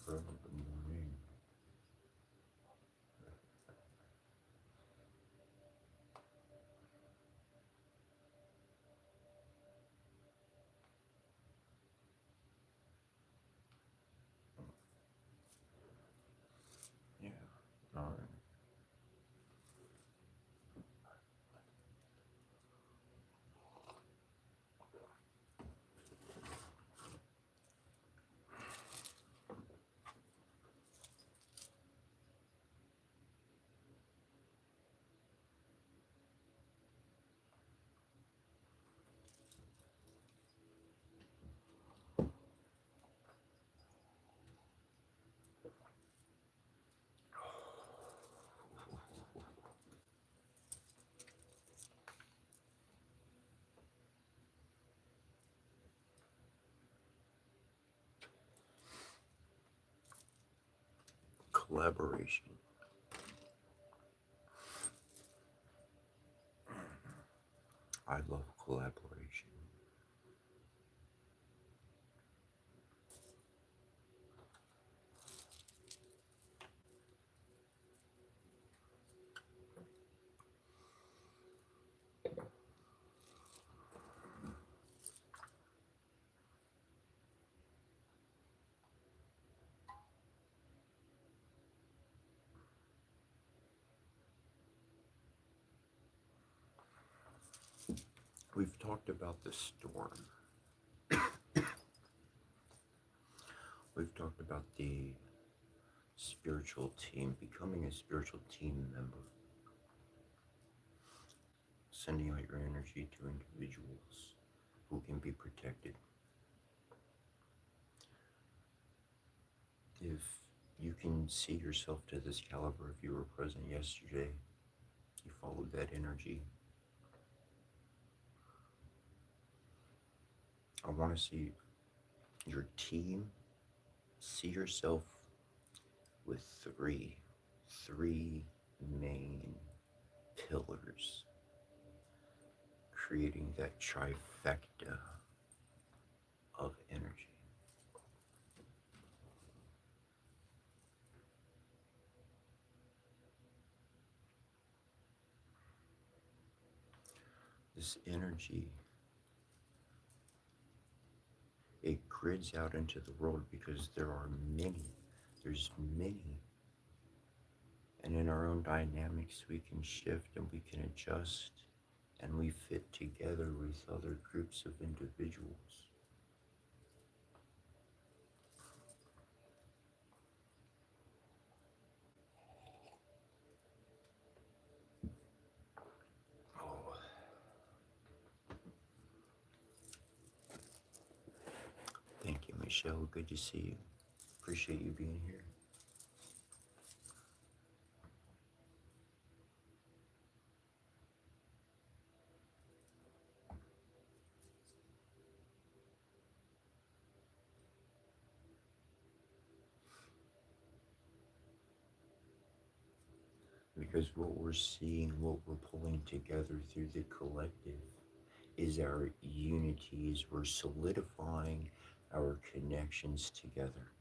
bro. Good morning. Yeah. All right. Collaboration. I love collaboration. We've talked about the storm. We've talked about the spiritual team, becoming a spiritual team member, sending out your energy to individuals who can be protected. If you can see yourself to this caliber, if you were present yesterday, you followed that energy. I want to see your team, see yourself with three main pillars, creating that trifecta of energy. This energy, it grids out into the world because there's many. And in our own dynamics, we can shift and we can adjust and we fit together with other groups of individuals. Oh, thank you, Michelle. Good to see you. Appreciate you being here. Because what we're seeing, what we're pulling together through the collective is our unities. We're solidifying our connections together.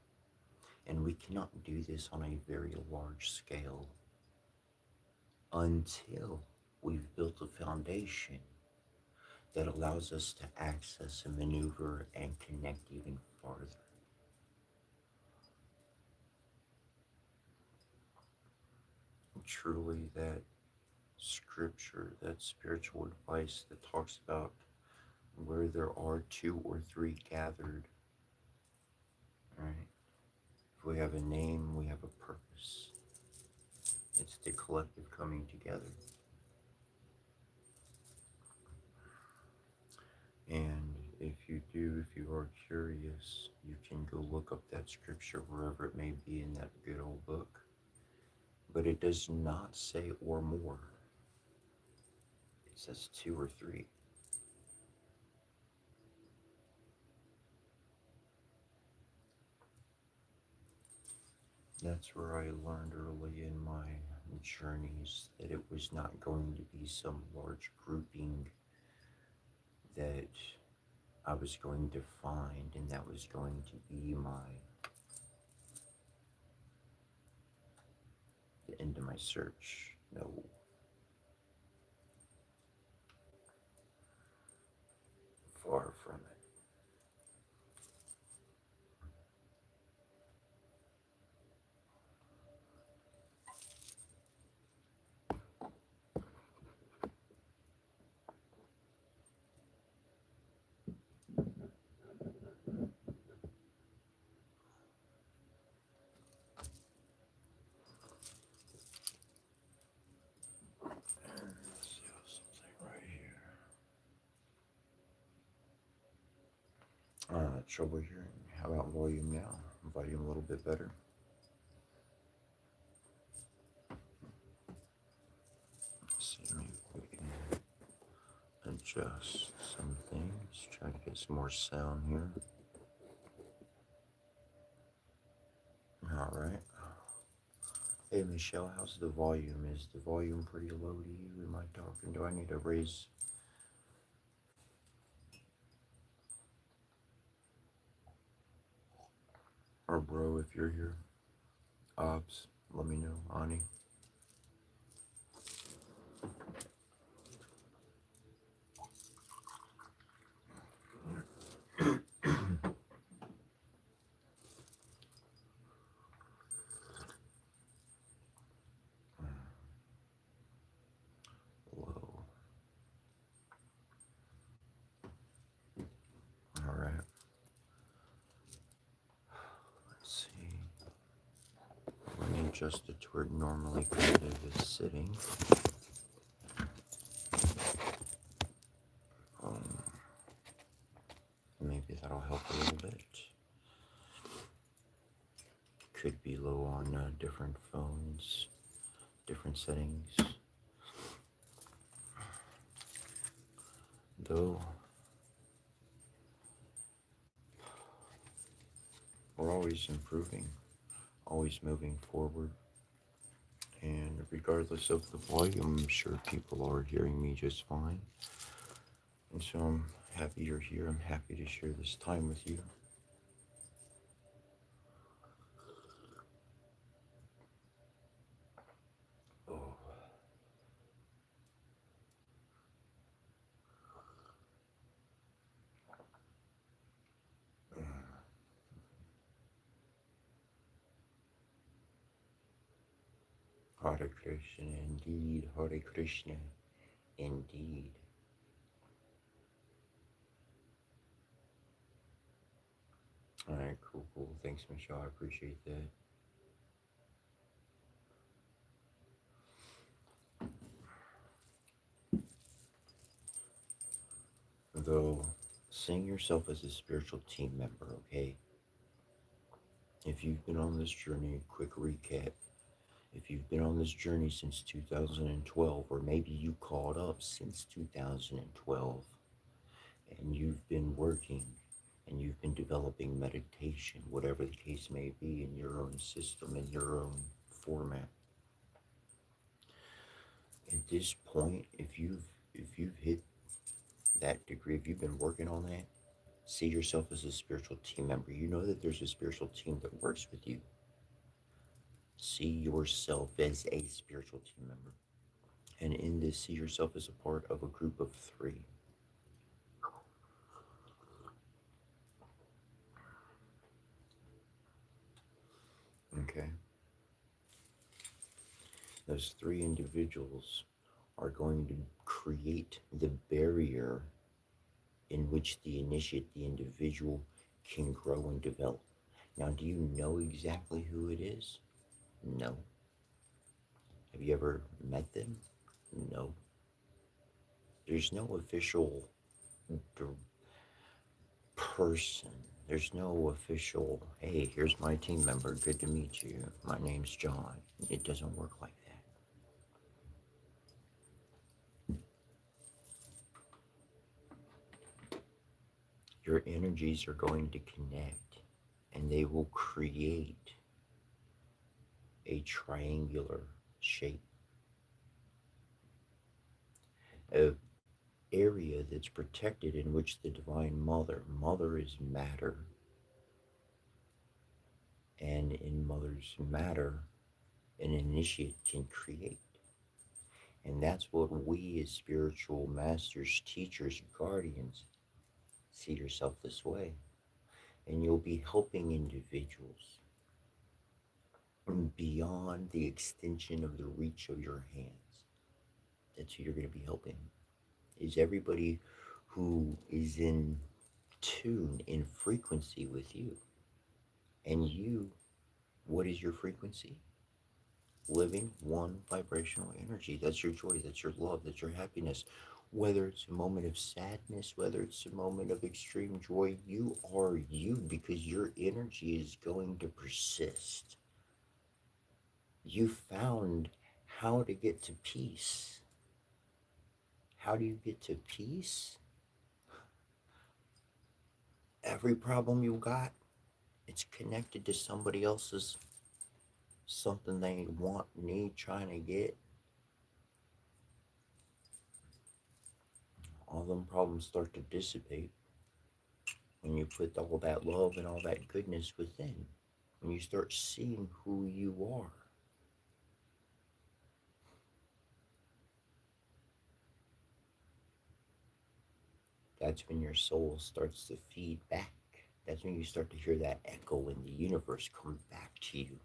And we cannot do this on a very large scale until we've built a foundation that allows us to access and maneuver and connect even farther. Truly, that scripture, that spiritual advice that talks about where there are two or three gathered, right? If we have a name, we have a purpose. It's the collective coming together. And if you are curious, you can go look up that scripture wherever it may be in that good old book. But it does not say or more. It says two or three. That's where I learned early in my journeys that it was not going to be some large grouping that I was going to find and that was going to be my my search? No. Far from it. Let's see something right here. Trouble hearing. How about volume now? Volume a little bit better. Let's see, maybe we can adjust some things. Try to get some more sound here. All right. Hey Michelle, how's the volume? Is the volume pretty low to you? Am I talking? Do I need to raise? Or bro, if you're here. Ops, let me know. Ani. Low. All right. Let's see. Let me adjust it to where normally creative is sitting. Maybe that'll help a little bit. Could be low on different phones, different settings. Though we're always improving, always moving forward. And regardless of the volume, I'm sure people are hearing me just fine. And so I'm happy you're here. I'm happy to share this time with you. Oh. Hare Krishna, indeed. Hare Krishna, indeed. All right, cool. Thanks, Michelle. I appreciate that. Though, seeing yourself as a spiritual team member, okay? If you've been on this journey, quick recap. If you've been on this journey since 2012, or maybe you caught up since 2012, and you've been working and you've been developing meditation, whatever the case may be, in your own system, in your own format. At this point, if you've hit that degree, if you've been working on that, see yourself as a spiritual team member. You know that there's a spiritual team that works with you. See yourself as a spiritual team member. And in this, see yourself as a part of a group of 3. Okay. Those 3 individuals are going to create the barrier in which the initiate, the individual, can grow and develop. Now, do you know exactly who it is? No. Have you ever met them? No. There's no official person. There's no official, hey, here's my team member, good to meet you, my name's John. It doesn't work like that. Your energies are going to connect, and they will create a triangular shape. An area that's protected, in which the Divine Mother is matter, and in Mother's matter, an initiate can create. And that's what we as spiritual masters, teachers, guardians see yourself this way. And you'll be helping individuals beyond the extension of the reach of your hands. That's who you're going to be helping. Is everybody who is in tune, in frequency with you. And you, what is your frequency? Living one vibrational energy. That's your joy, that's your love, that's your happiness. Whether it's a moment of sadness, whether it's a moment of extreme joy, you are you because your energy is going to persist. You found how to get to peace. How do you get to peace? Every problem you got, it's connected to somebody else's, something they want, need, trying to get. All them problems start to dissipate when you put all that love and all that goodness within. When you start seeing who you are. That's when your soul starts to feed back. That's when you start to hear that echo in the universe come back to you.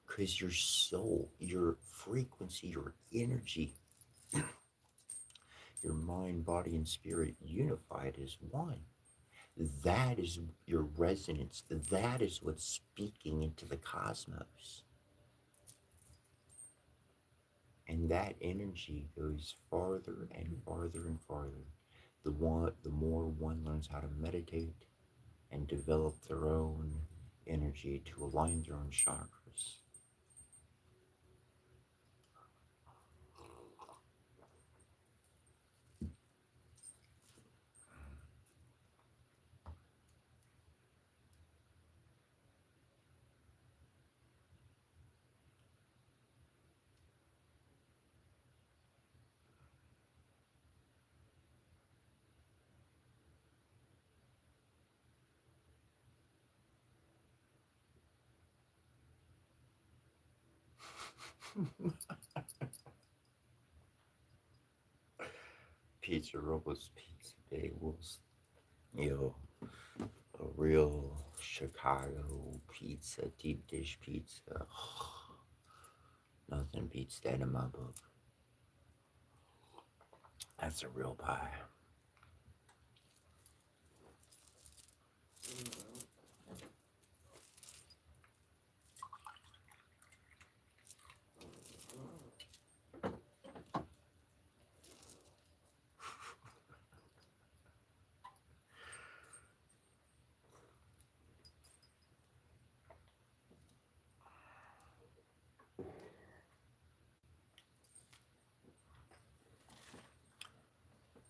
Because your soul, your frequency, your energy, your mind, body, and spirit unified as one. That is your resonance. That is what's speaking into the cosmos. And that energy goes farther and farther and farther. The more one learns how to meditate and develop their own energy to align their own chakras. Pizza rolls, pizza bagels, you know, a real Chicago pizza, deep dish pizza. Nothing beats that in my book. That's a real pie.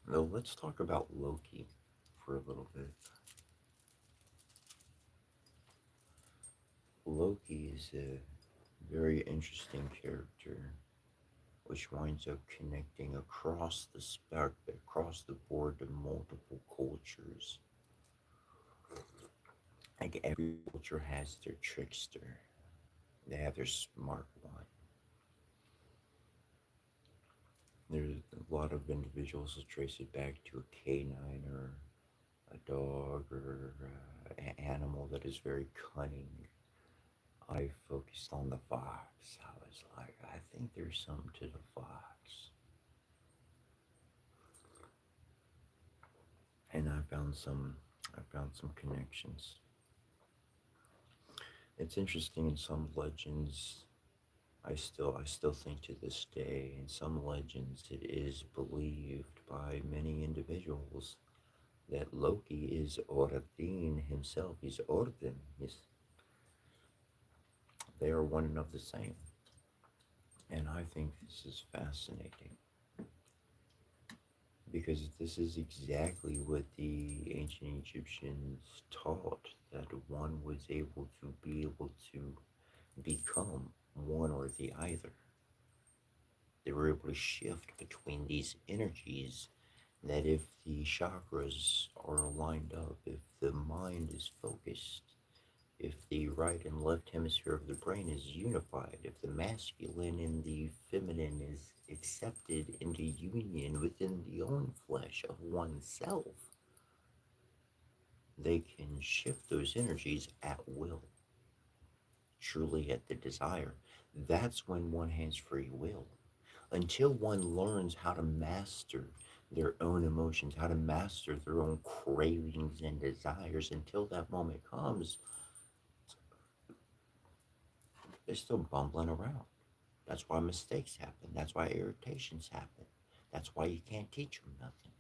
Now let's talk about Loki for a little bit. Loki is a very interesting character which winds up connecting across the spectrum, across the board to multiple cultures. Like every culture has their trickster. They have their smart one. There's a lot of individuals that trace it back to a canine or a dog or an animal that is very cunning. I focused on the fox. I was like, I think there's something to the fox. And I found some connections. It's interesting in some legends, I still think to this day, in some legends it is believed by many individuals that Loki is Odin himself. He's Odin. They are one and of the same. And I think this is fascinating because this is exactly what the ancient Egyptians taught, that one was able to become one or the other. They were able to shift between these energies, that if the chakras are lined up, if the mind is focused, If the right and left hemisphere of the brain is unified, if the masculine and the feminine is accepted into union within the own flesh of oneself, they can shift those energies at will, truly at the desire. That's when one has free will. Until one learns how to master their own emotions, how to master their own cravings and desires, until that moment comes, they're still bumbling around. That's why mistakes happen. That's why irritations happen. That's why you can't teach them nothing,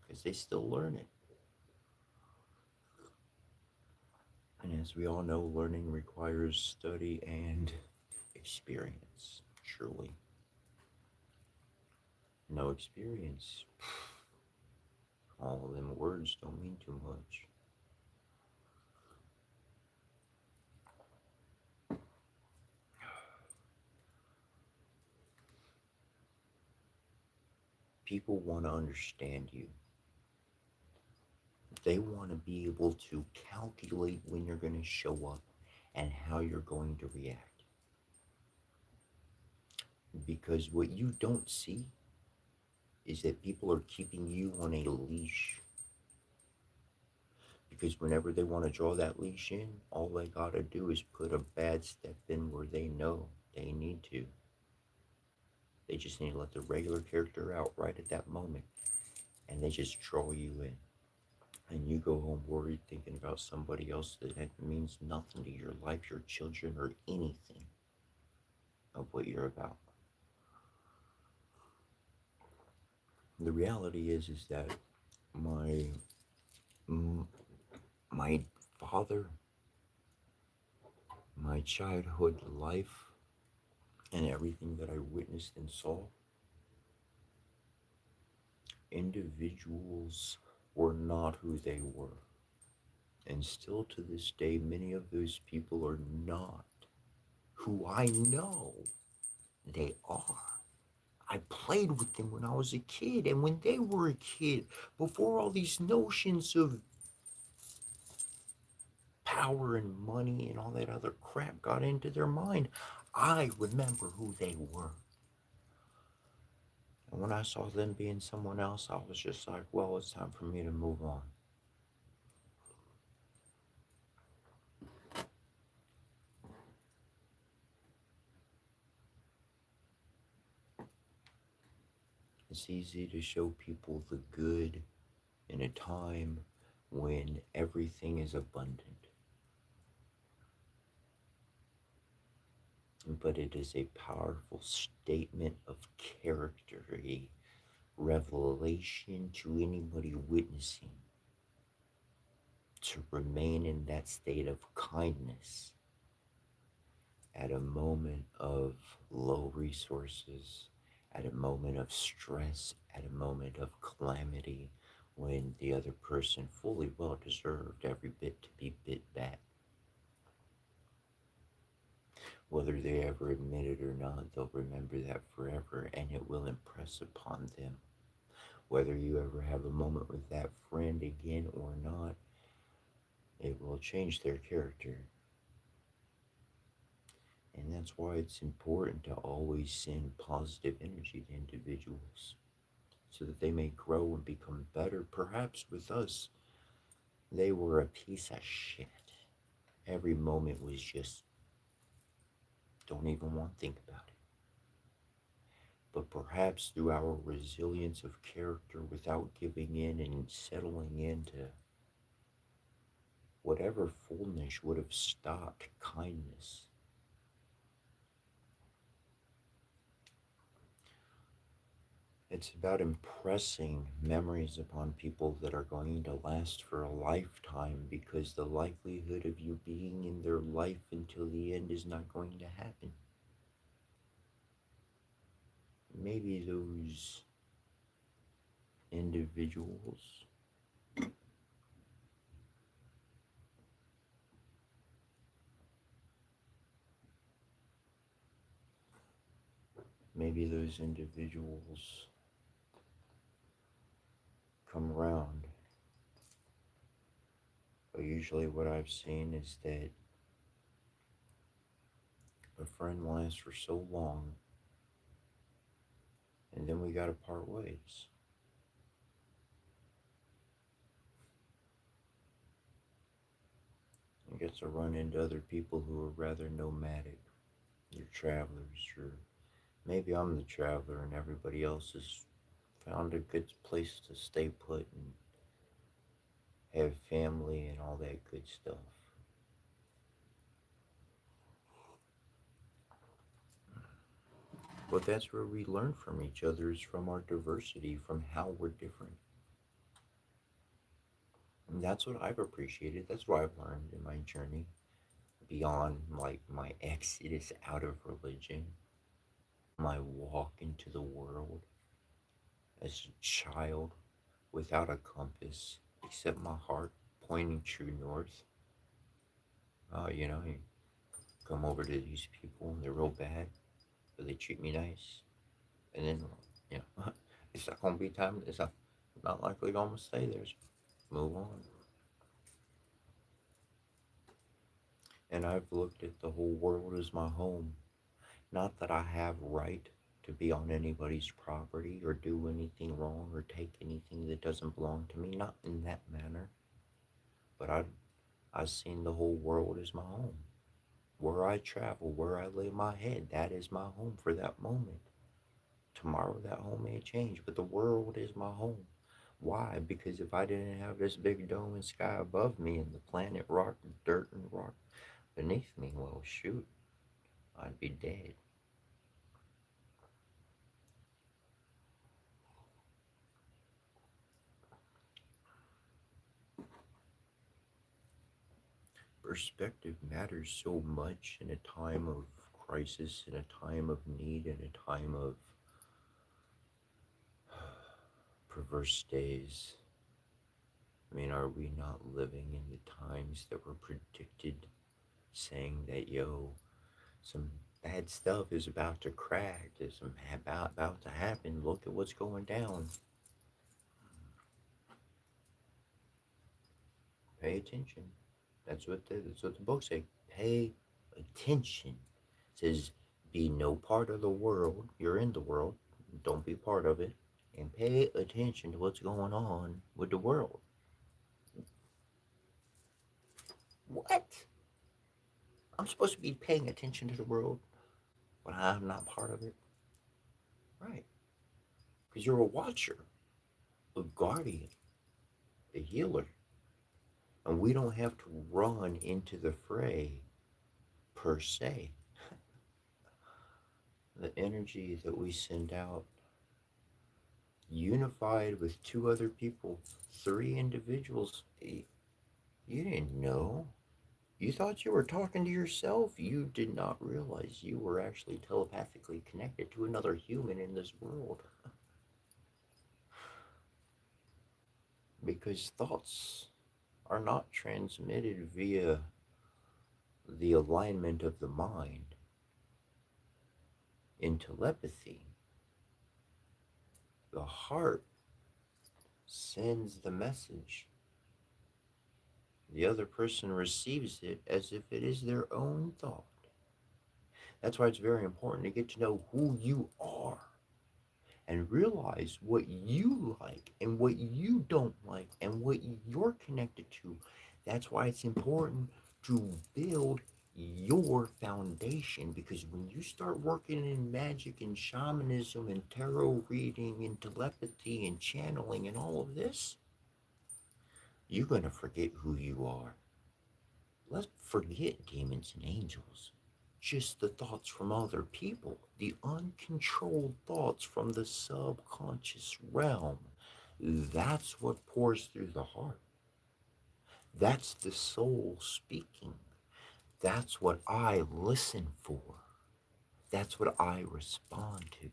because they still learn it. And as we all know, learning requires study and experience, truly. No experience, all them words don't mean too much. People want to understand you. They want to be able to calculate when you're going to show up and how you're going to react. Because what you don't see is that people are keeping you on a leash. Because whenever they want to draw that leash in, all they gotta do is put a bad step in where they know they need to. They just need to let the regular character out right at that moment, and they just draw you in. And you go home worried, thinking about somebody else that means nothing to your life, your children, or anything of what you're about. The reality is that my my father, my childhood life, and everything that I witnessed and saw, individuals were not who they were. And still to this day, many of those people are not who I know they are. I played with them when I was a kid, and when they were a kid, before all these notions of power and money and all that other crap got into their mind, I remember who they were. And when I saw them being someone else, I was just like, well, it's time for me to move on. It's easy to show people the good in a time when everything is abundant. But it is a powerful statement of character, a revelation to anybody witnessing, to remain in that state of kindness at a moment of low resources, at a moment of stress, at a moment of calamity, when the other person fully well deserved every bit to be bit back. Whether they ever admit it or not, they'll remember that forever, and it will impress upon them. Whether you ever have a moment with that friend again or not, it will change their character. And that's why it's important to always send positive energy to individuals so that they may grow and become better. Perhaps with us, they were a piece of shit. Every moment was just, don't even want to think about it. But perhaps through our resilience of character, without giving in and settling into whatever fullness would have stopped kindness. It's about impressing memories upon people that are going to last for a lifetime, because the likelihood of you being in their life until the end is not going to happen. Maybe those individuals maybe those individuals come around a usually what I've seen is that a friend lasts for so long, and then we gotta part ways. You get to run into other people who are rather nomadic. You're travelers, or maybe I'm the traveler and everybody else has found a good place to stay put and have family and all that good stuff. But that's where we learn from each other, is from our diversity, from how we're different. And that's what I've appreciated. That's what I've learned in my journey beyond like my exodus out of religion, my walk into the world as a child without a compass except my heart pointing true north. You come over to these people and they're real bad, but they treat me nice. And then, you know, it's not gonna be time. It's not likely gonna stay there. So move on. And I've looked at the whole world as my home. Not that I have right to be on anybody's property or do anything wrong or take anything that doesn't belong to me. Not in that manner. But I've seen the whole world as my home. Where I travel, where I lay my head, that is my home for that moment. Tomorrow that home may change, but the world is my home. Why? Because if I didn't have this big dome and sky above me and the planet rock, dirt and rock beneath me, well, shoot, I'd be dead. Perspective matters so much in a time of crisis, in a time of need, in a time of perverse days. I mean, are we not living in the times that were predicted, saying that, yo, some bad stuff is about to crack, there's some about to happen, look at what's going down. Pay attention. That's what the books say. Pay attention. It says, be no part of the world. You're in the world. Don't be part of it. And pay attention to what's going on with the world. What? I'm supposed to be paying attention to the world when I'm not part of it? Right. Because you're a watcher, a guardian, a healer. And we don't have to run into the fray per se. The energy that we send out, unified with two other people, three individuals, you didn't know. You thought you were talking to yourself. You did not realize you were actually telepathically connected to another human in this world. Because thoughts are not transmitted via the alignment of the mind in telepathy. The heart sends the message. The other person receives it as if it is their own thought. That's why it's very important to get to know who you are and realize what you like and what you don't like and what you're connected to. That's why it's important to build your foundation, because when you start working in magic and shamanism and tarot reading and telepathy and channeling and all of this, you're going to forget who you are. Let's forget demons and angels. Just the thoughts from other people, the uncontrolled thoughts from the subconscious realm. That's what pours through the heart. That's the soul speaking. That's what I listen for. That's what I respond to.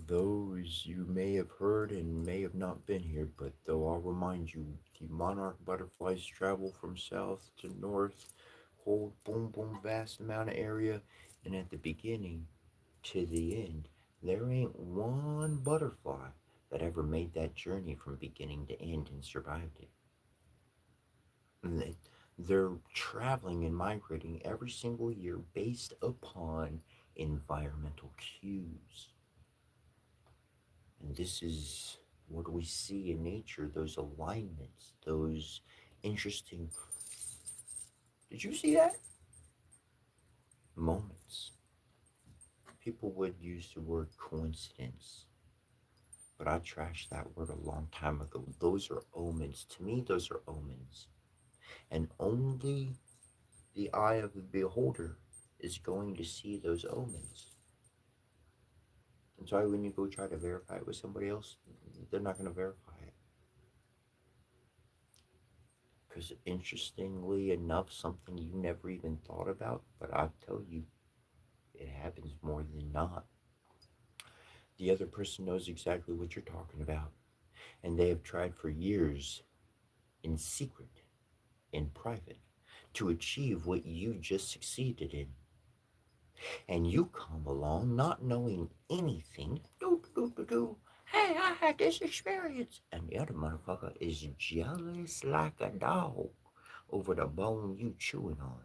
Those you may have heard and may have not been here, but though I'll remind you, the monarch butterflies travel from south to north, whole boom, boom, vast amount of area. And at the beginning to the end, there ain't one butterfly that ever made that journey from beginning to end and survived it. And they're traveling and migrating every single year based upon environmental cues. And this is what we see in nature, those alignments, those interesting. Did you see that? Moments. People would use the word coincidence, but I trashed that word a long time ago. Those are omens. To me, those are omens. And only the eye of the beholder is going to see those omens. And so when you go try to verify it with somebody else, they're not going to verify it. Because interestingly enough, something you never even thought about, but I tell you, it happens more than not. The other person knows exactly what you're talking about, and they have tried for years in secret, in private, to achieve what you just succeeded in. And you come along not knowing anything. Hey, I had this experience. And the other motherfucker is jealous like a dog over the bone you chewing on.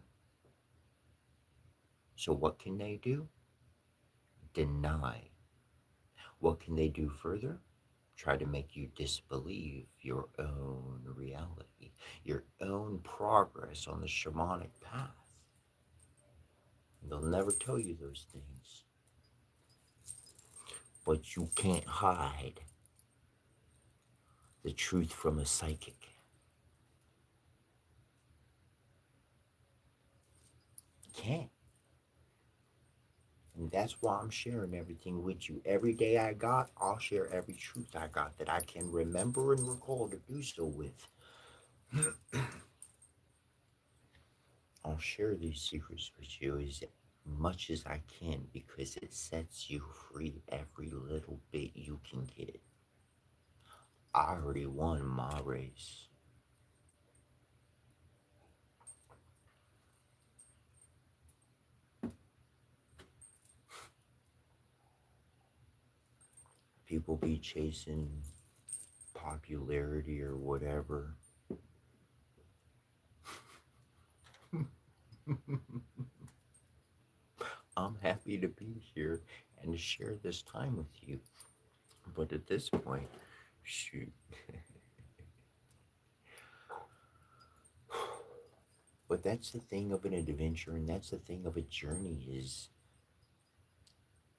So what can they do? Deny. What can they do further? Try to make you disbelieve your own reality, your own progress on the shamanic path. They'll never tell you those things. But you can't hide the truth from a psychic. You can't. And that's why I'm sharing everything with you. Every day I got, I'll share every truth I got that I can remember and recall to do so with. I'll share these secrets with you as much as I can because it sets you free every little bit you can get. I already won my race. People be chasing popularity or whatever. I'm happy to be here and to share this time with you. But at this point, shoot. But that's the thing of an adventure, and that's the thing of a journey is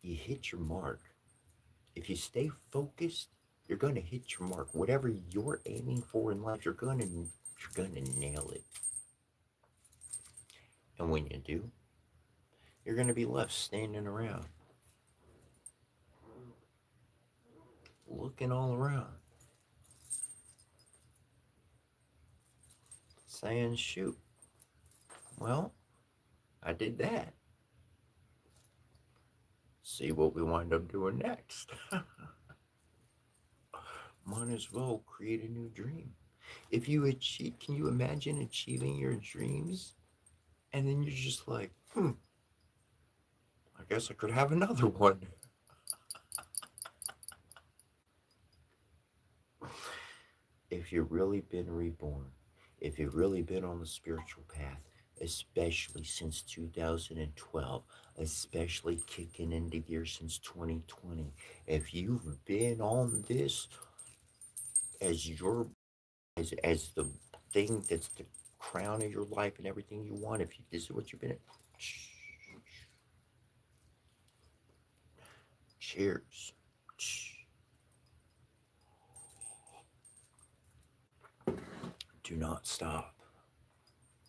you hit your mark. If you stay focused, you're gonna hit your mark. Whatever you're aiming for in life, you're gonna nail it. And when you do, you're gonna be left standing around, looking all around, saying, shoot, well, I did that. See what we wind up doing next. Might as well create a new dream. If you achieve, can you imagine achieving your dreams? And then you're just like, I guess I could have another one. If you've really been reborn, if you've really been on the spiritual path, especially since 2012, especially kicking into gear since 2020, if you've been on this as your as the thing that's the crown of your life and everything you want, if you, this is what you've been at, cheers. Do not stop.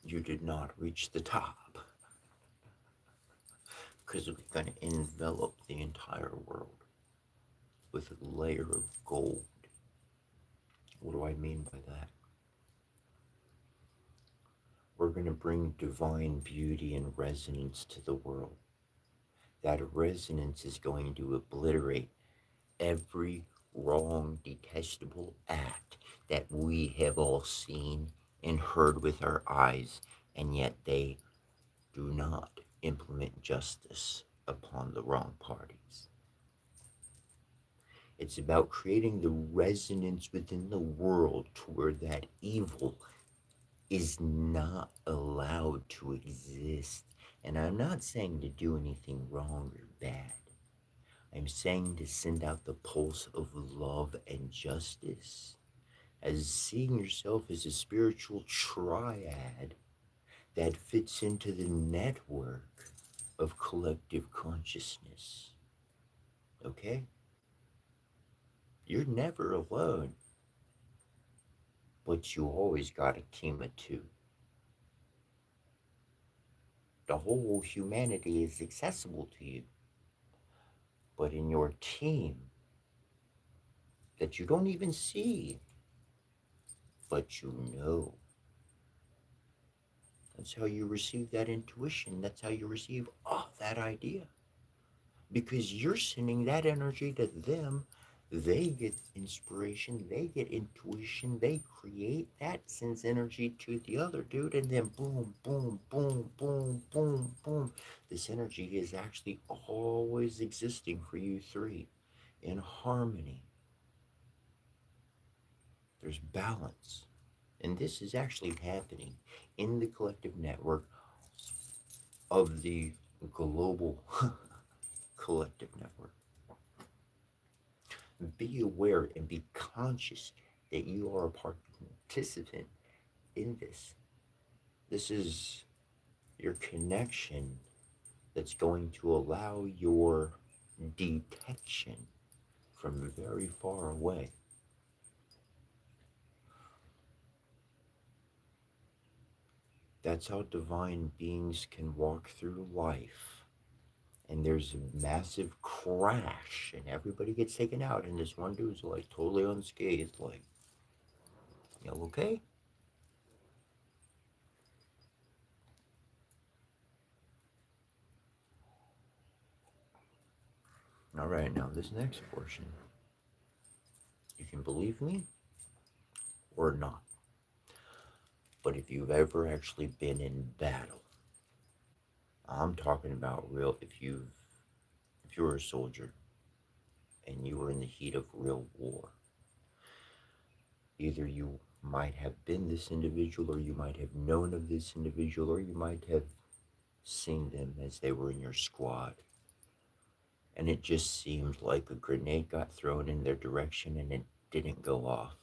You did not reach the top. Because it's going to envelop the entire world with a layer of gold. What do I mean by that? We're going to bring divine beauty and resonance to the world. That resonance is going to obliterate every wrong, detestable act that we have all seen and heard with our eyes, and yet they Do not implement justice upon the wrong parties. It's about creating the resonance within the world to where that evil is not allowed to exist. And I'm not saying to do anything wrong or bad. I'm saying to send out the pulse of love and justice, as seeing yourself as a spiritual triad that fits into the network of collective consciousness. Okay? You're never alone, but you always got a team of two. The whole humanity is accessible to you, but in your team that you don't even see, but you know. That's how you receive that intuition. That's how you receive that idea. Because you're sending that energy to them. They get inspiration, they get intuition, they create, that sends energy to the other dude, and then boom, boom, boom, boom, boom, boom. This energy is actually always existing for you three in harmony. There's balance. And this is actually happening in the collective network of the global collective network. Be aware and be conscious that you are a participant in this. This is your connection that's going to allow your detection from very far away. That's how divine beings can walk through life. And there's a massive crash, and everybody gets taken out, and this one dude's like totally unscathed, like, you know, okay? All right, now this next portion, you can believe me or not, but if you've ever actually been in battle, I'm talking about real, if you were a soldier and you were in the heat of real war, either you might have been this individual, or you might have known of this individual, or you might have seen them as they were in your squad, and it just seemed like a grenade got thrown in their direction and it didn't go off.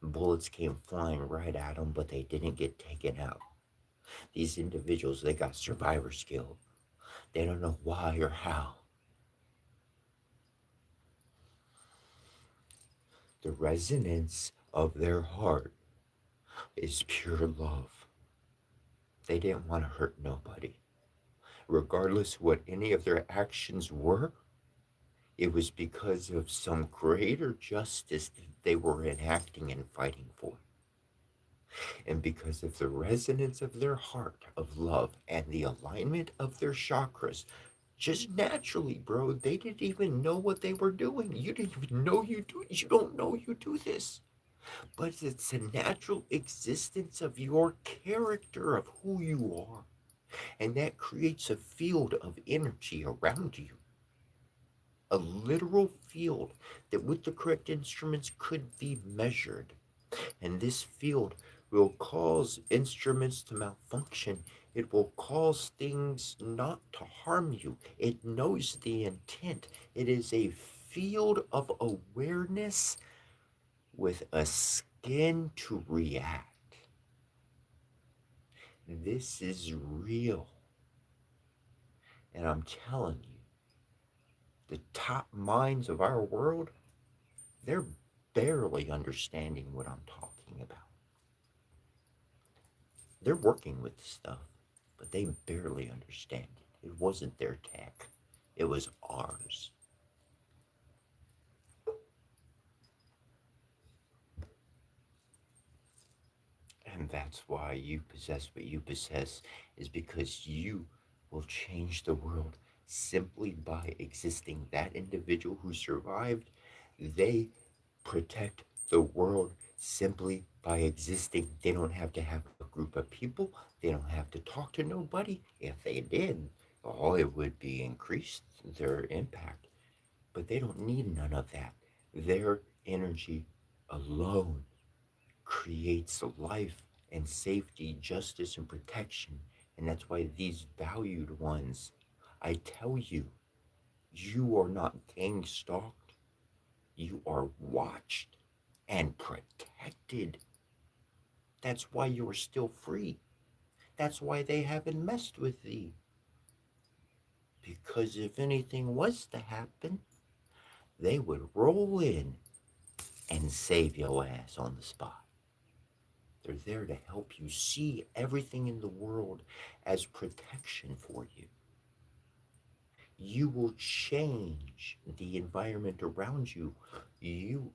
Bullets came flying right at them, but they didn't get taken out. These individuals, they got survivor skill. They don't know why or how. The resonance of their heart is pure love. They didn't want to hurt nobody. Regardless what any of their actions were, it was because of some greater justice that they were enacting and fighting for. And because of the resonance of their heart of love and the alignment of their chakras, just naturally, bro, they didn't even know what they were doing. You didn't even know you do it. You don't know you do this. But it's a natural existence of your character, of who you are. And that creates a field of energy around you. A literal field that with the correct instruments could be measured. And this field will cause instruments to malfunction. It will cause things not to harm you. It knows the intent. It is a field of awareness with a skin to react. This is real. And I'm telling you, the top minds of our world, they're barely understanding what I'm talking about. They're working with stuff, but they barely understand it. It wasn't their tech, it was ours. And that's why you possess what you possess, is because you will change the world simply by existing. That individual who survived, they protect the world Simply by existing. They don't have to have a group of people. They don't have to talk to nobody. If they did, oh, it would be increased their impact. But they don't need none of that. Their energy alone creates life and safety, justice and protection. And that's why these valued ones, I tell you, you are not gang stalked. You are watched and protected. That's why you are still free. That's why they haven't messed with thee. Because if anything was to happen, they would roll in and save your ass on the spot. They're there to help you see everything in the world as protection for you. You will change the environment around you. You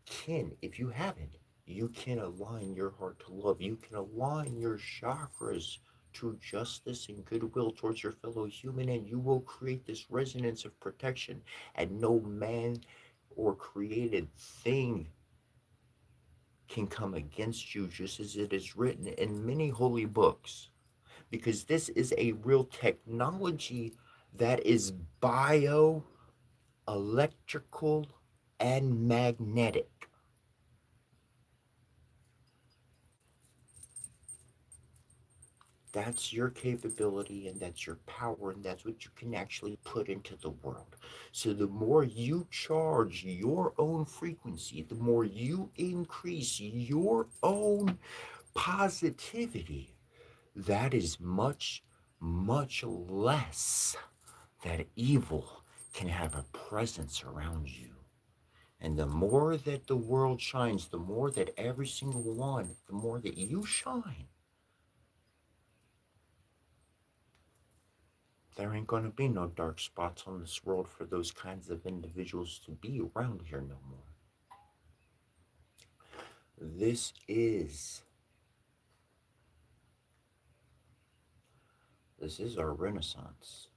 can, if you haven't, you can align your heart to love. You can align your chakras to justice and goodwill towards your fellow human, and you will create this resonance of protection. And no man or created thing can come against you, just as it is written in many holy books. Because this is a real technology that is bio, electrical, and magnetic. That's your capability and that's your power, and that's what you can actually put into the world. So the more you charge your own frequency, the more you increase your own positivity, that is much, much less that evil can have a presence around you. And the more that the world shines, the more that every single one, the more that you shine, there ain't going to be no dark spots on this world for those kinds of individuals to be around here no more. This is our renaissance.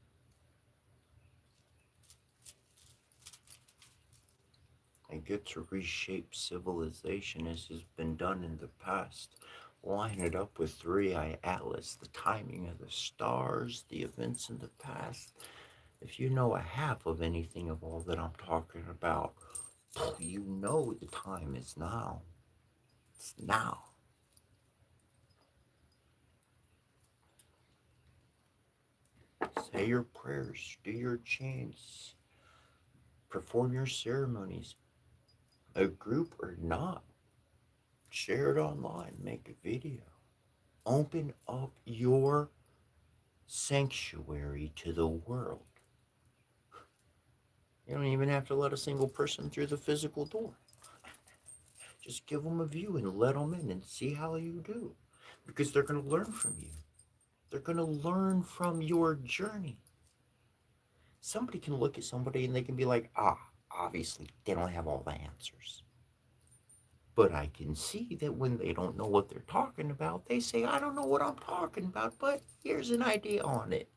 And get to reshape civilization as has been done in the past. Line it up with Three Eye Atlas, the timing of the stars, the events in the past. If you know a half of anything of all that I'm talking about, you know the time is now. It's now. Say your prayers, do your chants, perform your ceremonies, a group or not. Share it online, make a video. Open up your sanctuary to the world. You don't even have to let a single person through the physical door. Just give them a view and let them in and see how you do. Because they're going to learn from you. They're going to learn from your journey. Somebody can look at somebody and they can be like, obviously they don't have all the answers. But I can see that when they don't know what they're talking about, they say, I don't know what I'm talking about, but here's an idea on it.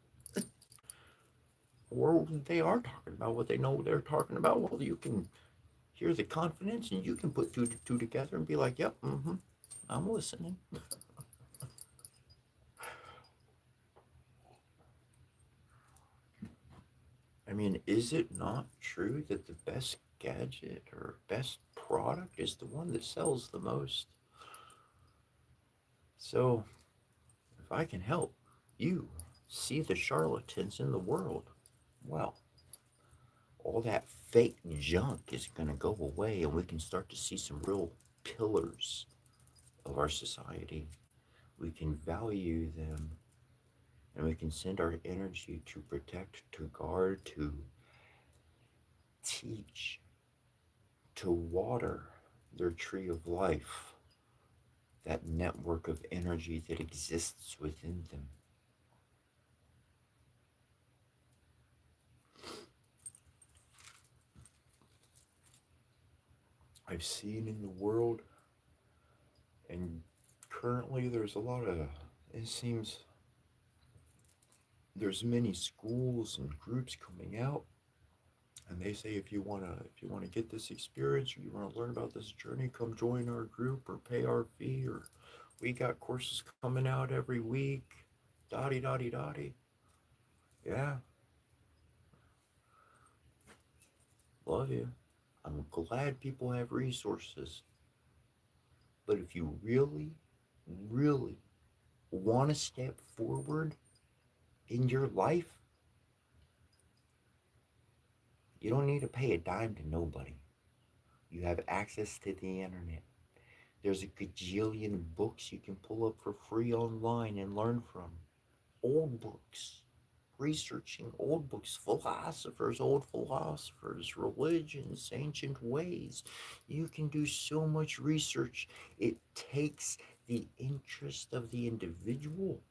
Or they are talking about what they know they're talking about. Well, you can hear the confidence and you can put two together and be like, yep, I'm listening. I mean, is it not true that the best gadget or best product is the one that sells the most? So, if I can help you see the charlatans in the world, well, all that fake junk is going to go away and we can start to see some real pillars of our society. We can value them and we can send our energy to protect, to guard, to teach, to water their tree of life, that network of energy that exists within them. I've seen in the world, and currently there's a lot of, it seems there's many schools and groups coming out And they say if you wanna get this experience or you wanna learn about this journey, come join our group or pay our fee or we got courses coming out every week. Dotty dotty dotty. Yeah, love you. I'm glad people have resources. But if you really, really want to step forward in your life, you don't need to pay a dime to nobody. You have access to the internet. There's a gajillion books you can pull up for free online and learn from. Old books, researching old books, old philosophers, religions, ancient ways. You can do so much research. It takes the interest of the individual,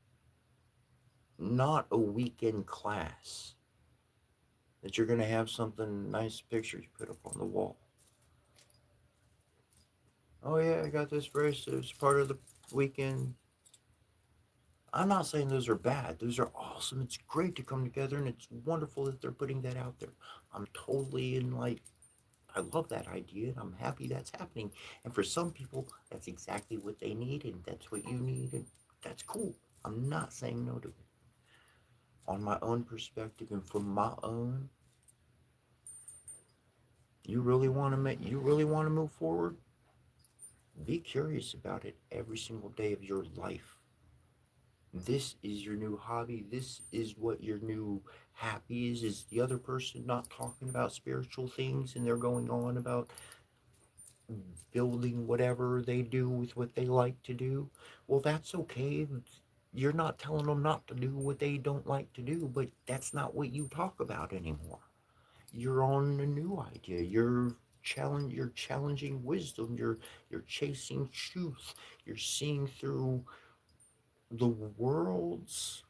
not a weekend class that you're going to have something nice pictures put up on the wall. Oh yeah, I got this verse. It's part of the weekend. I'm not saying those are bad. Those are awesome. It's great to come together, and it's wonderful that they're putting that out there. I'm totally in like, I love that idea, and I'm happy that's happening. And for some people, that's exactly what they need, and that's what you need, and that's cool. I'm not saying no to it. On my own perspective, and from my own, you really want to move forward. Be curious about it every single day of your life. This is your new hobby. This is what your new happy is. Is the other person not talking about spiritual things and they're going on about building whatever they do with what they like to do? Well, that's okay. You're not telling them not to do what they don't like to do, but that's not what you talk about anymore. You're on a new idea. You're challenging wisdom. You're chasing truth. You're seeing through the world's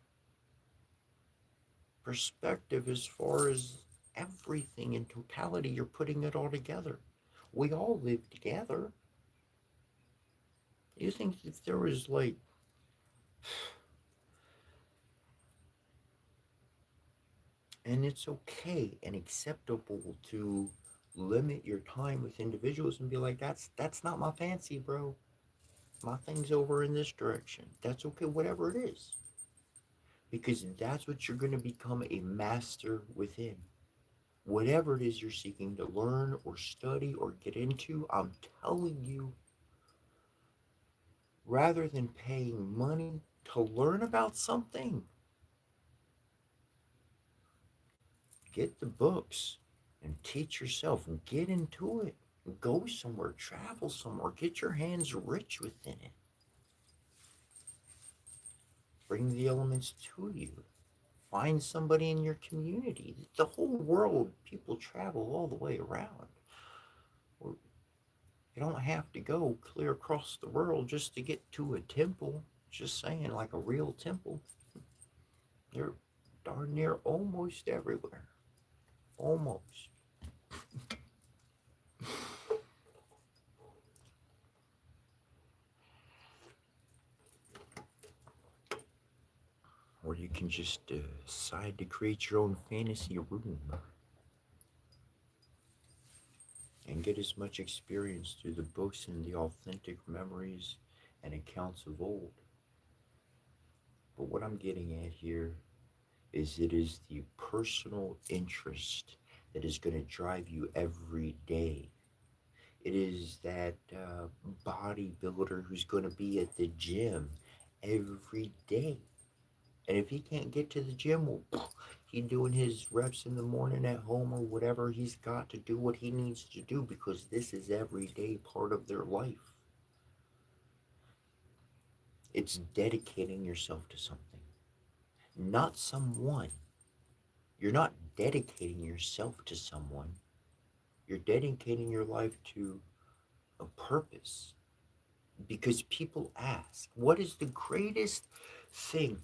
perspective as far as everything in totality. You're putting it all together. We all live together. You think if there was like, and it's okay and acceptable to limit your time with individuals and be like, that's not my fancy, bro. My thing's over in this direction. That's okay, whatever it is. Because that's what you're going to become a master within. Whatever it is you're seeking to learn or study or get into, I'm telling you, rather than paying money to learn about something, get the books and teach yourself and get into it. Go somewhere, travel somewhere, get your hands rich within it. Bring the elements to you. Find somebody in your community. The whole world, people travel all the way around. You don't have to go clear across the world just to get to a temple. Just saying, like a real temple. They're darn near almost everywhere. Almost. Or you can just decide to create your own fantasy room and get as much experience through the books and the authentic memories and accounts of old. But what I'm getting at here is it is the personal interest that is going to drive you every day. It is that bodybuilder who's going to be at the gym every day. And if he can't get to the gym, well, he's doing his reps in the morning at home or whatever. He's got to do what he needs to do because this is everyday part of their life. It's dedicating yourself to something, not someone. You're not dedicating yourself to someone. You're dedicating your life to a purpose. Because people ask, what is the greatest thing?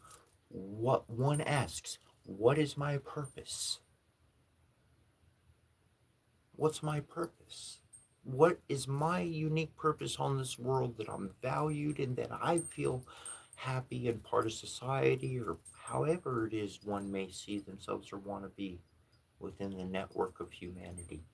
What one asks, what is my purpose? What's my purpose? What is my unique purpose on this world that I'm valued and that I feel happy and part of society or however it is one may see themselves or want to be? within the network of humanity.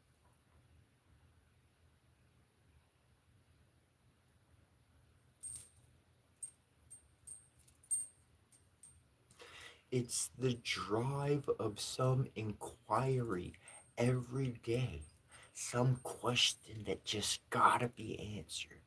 It's the drive of some inquiry every day, some question that just gotta be answered.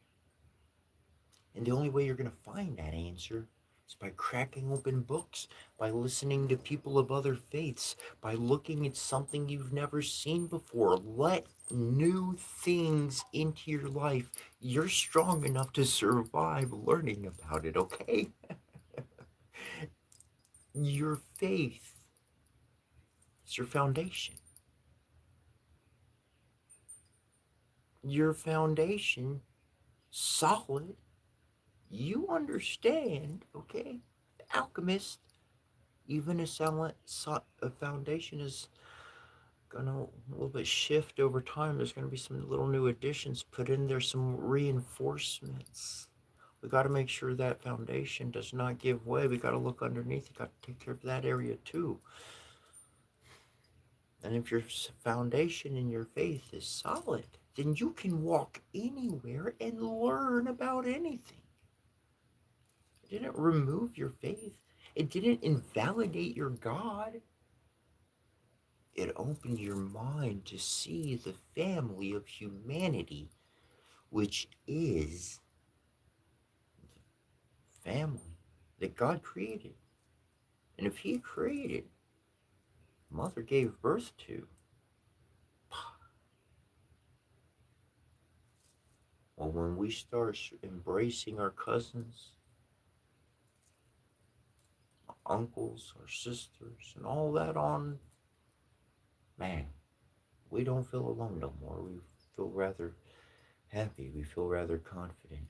And the only way you're gonna find that answer is by cracking open books, by listening to people of other faiths, by looking at something you've never seen before. Let new things into your life. You're strong enough to survive learning about it, okay? Your faith is your foundation. Your foundation solid. You understand, okay? The alchemist, even a foundation is gonna a little bit shift over time. There's gonna be some little new additions put in there, some reinforcements. We got to make sure that foundation does not give way. We got to look underneath. You got to take care of that area too. And if your foundation in your faith is solid, then you can walk anywhere and learn about anything. It didn't remove your faith. It didn't invalidate your God. It opened your mind to see the family of humanity, which is the family that God created. And if He created, Mother gave birth to, well, when we start embracing our cousins, our uncles, our sisters, and all that on, man, we don't feel alone no more. We feel rather happy. We feel rather confident.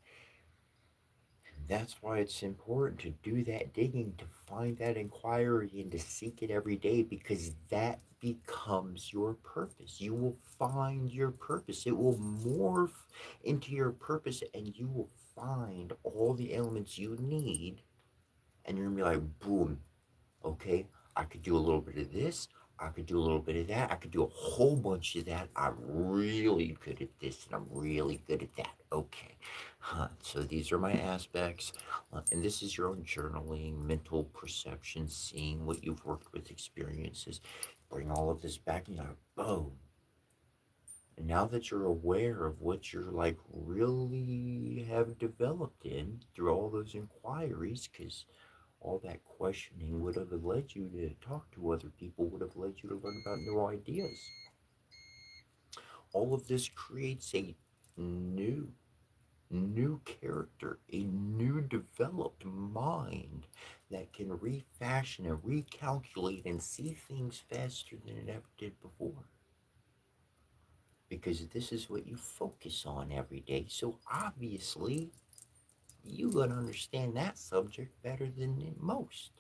That's why it's important to do that digging, to find that inquiry, and to seek it every day, because that becomes your purpose. You will find your purpose. It will morph into your purpose, and you will find all the elements you need. And you're going to be like, boom, okay, I could do a little bit of this. I could do a little bit of that. I could do a whole bunch of that. I'm really good at this and I'm really good at that. Okay. So these are my aspects. And this is your own journaling, mental perception, seeing what you've worked with, experiences. Bring all of this back and you're like, boom. And now that you're aware of what you're like really have developed in through all those inquiries, because all that questioning would have led you to talk to other people, would have led you to learn about new ideas. All of this creates a new character, a new developed mind that can refashion and recalculate and see things faster than it ever did before. Because this is what you focus on every day. So obviously, you're going to understand that subject better than most.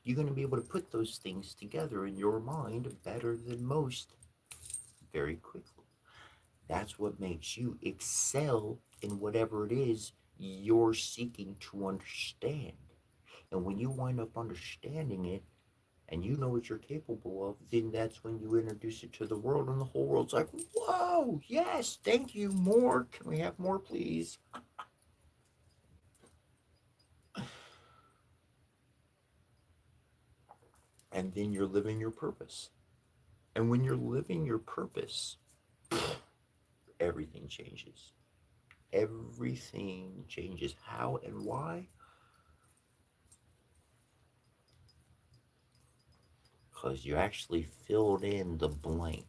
You're going to be able to put those things together in your mind better than most very quickly. That's what makes you excel in whatever it is you're seeking to understand. And when you wind up understanding it and you know what you're capable of, then that's when you introduce it to the world, and the whole world's like, whoa, yes, thank you, more. Can we have more, please? And then you're living your purpose. And when you're living your purpose, everything changes. Everything changes. How and why? Because you actually filled in the blank.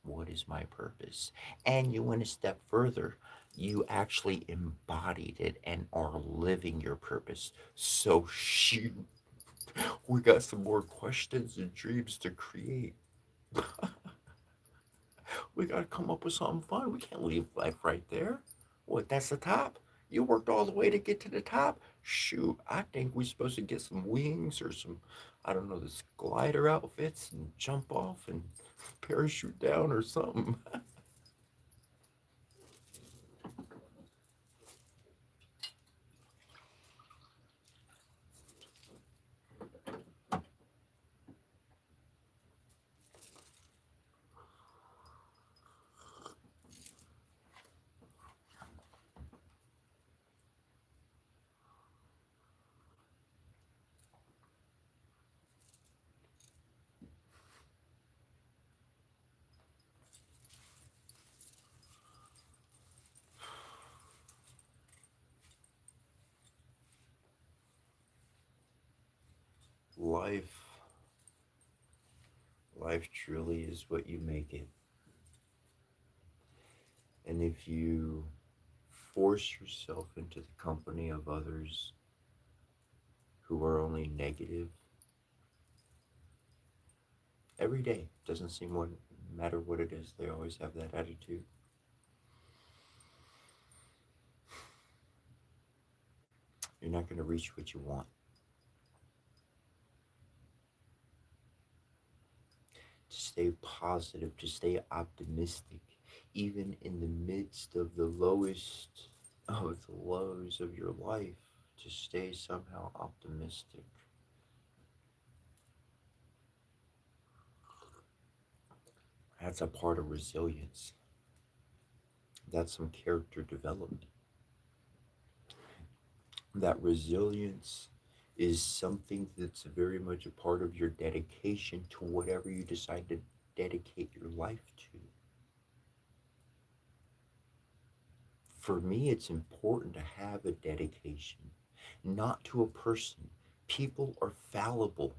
What is my purpose? And you went a step further. You actually embodied it and are living your purpose. So shoot, we got some more questions and dreams to create. We got to come up with something fun. We can't leave life right there. What, that's the top? You worked all the way to get to the top? Shoot, I think we're supposed to get some wings or some, I don't know, this glider outfits and jump off and parachute down or something. life, life truly is what you make it. And if you force yourself into the company of others who are only negative every day, doesn't seem what matter what it is, they always have that attitude. You're not going to reach what you want. To stay positive, to stay optimistic, even in the midst of the lowest of the lows of your life, to stay somehow optimistic. That's a part of resilience. That's some character development. That resilience is something that's very much a part of your dedication to whatever you decide to dedicate your life to. For me, it's important to have a dedication, not to a person. People are fallible.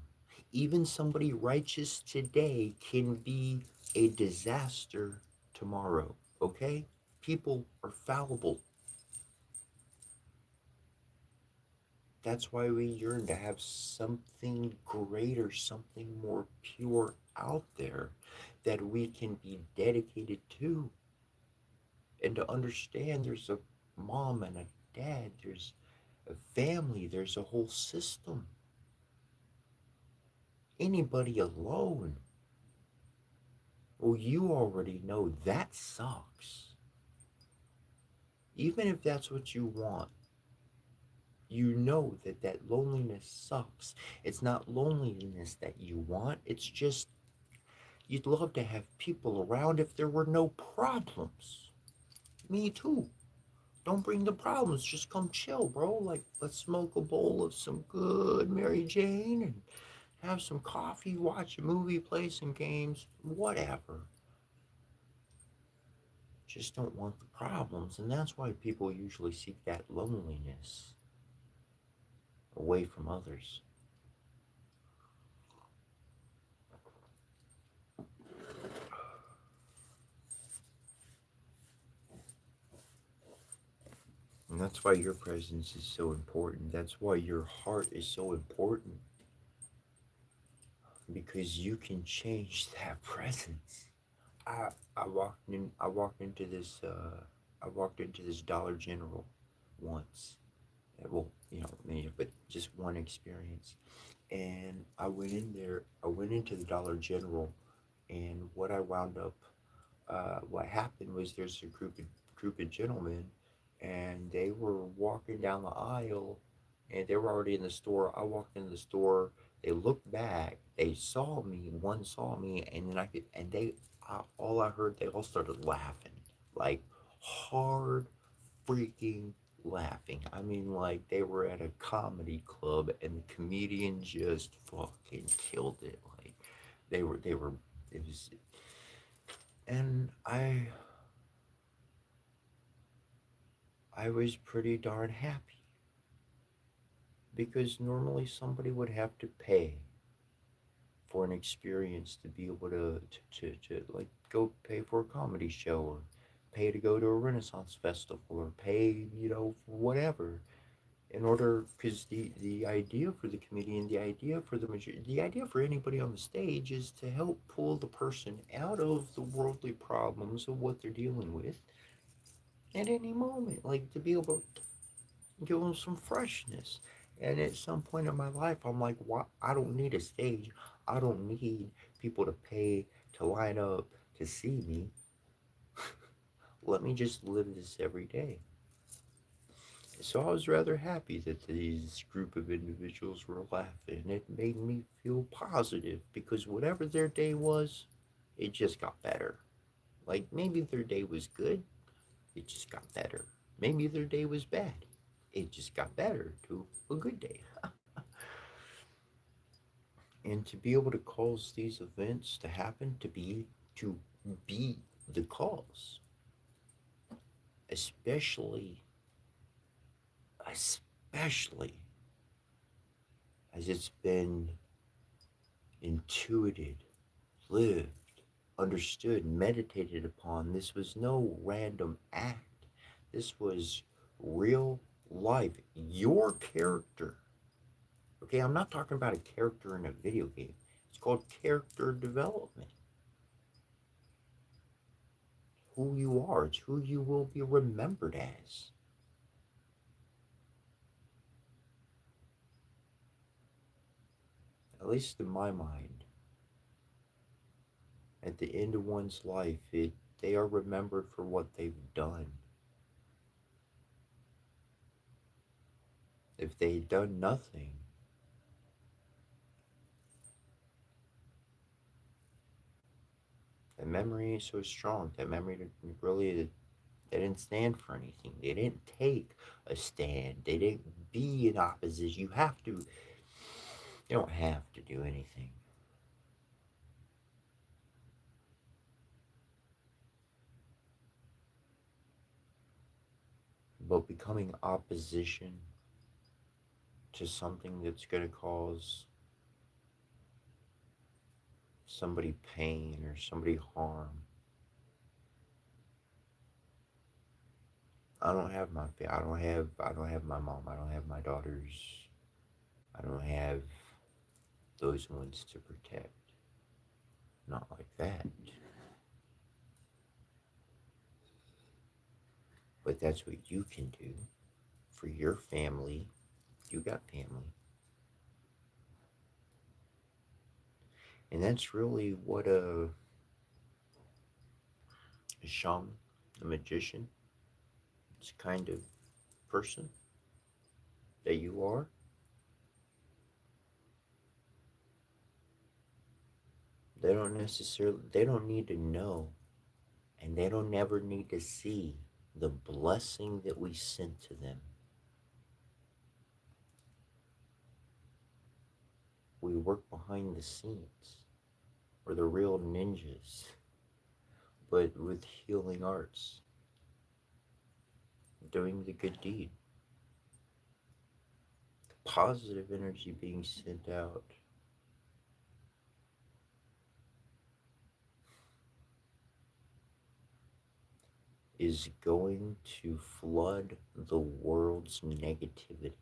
Even somebody righteous today can be a disaster tomorrow, okay? People are fallible. That's why we yearn to have something greater, something more pure out there that we can be dedicated to. And to understand there's a mom and a dad, there's a family, there's a whole system. Anybody alone, well, you already know that sucks. Even if that's what you want, you know that that loneliness sucks. It's not loneliness that you want, it's just you'd love to have people around if there were no problems. Me too. Don't bring the problems, just come chill, bro. Like, let's smoke a bowl of some good Mary Jane and have some coffee, watch a movie, play some games, whatever. Just don't want the problems. And that's why people usually seek that loneliness away from others. And that's why your presence is so important. That's why your heart is so important. Because you can change that presence. I I walked into this Dollar General once. Well, many, but just one experience. And I went into the Dollar General, and what happened was there's a group of gentlemen, and they were walking down the aisle, and they were already in the store. I walked into the store. They looked back. They saw me. One saw me, and then all I heard, they all started laughing, like hard freaking laughing. I mean, like they were at a comedy club, and the comedian just fucking killed it. Like they were. It was, and I was pretty darn happy because normally somebody would have to pay for an experience to be able to like go pay for a comedy show or pay to go to a Renaissance festival or pay, for whatever in order, because the idea for the comedian, the idea for anybody on the stage is to help pull the person out of the worldly problems of what they're dealing with at any moment, like to be able to give them some freshness. And at some point in my life, I'm like, why? I don't need a stage. I don't need people to pay to line up to see me. Let me just live this every day. So I was rather happy that these group of individuals were laughing. It made me feel positive because whatever their day was, it just got better. Like maybe their day was good, it just got better. Maybe their day was bad, it just got better to a good day. And to be able to cause these events to happen, to be the cause, especially especially as it's been intuited, lived, understood, meditated upon. This was no random act. This was real life. Your character. Okay, I'm not talking about a character in a video game. It's called character development. Who you are, it's who you will be remembered as. At least in my mind. At the end of one's life, they are remembered for what they've done. If they had done nothing, that memory ain't so strong. That memory really, they didn't stand for anything. They didn't take a stand. They didn't be in opposition. You don't have to do anything. But becoming opposition to something that's going to cause somebody pain or somebody harm. I don't have my mom. I don't have my daughters. I don't have those ones to protect. Not like that. But that's what you can do for your family. You got family. And that's really what a shaman, a magician, it's kind of person that you are. They don't need to know, and they don't never need to see the blessing that we sent to them. We work behind the scenes. We're the real ninjas, but with healing arts, doing the good deed, the positive energy being sent out. Is going to flood the world's negativity.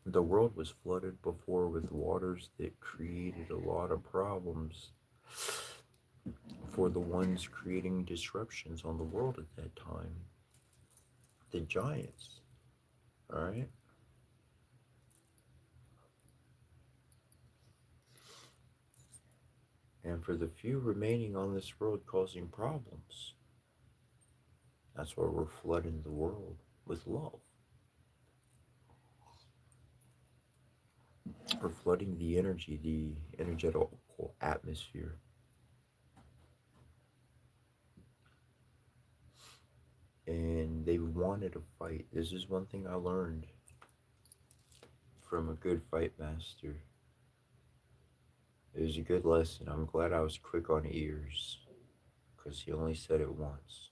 The world was flooded before with waters that created a lot of problems for the ones creating disruptions on the world at that time. The giants, all right? And for the few remaining on this world causing problems, that's why we're flooding the world with love. We're flooding the energy, the energetical atmosphere. And they wanted to fight. This is one thing I learned from a good fight master. It was a good lesson. I'm glad I was quick on ears, because he only said it once.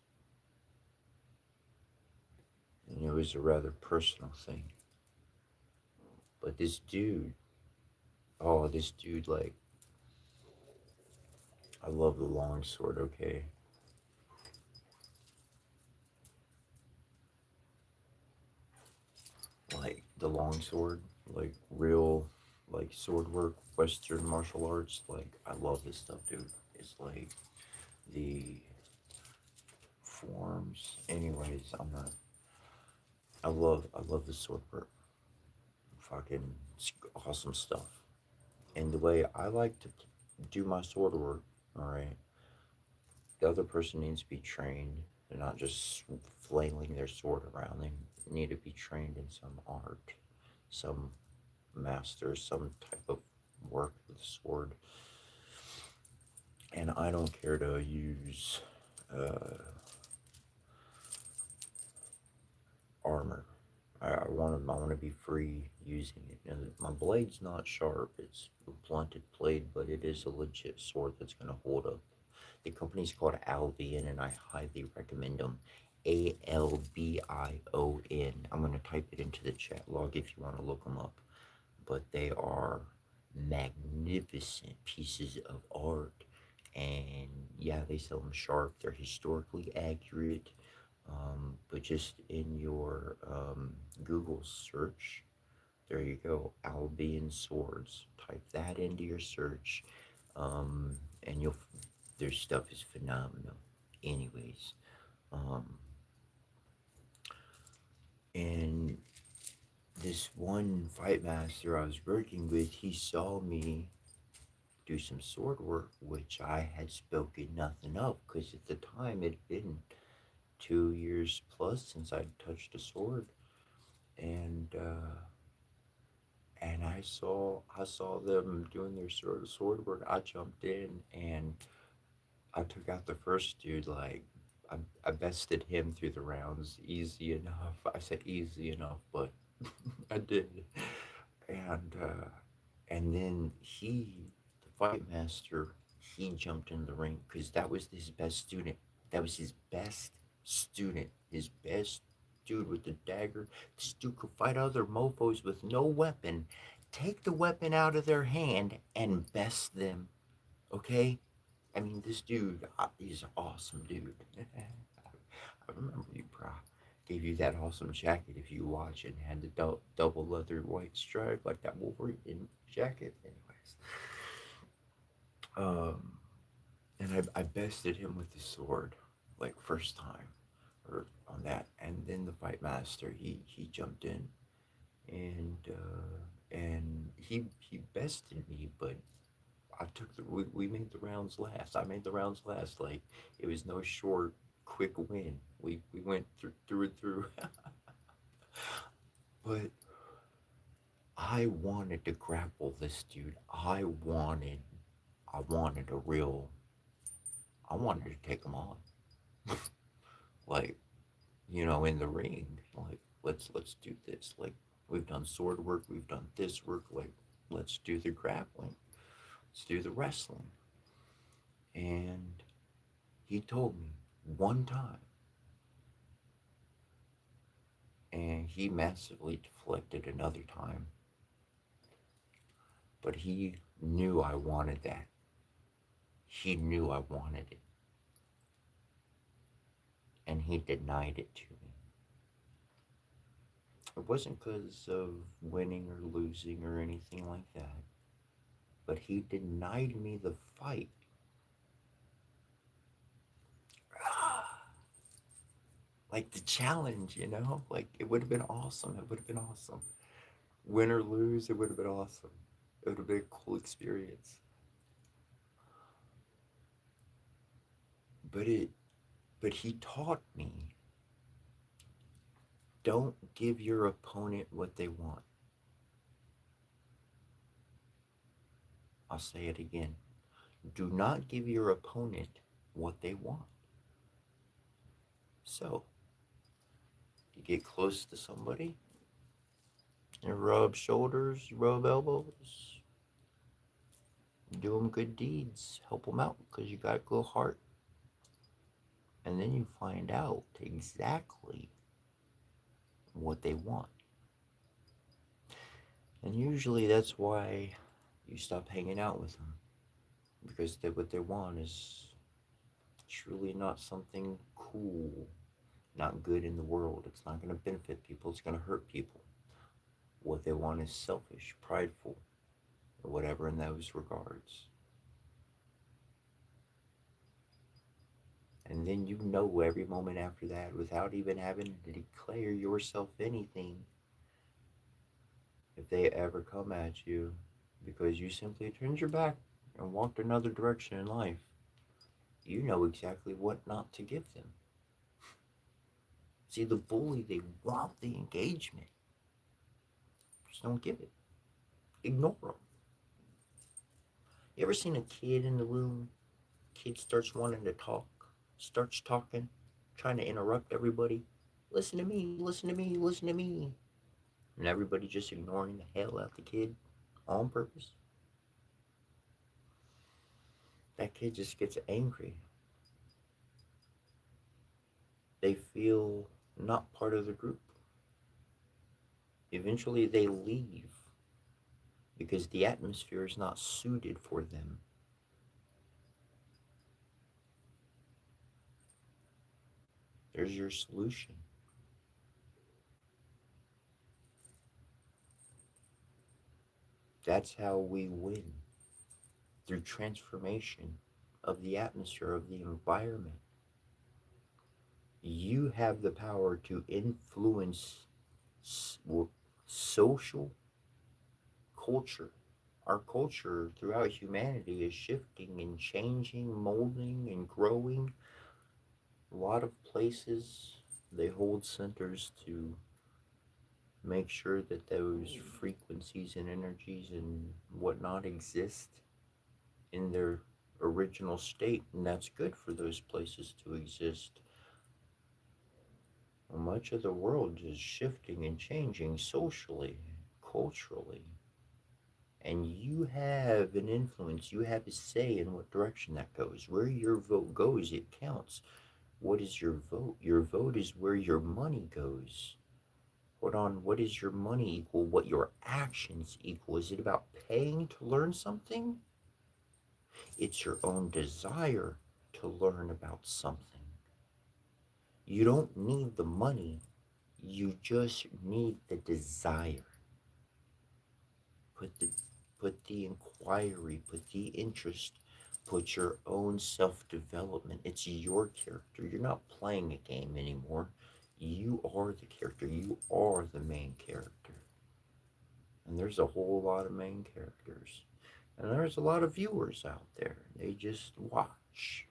And it was a rather personal thing. But this dude, like, I love the long sword, okay? Like, the long sword, like, real, like, sword work, Western martial arts, like, I love this stuff, dude. It's like, the forms, anyways, I love the sword work. Fucking awesome stuff. And the way I like to do my sword work, alright, the other person needs to be trained. They're not just flailing their sword around. They need to be trained in some art, some master, some type of work with the sword. And I don't care to use armor. I want to be free using it. And my blade's not sharp. It's a blunted blade, but it is a legit sword that's going to hold up. The company's called Albion, and I highly recommend them. Albion. I'm going to type it into the chat log if you want to look them up. But they are magnificent pieces of art. And yeah, they sell them sharp. They're historically accurate. But just in your Google search, there you go, Albion swords. Type that into your search, and their stuff is phenomenal. Anyways, and this one fight master I was working with, he saw me do some sword work, which I had spoken nothing of, because at the time it had been 2 years plus since I'd touched a sword, and I saw them doing their sword work. I jumped in and I took out the first dude. Like I bested him through the rounds easy enough. I said easy enough, but I did. And then the fight master, he jumped in the ring because that was his best student. That was his best student. His best dude with the dagger. This dude could fight other mofos with no weapon, take the weapon out of their hand, and best them. Okay? I mean, this dude, he's an awesome dude. I remember you, bro. Gave you that awesome jacket if you watch and had the double leather white stripe like that Wolverine jacket. Anyways, um, and I bested him with the sword, like first time, or on that, and then the fight master he jumped in, and he bested me, but we made the rounds last. I made the rounds last. Like it was no short, quick win. We went through and through. But I wanted to grapple this dude. I wanted a real. I wanted to take him on. Like in the ring. Like let's do this. Like we've done sword work. We've done this work. Like let's do the grappling. Let's do the wrestling. And he told me one time, and he massively deflected another time. But he knew I wanted that. He knew I wanted it. And he denied it to me. It wasn't because of winning or losing or anything like that. But he denied me the fight. Like the challenge, Like it would have been awesome. It would have been awesome. Win or lose, it would have been awesome. It would have been a cool experience. But he taught me, don't give your opponent what they want. I'll say it again. Do not give your opponent what they want. So, you get close to somebody, you rub shoulders, you rub elbows, you do them good deeds, help them out because you got a good heart. And then you find out exactly what they want. And usually that's why you stop hanging out with them, because what they want is truly not something cool, not good in the world. It's not going to benefit people, it's going to hurt people. What they want is selfish, prideful, or whatever in those regards. And then every moment after that, without even having to declare yourself anything, if they ever come at you because you simply turned your back and walked another direction in life, you know exactly what not to give them. See, the bully, they want the engagement. Just don't give it. Ignore them. You ever seen a kid in the room? Kid starts wanting to talk, starts talking, trying to interrupt everybody. Listen to me, listen to me, listen to me. And everybody just ignoring the hell out the kid on purpose. That kid just gets angry. They feel not part of the group. Eventually they leave because the atmosphere is not suited for them. There's your solution. That's how we win, through transformation of the atmosphere, of the environment. You have the power to influence social culture. Our culture throughout humanity is shifting and changing, molding and growing. A lot of places, they hold centers to make sure that those frequencies and energies and whatnot exist in their original state, and that's good for those places to exist. Well, much of the world is shifting and changing socially, culturally, and you have an influence, you have a say in what direction that goes. Where your vote goes, it counts. What is your vote? Your vote is where your money goes. Hold on, what is your money equal? What your actions equal? Is it about paying to learn something? It's your own desire to learn about something. You don't need the money, you just need the desire. Put the put the inquiry, put the interest, put your own self-development. It's your character. You're not playing a game anymore. You are the character. You are the main character. And there's a whole lot of main characters. And there's a lot of viewers out there. They just watch.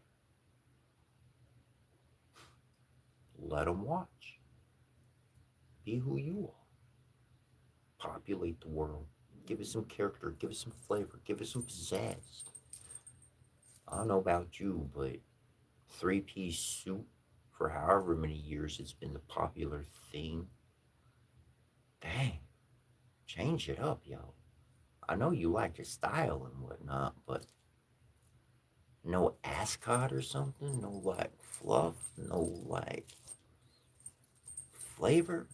Let them watch. Be who you are. Populate the world. Give it some character. Give it some flavor. Give it some pizzazz. I don't know about you, but three-piece suit for however many years it's been the popular theme. Dang, change it up, yo. I know you like your style and whatnot, but no ascot or something? No, like, fluff? No, like, flavor?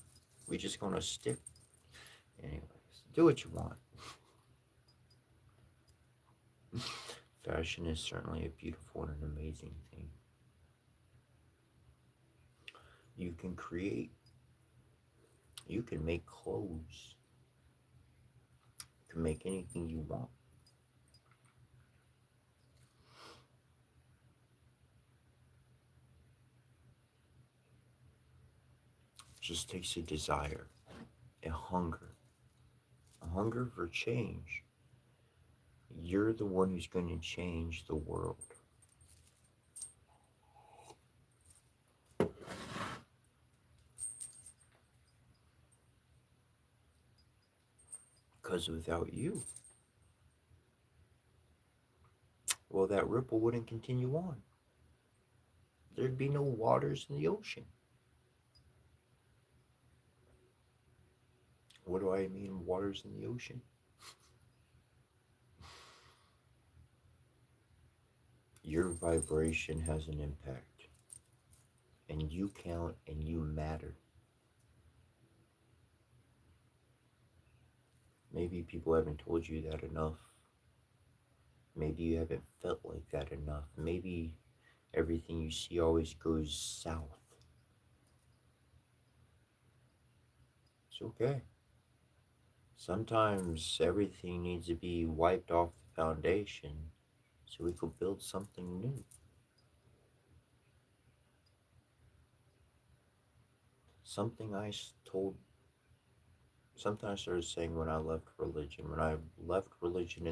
We just gonna stick? Anyways, do what you want. Fashion is certainly a beautiful and an amazing thing. You can create, you can make clothes, you can make anything you want. It just takes a desire, a hunger for change. You're the one who's going to change the world. Because without you, well, that ripple wouldn't continue on. There'd be no waters in the ocean. What do I mean, waters in the ocean? Your vibration has an impact, and you count and you matter. Maybe people haven't told you that enough. Maybe you haven't felt like that enough. Maybe everything you see always goes south. It's okay. Sometimes everything needs to be wiped off the foundation so we could build something new. Something I told, something I started saying when I left religion. When I left religion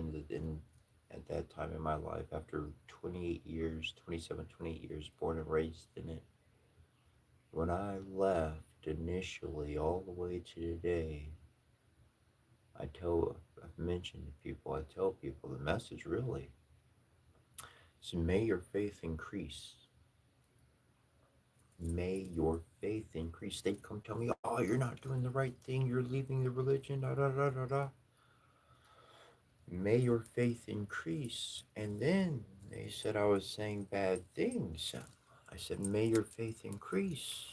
at that time in my life, after 28 years, 27, 28 years, born and raised in it. When I left initially, all the way to today, I've mentioned to people, I tell people the message really is, may your faith increase. May your faith increase. They come tell me, oh, you're not doing the right thing, you're leaving the religion, da da da da da. May your faith increase. And then they said I was saying bad things. I said, may your faith increase.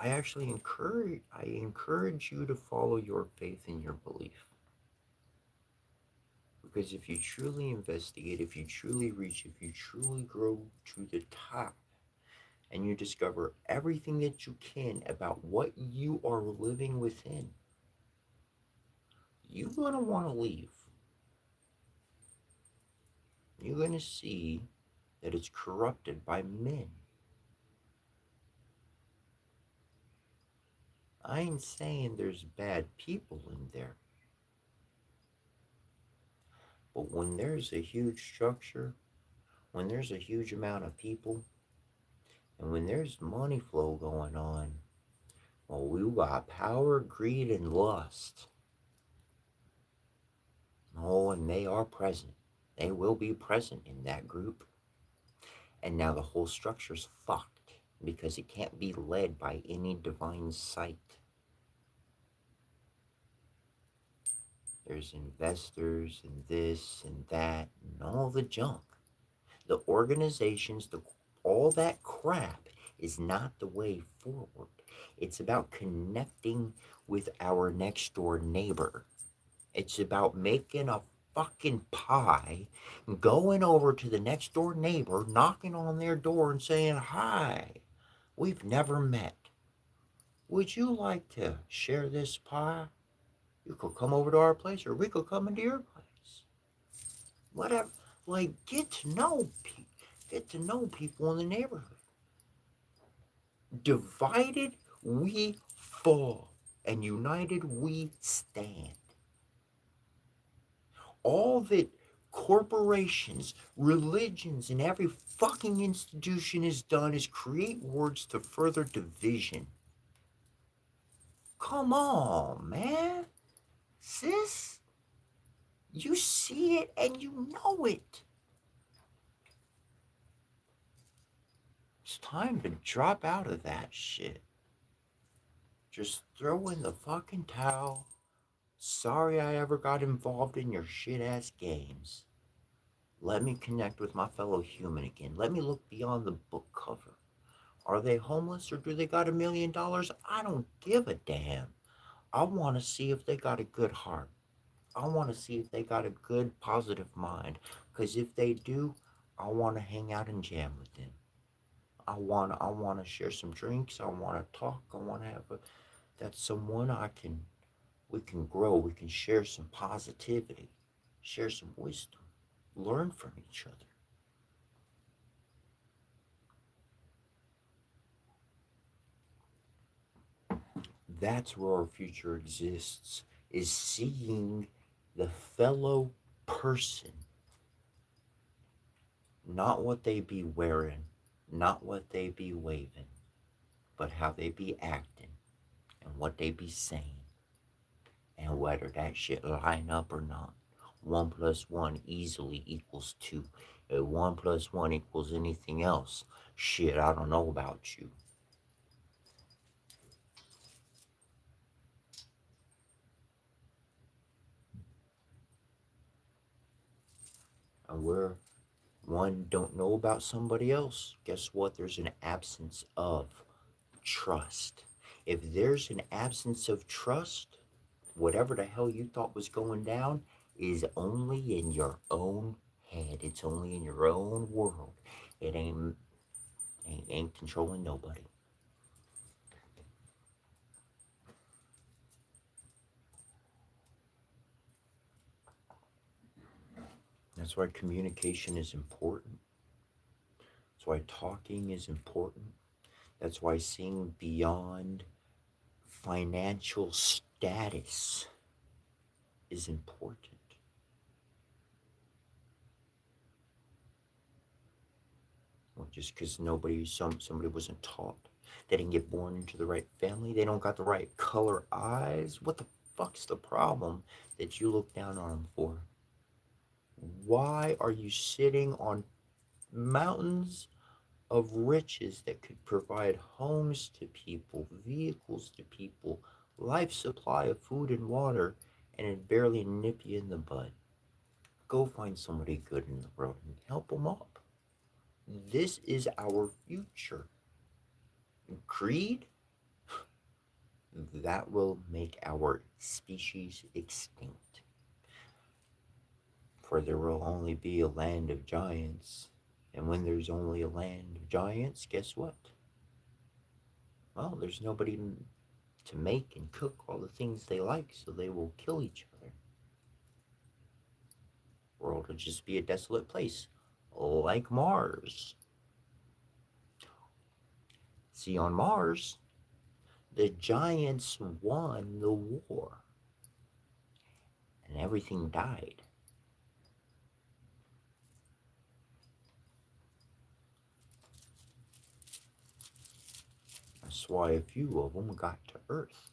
I actually encourage you to follow your faith and your belief. Because if you truly investigate, if you truly reach, if you truly grow to the top, and you discover everything that you can about what you are living within, you're going to want to leave. You're going to see that it's corrupted by men. I ain't saying there's bad people in there. But when there's a huge structure, when there's a huge amount of people, and when there's money flow going on, well, we got power, greed, and lust. Oh, and they are present. They will be present in that group. And now the whole structure's fucked because it can't be led by any divine sight. There's investors and this and that and all the junk. The organizations, all that crap is not the way forward. It's about connecting with our next door neighbor. It's about making a fucking pie, going over to the next door neighbor, knocking on their door and saying, "Hi, we've never met. Would you like to share this pie? You could come over to our place or we could come into your place." Whatever. Like, get to know people in the neighborhood. Divided we fall, and united we stand. All that corporations, religions, and every fucking institution has done is create words to further division. Come on, man. Sis, you see it and you know it. It's time to drop out of that shit. Just throw in the fucking towel. Sorry I ever got involved in your shit-ass games. Let me connect with my fellow human again. Let me look beyond the book cover. Are they homeless or do they got $1 million? I don't give a damn. I want to see if they got a good heart. I want to see if they got a good, positive mind. Because if they do, I want to hang out and jam with them. I want to share some drinks. I want to talk. I want to have that's someone we can grow. We can share some positivity, share some wisdom, learn from each other. That's where our future exists, is seeing the fellow person, not what they be wearing, not what they be waving, but how they be acting and what they be saying and whether that shit line up or not. 1 + 1 easily equals 2. If 1 + 1 equals anything else, shit, I don't know about you. And where one don't know about somebody else, guess what? There's an absence of trust. If there's an absence of trust, whatever the hell you thought was going down is only in your own head. It's only in your own world. It ain't controlling nobody. That's why communication is important. That's why talking is important. That's why seeing beyond financial status is important. Well, just because somebody wasn't taught, they didn't get born into the right family, they don't got the right color eyes. What the fuck's the problem that you look down on them for? Why are you sitting on mountains of riches that could provide homes to people, vehicles to people, life supply of food and water, and it barely nip you in the butt? Go find somebody good in the world and help them up. This is our future. Greed, that will make our species extinct. For there will only be a land of giants. And when there's only a land of giants, guess what? Well, there's nobody to make and cook all the things they like, so they will kill each other. The world will just be a desolate place, like Mars. See, on Mars, the giants won the war, and everything died. That's why a few of them got to Earth.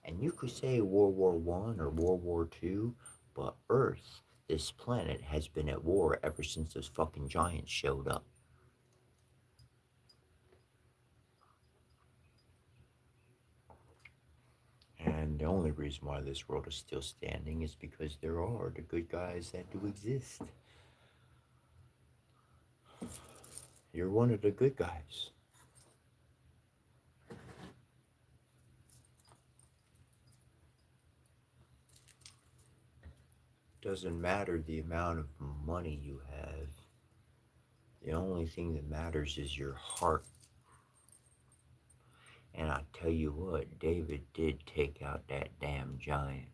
And you could say World War I or World War II, but Earth, this planet, has been at war ever since those fucking giants showed up. And the only reason why this world is still standing is because there are the good guys that do exist. You're one of the good guys. Doesn't matter the amount of money you have. The only thing that matters is your heart. And I tell you what, David did take out that damn giant.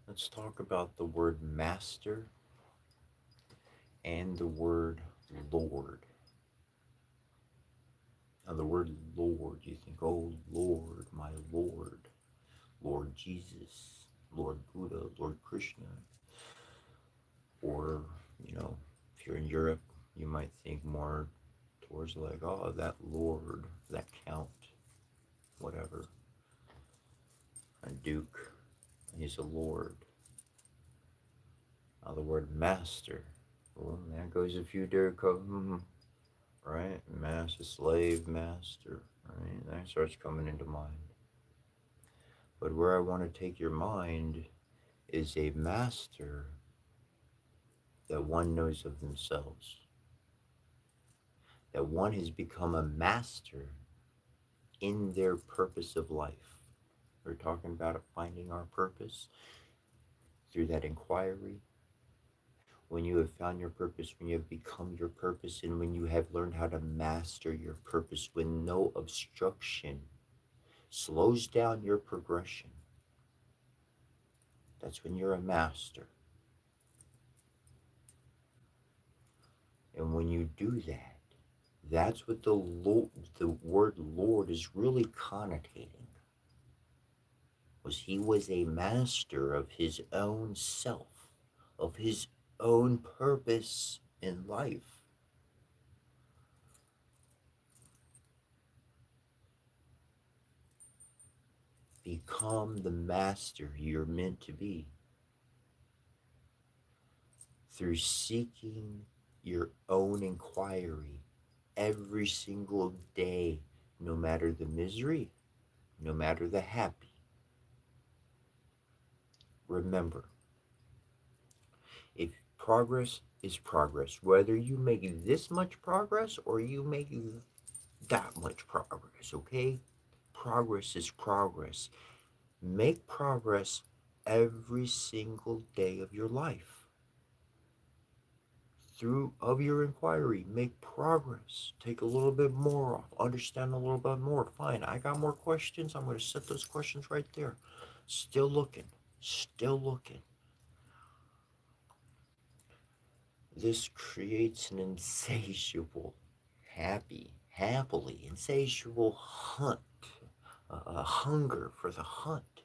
Let's talk about the word master and the word Lord. Now, the word Lord, you think, oh Lord, my Lord, Lord Jesus, Lord Buddha, Lord Krishna. Or, if you're in Europe, you might think more towards like, oh, that Lord, that Count, whatever, a Duke, he's a Lord. Now, the word master, well, there goes a few there, right? Master, slave, master, right? That starts coming into mind. But where I want to take your mind is a master that one knows of themselves. That one has become a master in their purpose of life. We're talking about finding our purpose through that inquiry. When you have found your purpose, when you have become your purpose, and when you have learned how to master your purpose, when no obstruction slows down your progression, that's when you're a master. And when you do that, that's what the word Lord is really connotating. He was a master of his own self, of his own purpose in life. Become the master you're meant to be through seeking your own inquiry every single day, no matter the misery, no matter the happy. Remember, if progress is progress, whether you make this much progress or you make that much progress, okay? Progress is progress. Make progress every single day of your life. Of your inquiry, make progress. Take a little bit more off. Understand a little bit more. Fine, I got more questions. I'm going to set those questions right there. Still looking. Still looking. This creates an insatiable, happily insatiable hunt. A hunger for the hunt.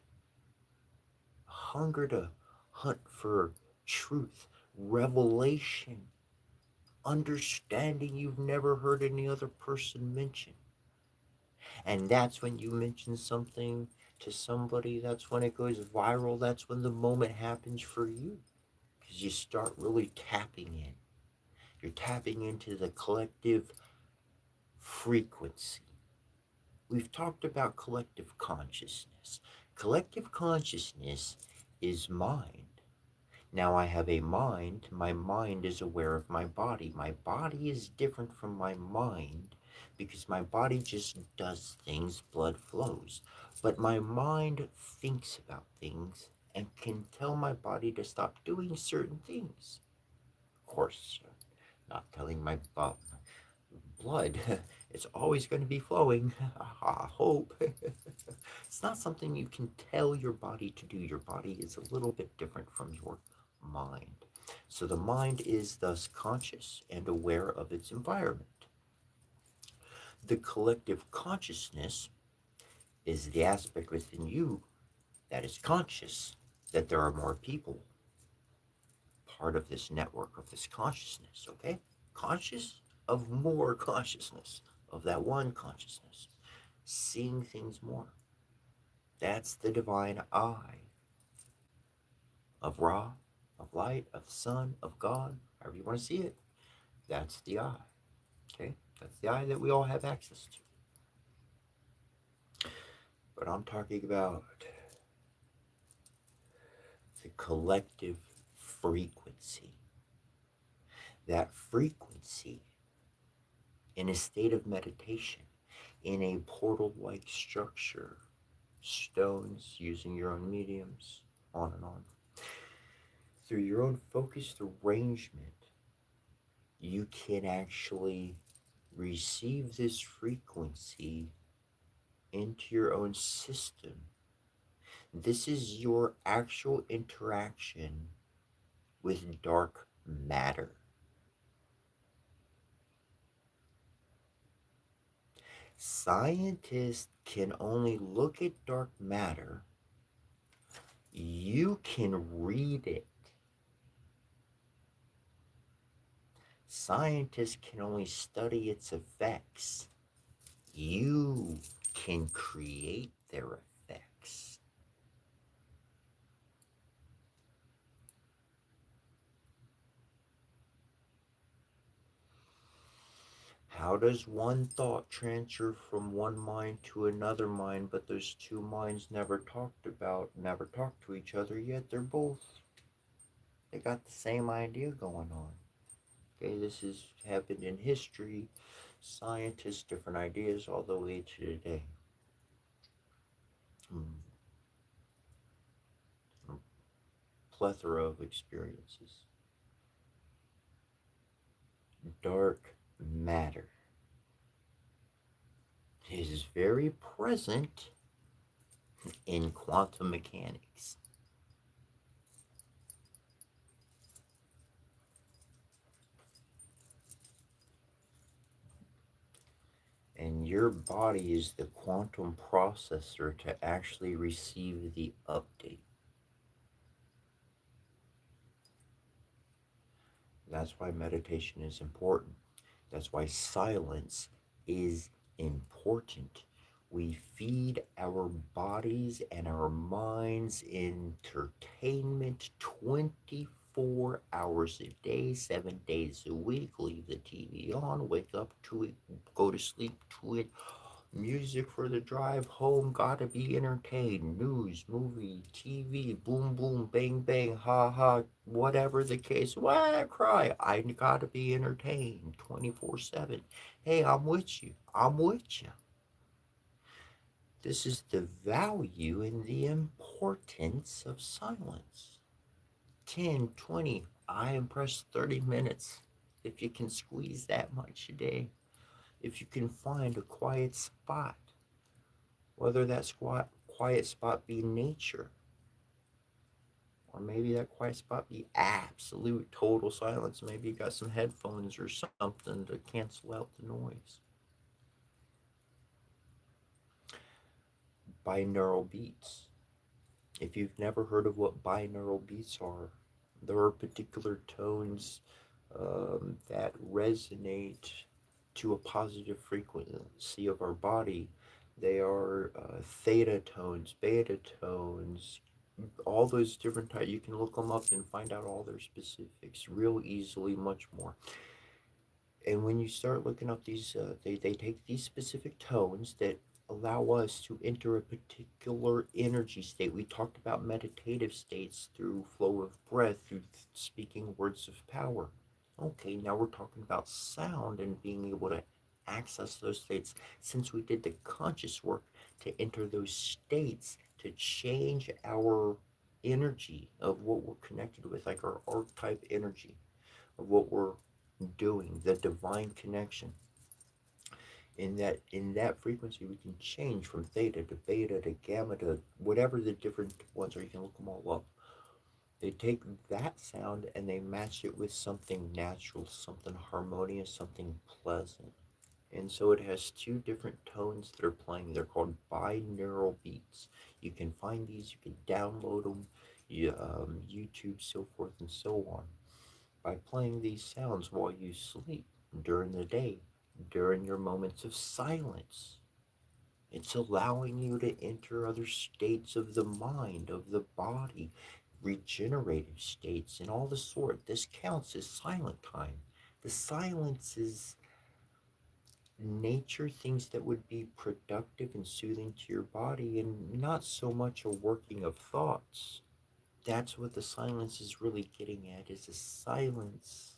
A hunger to hunt for truth, revelation, understanding you've never heard any other person mention. And that's when you mention something to somebody, that's when it goes viral, that's when the moment happens for you. Because you start really tapping in. You're tapping into the collective frequency. We've talked about collective consciousness. Collective consciousness is mind. Now I have a mind. My mind is aware of my body. My body is different from my mind because my body just does things, blood flows. But my mind thinks about things and can tell my body to stop doing certain things. Of course, not telling my blood it's always going to be flowing. I hope. It's not something you can tell your body to do. Your body is a little bit different from your mind. So the mind is thus conscious and aware of its environment. The collective consciousness is the aspect within you that is conscious that there are more people part of this network of this consciousness, okay? Conscious of more consciousness, of that one consciousness, seeing things more. That's the divine eye of Ra, of light, of the sun, of God, however you want to see it. That's the eye, okay? That's the eye that we all have access to. But I'm talking about the collective frequency. That frequency in a state of meditation, in a portal-like structure, stones, using your own mediums, on and on. Through your own focused arrangement, you can actually receive this frequency into your own system. This is your actual interaction with dark matter. Scientists can only look at dark matter. You can read it. Scientists can only study its effects. You can create their effects. How does one thought transfer from one mind to another mind, but those two minds never talked about, never talk to each other, yet they got the same idea going on. Okay, this has happened in history, scientists, different ideas all the way to today. Plethora of experiences. Dark matter is very present in quantum mechanics. And your body is the quantum processor to actually receive the update. That's why meditation is important. That's why silence is important. We feed our bodies and our minds entertainment 24 hours a day, 7 days a week. Leave the TV on, wake up to it, go to sleep to it. Music for the drive home, gotta be entertained. News, movie, TV, boom, boom, bang, bang, ha, ha, whatever the case. Why cry? I gotta be entertained 24/7. Hey, I'm with you. I'm with you. This is the value and the importance of silence. 10, 20, I impress 30 minutes. If you can squeeze that much a day, if you can find a quiet spot, whether that quiet spot be nature, or maybe that quiet spot be absolute total silence. Maybe you got some headphones or something to cancel out the noise. Binaural beats. If you've never heard of what binaural beats are, There are particular tones that resonate to a positive frequency of our body. They are theta tones, beta tones, all those different types. You can look them up and find out all their specifics real easily, much more. And when you start looking up these, they take these specific tones that allow us to enter a particular energy state. We talked about meditative states through flow of breath, through speaking words of power. Okay, now we're talking about sound and being able to access those states. Since we did the conscious work to enter those states, to change our energy of what we're connected with, like our archetype energy of what we're doing, the divine connection. In that frequency, we can change from theta to beta to gamma to whatever the different ones are. You can look them all up. They take that sound and they match it with something natural, something harmonious, something pleasant. And so it has two different tones that are playing. They're called binaural beats. You can find these, you can download them, YouTube, so forth and so on, by playing these sounds while you sleep, during the day, during your moments of silence. It's allowing you to enter other states of the mind, of the body, regenerative states, and all the sort. This counts as silent time. The silence is nature, things that would be productive and soothing to your body, and not so much a working of thoughts. That's what the silence is really getting at, is a silence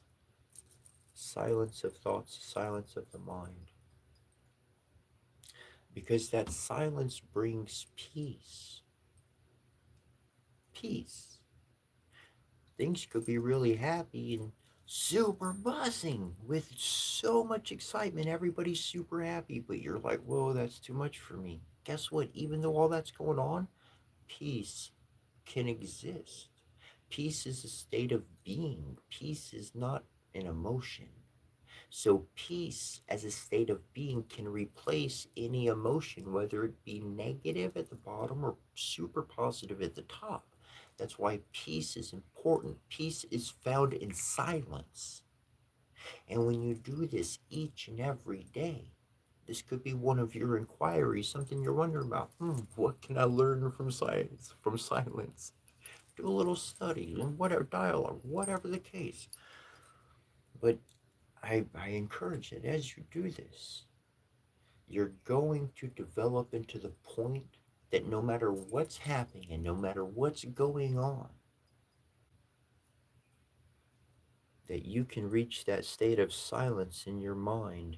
of thoughts, silence of the mind. Because that silence brings peace. Peace. Things could be really happy and super buzzing with so much excitement. Everybody's super happy, but you're like, whoa, that's too much for me. Guess what? Even though all that's going on, peace can exist. Peace is a state of being. Peace is not an emotion. So, peace as a state of being can replace any emotion, whether it be negative at the bottom or super positive at the top. That's why peace is important. Peace is found in silence. And when you do this each and every day, this could be one of your inquiries, something you're wondering about. What can I learn from science, from silence? Do a little study and whatever dialogue, whatever the case. But I encourage that as you do this, you're going to develop into the point that no matter what's happening and no matter what's going on, that you can reach that state of silence in your mind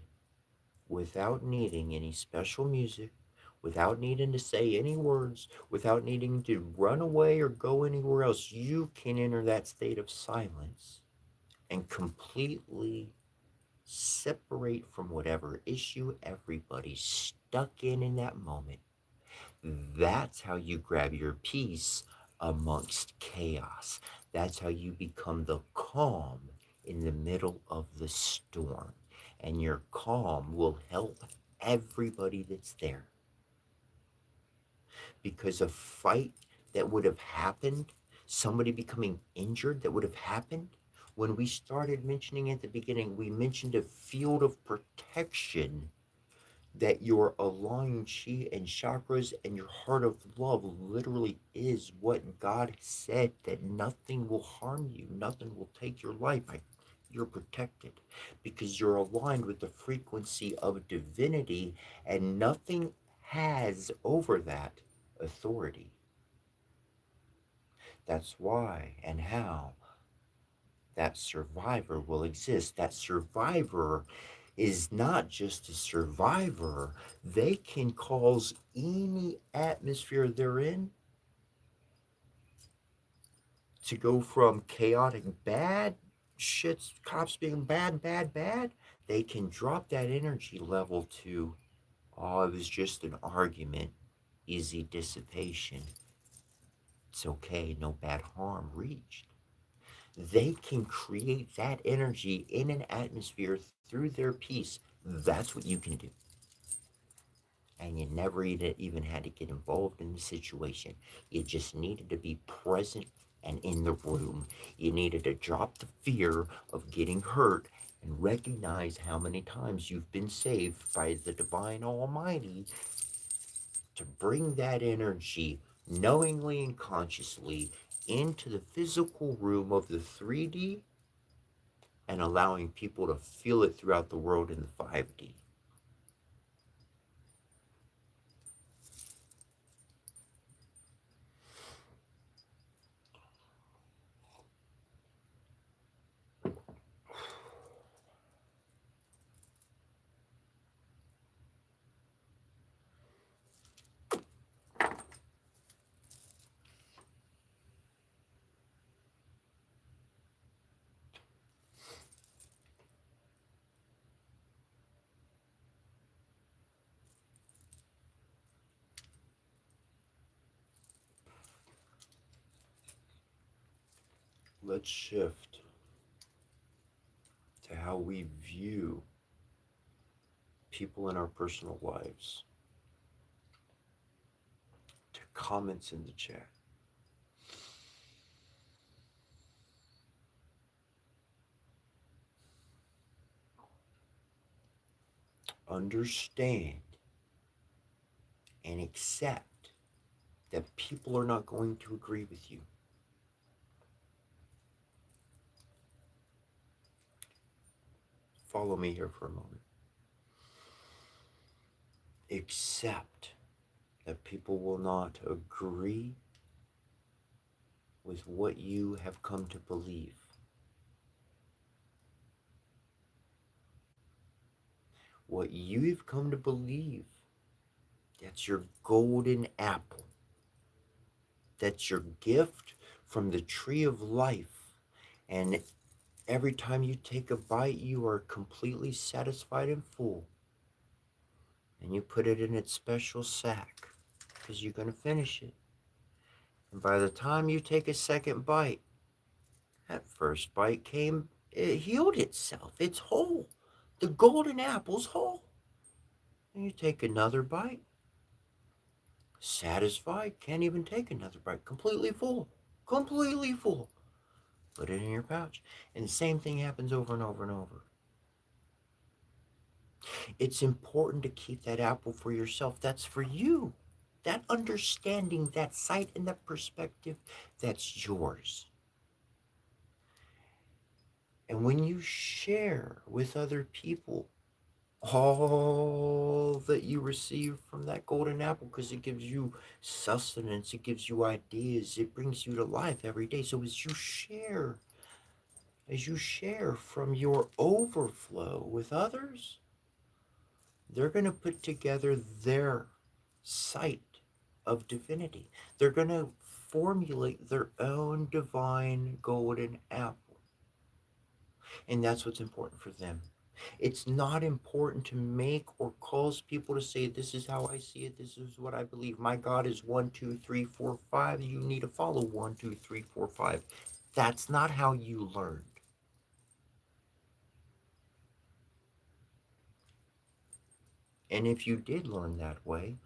without needing any special music, without needing to say any words, without needing to run away or go anywhere else. You can enter that state of silence and completely separate from whatever issue everybody's stuck in that moment. That's how you grab your peace amongst chaos. That's how you become the calm in the middle of the storm. And your calm will help everybody that's there. Because a fight that would have happened, somebody becoming injured that would have happened, when we started mentioning at the beginning, we mentioned a field of protection, that your aligned chi and chakras and your heart of love literally is what God said, that nothing will harm you, nothing will take your life. You're protected because you're aligned with the frequency of divinity, and nothing has over that authority. That's why and how that survivor will exist. That survivor is not just a survivor, they can cause any atmosphere they're in to go from chaotic bad shit's cops being bad, bad, bad. They can drop that energy level to, oh, it was just an argument, easy dissipation. It's okay, no bad harm reached. They can create that energy in an atmosphere through their peace. That's what you can do. And you never even had to get involved in the situation. You just needed to be present And in the room, you needed to drop the fear of getting hurt and recognize how many times you've been saved by the Divine Almighty to bring that energy knowingly and consciously into the physical room of the 3D and allowing people to feel it throughout the world in the 5D. Let's shift to how we view people in our personal lives, to comments in the chat. Understand and accept that people are not going to agree with you. Follow me here for a moment. Accept that people will not agree with what you have come to believe. What you've come to believe, that's your golden apple. That's your gift from the tree of life. And every time you take a bite, you are completely satisfied and full. And you put it in its special sack because you're going to finish it. And by the time you take a second bite, that first bite it healed itself. It's whole. The golden apple's whole. And you take another bite, satisfied, can't even take another bite, completely full. Completely full. Put it in your pouch. And the same thing happens over and over and over. It's important to keep that apple for yourself. That's for you. That understanding, that sight, and that perspective, that's yours. And when you share with other people all that you receive from that golden apple, because it gives you sustenance, it gives you ideas, it brings you to life every day. So as you share from your overflow with others, they're going to put together their sight of divinity. They're going to formulate their own divine golden apple. And that's what's important for them. It's not important to make or cause people to say, this is how I see it, this is what I believe. My God is 1, 2, 3, 4, 5. You need to follow 1, 2, 3, 4, 5. That's not how you learned. And if you did learn that way,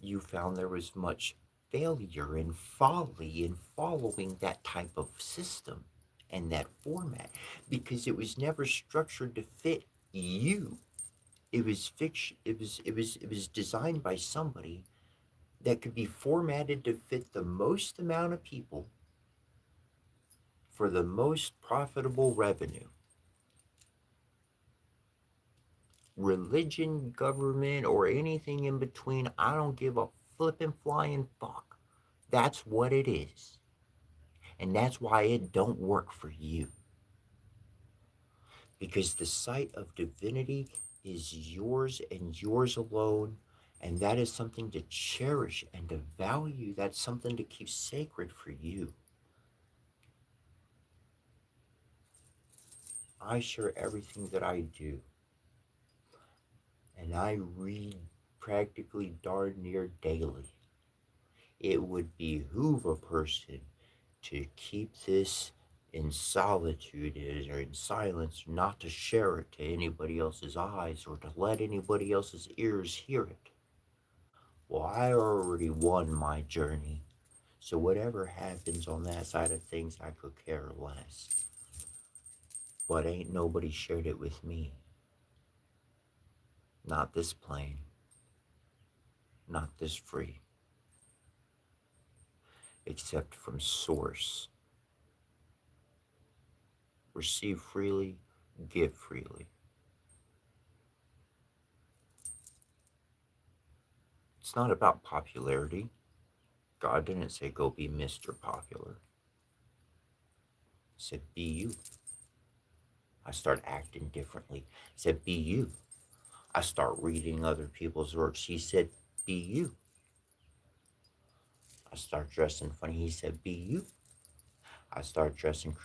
you found there was much failure and folly in following that type of system and that format, because it was never structured to fit you. It was fiction. It was designed by somebody that could be formatted to fit the most amount of people for the most profitable revenue. Religion, government, or anything in between, I don't give a flippin' flying fuck. That's what it is. And that's why it don't work for you. Because the sight of divinity is yours and yours alone. And that is something to cherish and to value. That's something to keep sacred for you. I share everything that I do. And I read practically darn near daily. It would behoove a person to keep this in solitude or in silence, not to share it to anybody else's eyes or to let anybody else's ears hear it. Well, I already won my journey, So whatever happens on that side of things, I could care less. But ain't nobody shared it with me. Not this plane. Not this free. Except from source. Receive freely, give freely. It's not about popularity. God didn't say go be Mr. Popular. He said be you. I start acting differently. He said be you. I start reading other people's works. He said be you. I start dressing funny. He said be you. I start dressing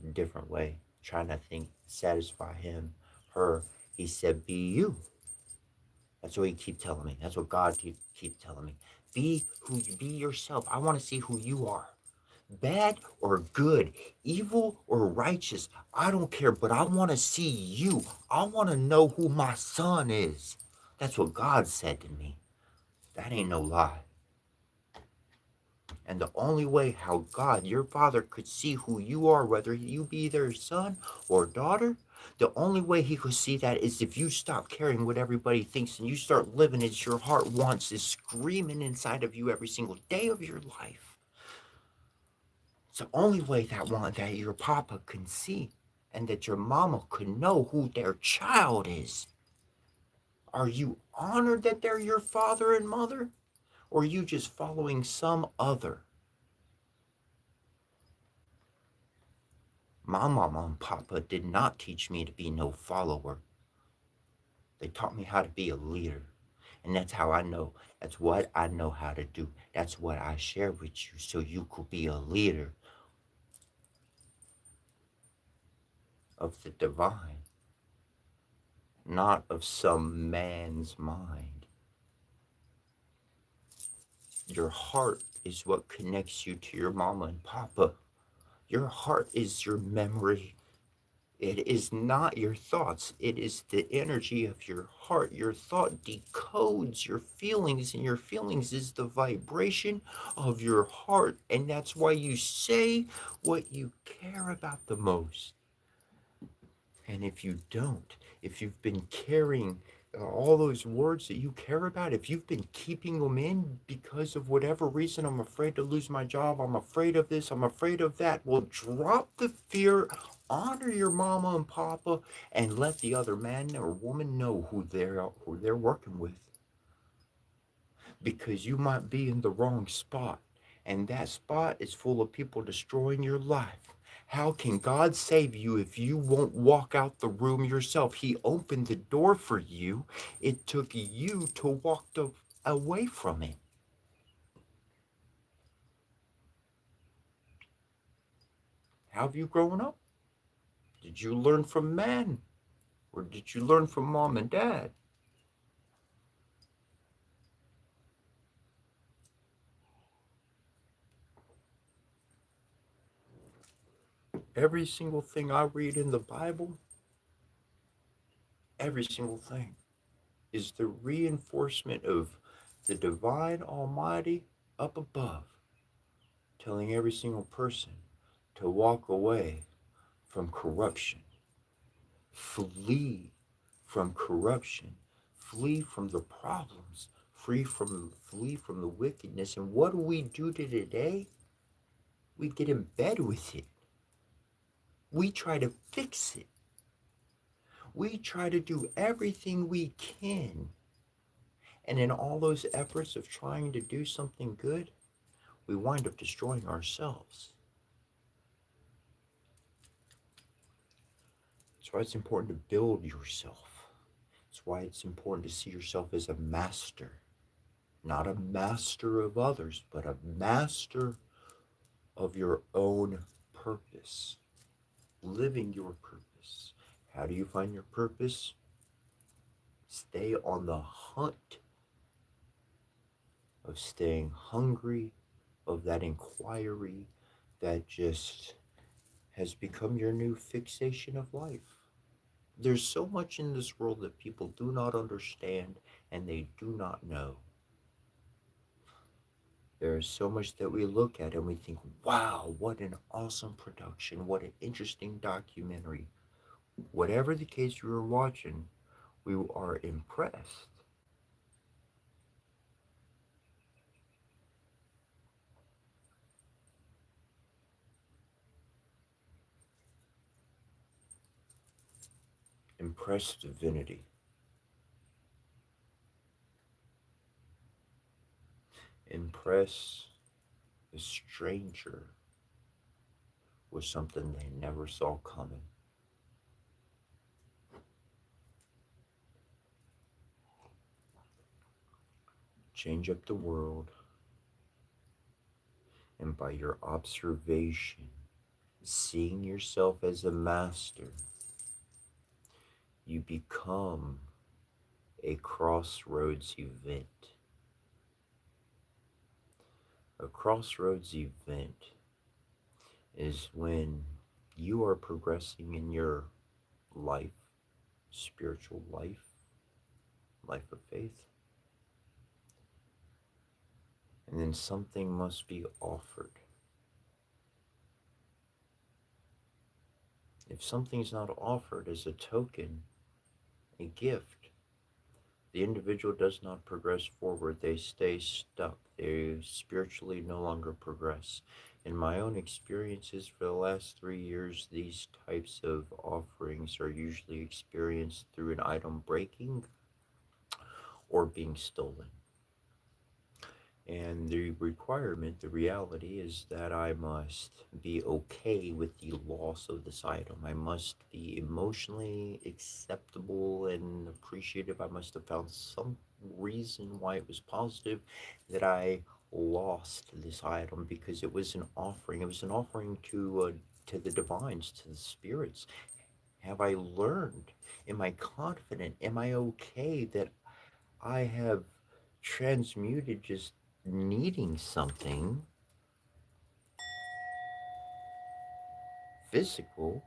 a different way, trying to satisfy him, her. He said be you. That's what he keep telling me. That's what God keep telling me. Be yourself. I want to see who you are. Bad or good, evil or righteous, I don't care, but I want to see you. I want to know who my son is. That's what God said to me. That ain't no lie. And the only way how God, your father, could see who you are, whether you be their son or daughter, the only way he could see that is if you stop caring what everybody thinks and you start living as your heart wants, is screaming inside of you every single day of your life. It's the only way that your papa can see and that your mama can know who their child is. Are you honored that they're your father and mother? Or are you just following some other? My mama and papa did not teach me to be no follower. They taught me how to be a leader. And that's how I know. That's what I know how to do. That's what I share with you so you could be a leader of the divine, not of some man's mind. Your heart is what connects you to your mama and papa. Your heart is your memory. It is not your thoughts. It is the energy of your heart. Your thought decodes your feelings, and your feelings is the vibration of your heart. And that's why you say what you care about the most. And if you don't, if you've been carrying all those words that you care about, if you've been keeping them in because of whatever reason, I'm afraid to lose my job, I'm afraid of this, I'm afraid of that, well, drop the fear, honor your mama and papa, and let the other man or woman know who they're working with. Because you might be in the wrong spot, and that spot is full of people destroying your life. How can God save you if you won't walk out the room yourself? He opened the door for you. It took you to walk away from it. How have you grown up? Did you learn from man? Or did you learn from mom and dad? Every single thing I read in the Bible, every single thing, is the reinforcement of the divine almighty up above, telling every single person to walk away from corruption, flee from corruption, flee from the problems, flee from the wickedness. And what do we do to today? We get in bed with it. We try to fix it. We try to do everything we can. And in all those efforts of trying to do something good, we wind up destroying ourselves. That's why it's important to build yourself. That's why it's important to see yourself as a master. Not a master of others, but a master of your own purpose. Living your purpose. How do you find your purpose? Stay on the hunt of staying hungry, of that inquiry that just has become your new fixation of life. There's so much in this world that people do not understand and they do not know. There is so much that we look at and we think, wow, what an awesome production, what an interesting documentary. Whatever the case you were watching, we are impressed. Impressed divinity. Impress the stranger with something they never saw coming. Change up the world, and by your observation, seeing yourself as a master, you become a crossroads event. A crossroads event is when you are progressing in your life, spiritual life, life of faith, and then something must be offered. If something's not offered as a token, a gift, the individual does not progress forward. They stay stuck. They spiritually no longer progress. In my own experiences for the last 3 years, these types of offerings are usually experienced through an item breaking or being stolen. And the requirement, the reality is that I must be okay with the loss of this item. I must be emotionally acceptable and appreciative. I must have found some reason why it was positive that I lost this item, because it was an offering. It was an offering to the divines, to the spirits. Have I learned? Am I confident? Am I okay that I have transmuted just needing something physical,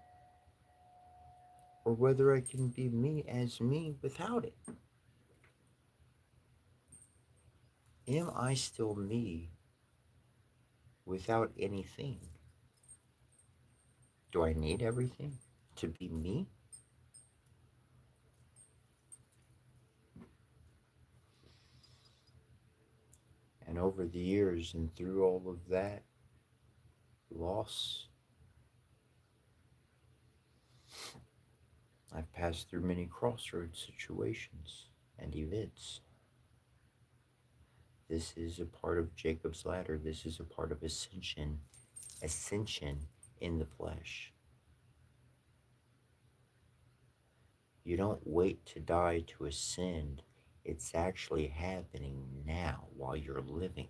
or whether I can be me as me without it? Am I still me without anything? Do I need everything to be me? And over the years and through all of that loss, I've passed through many crossroads situations and events. This is a part of Jacob's ladder. This is a part of ascension, ascension in the flesh. You don't wait to die to ascend. It's actually happening now while you're living.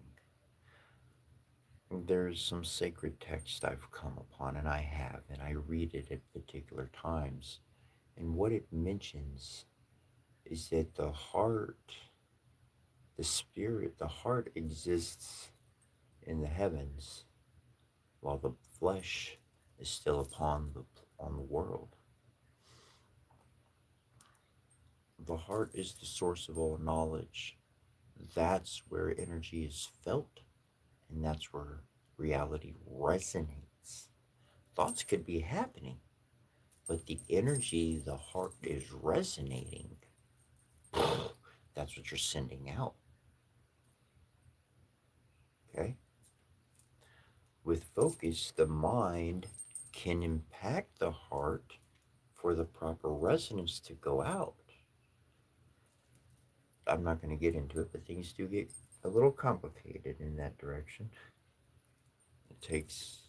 There's some sacred text I've come upon, and I read it at particular times. And what it mentions is that the heart, the spirit, the heart exists in the heavens while the flesh is still on the world. The heart is the source of all knowledge. That's where energy is felt, and that's where reality resonates. Thoughts could be happening, but the energy the heart is resonating, that's what you're sending out. Okay? With focus, the mind can impact the heart for the proper resonance to go out. I'm not going to get into it, but things do get a little complicated in that direction. It takes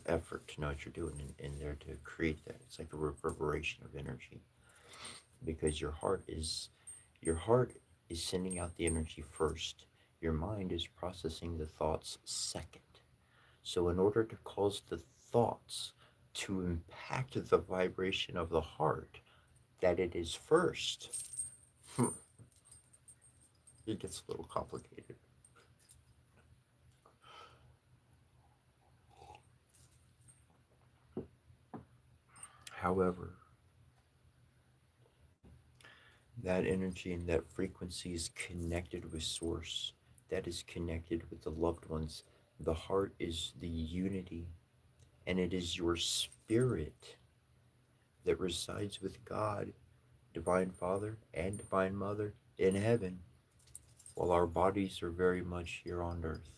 effort to know what you're doing in there to create that. It's like a reverberation of energy, because your heart is sending out the energy first. Your mind is processing the thoughts second. So in order to cause the thoughts to impact the vibration of the heart, that it is first, it gets a little complicated. However, that energy and that frequency is connected with source. that is connected with the loved ones. The heart is the unity, and it is your spirit that resides with God, Divine Father, and Divine Mother in heaven, while our bodies are very much here on earth.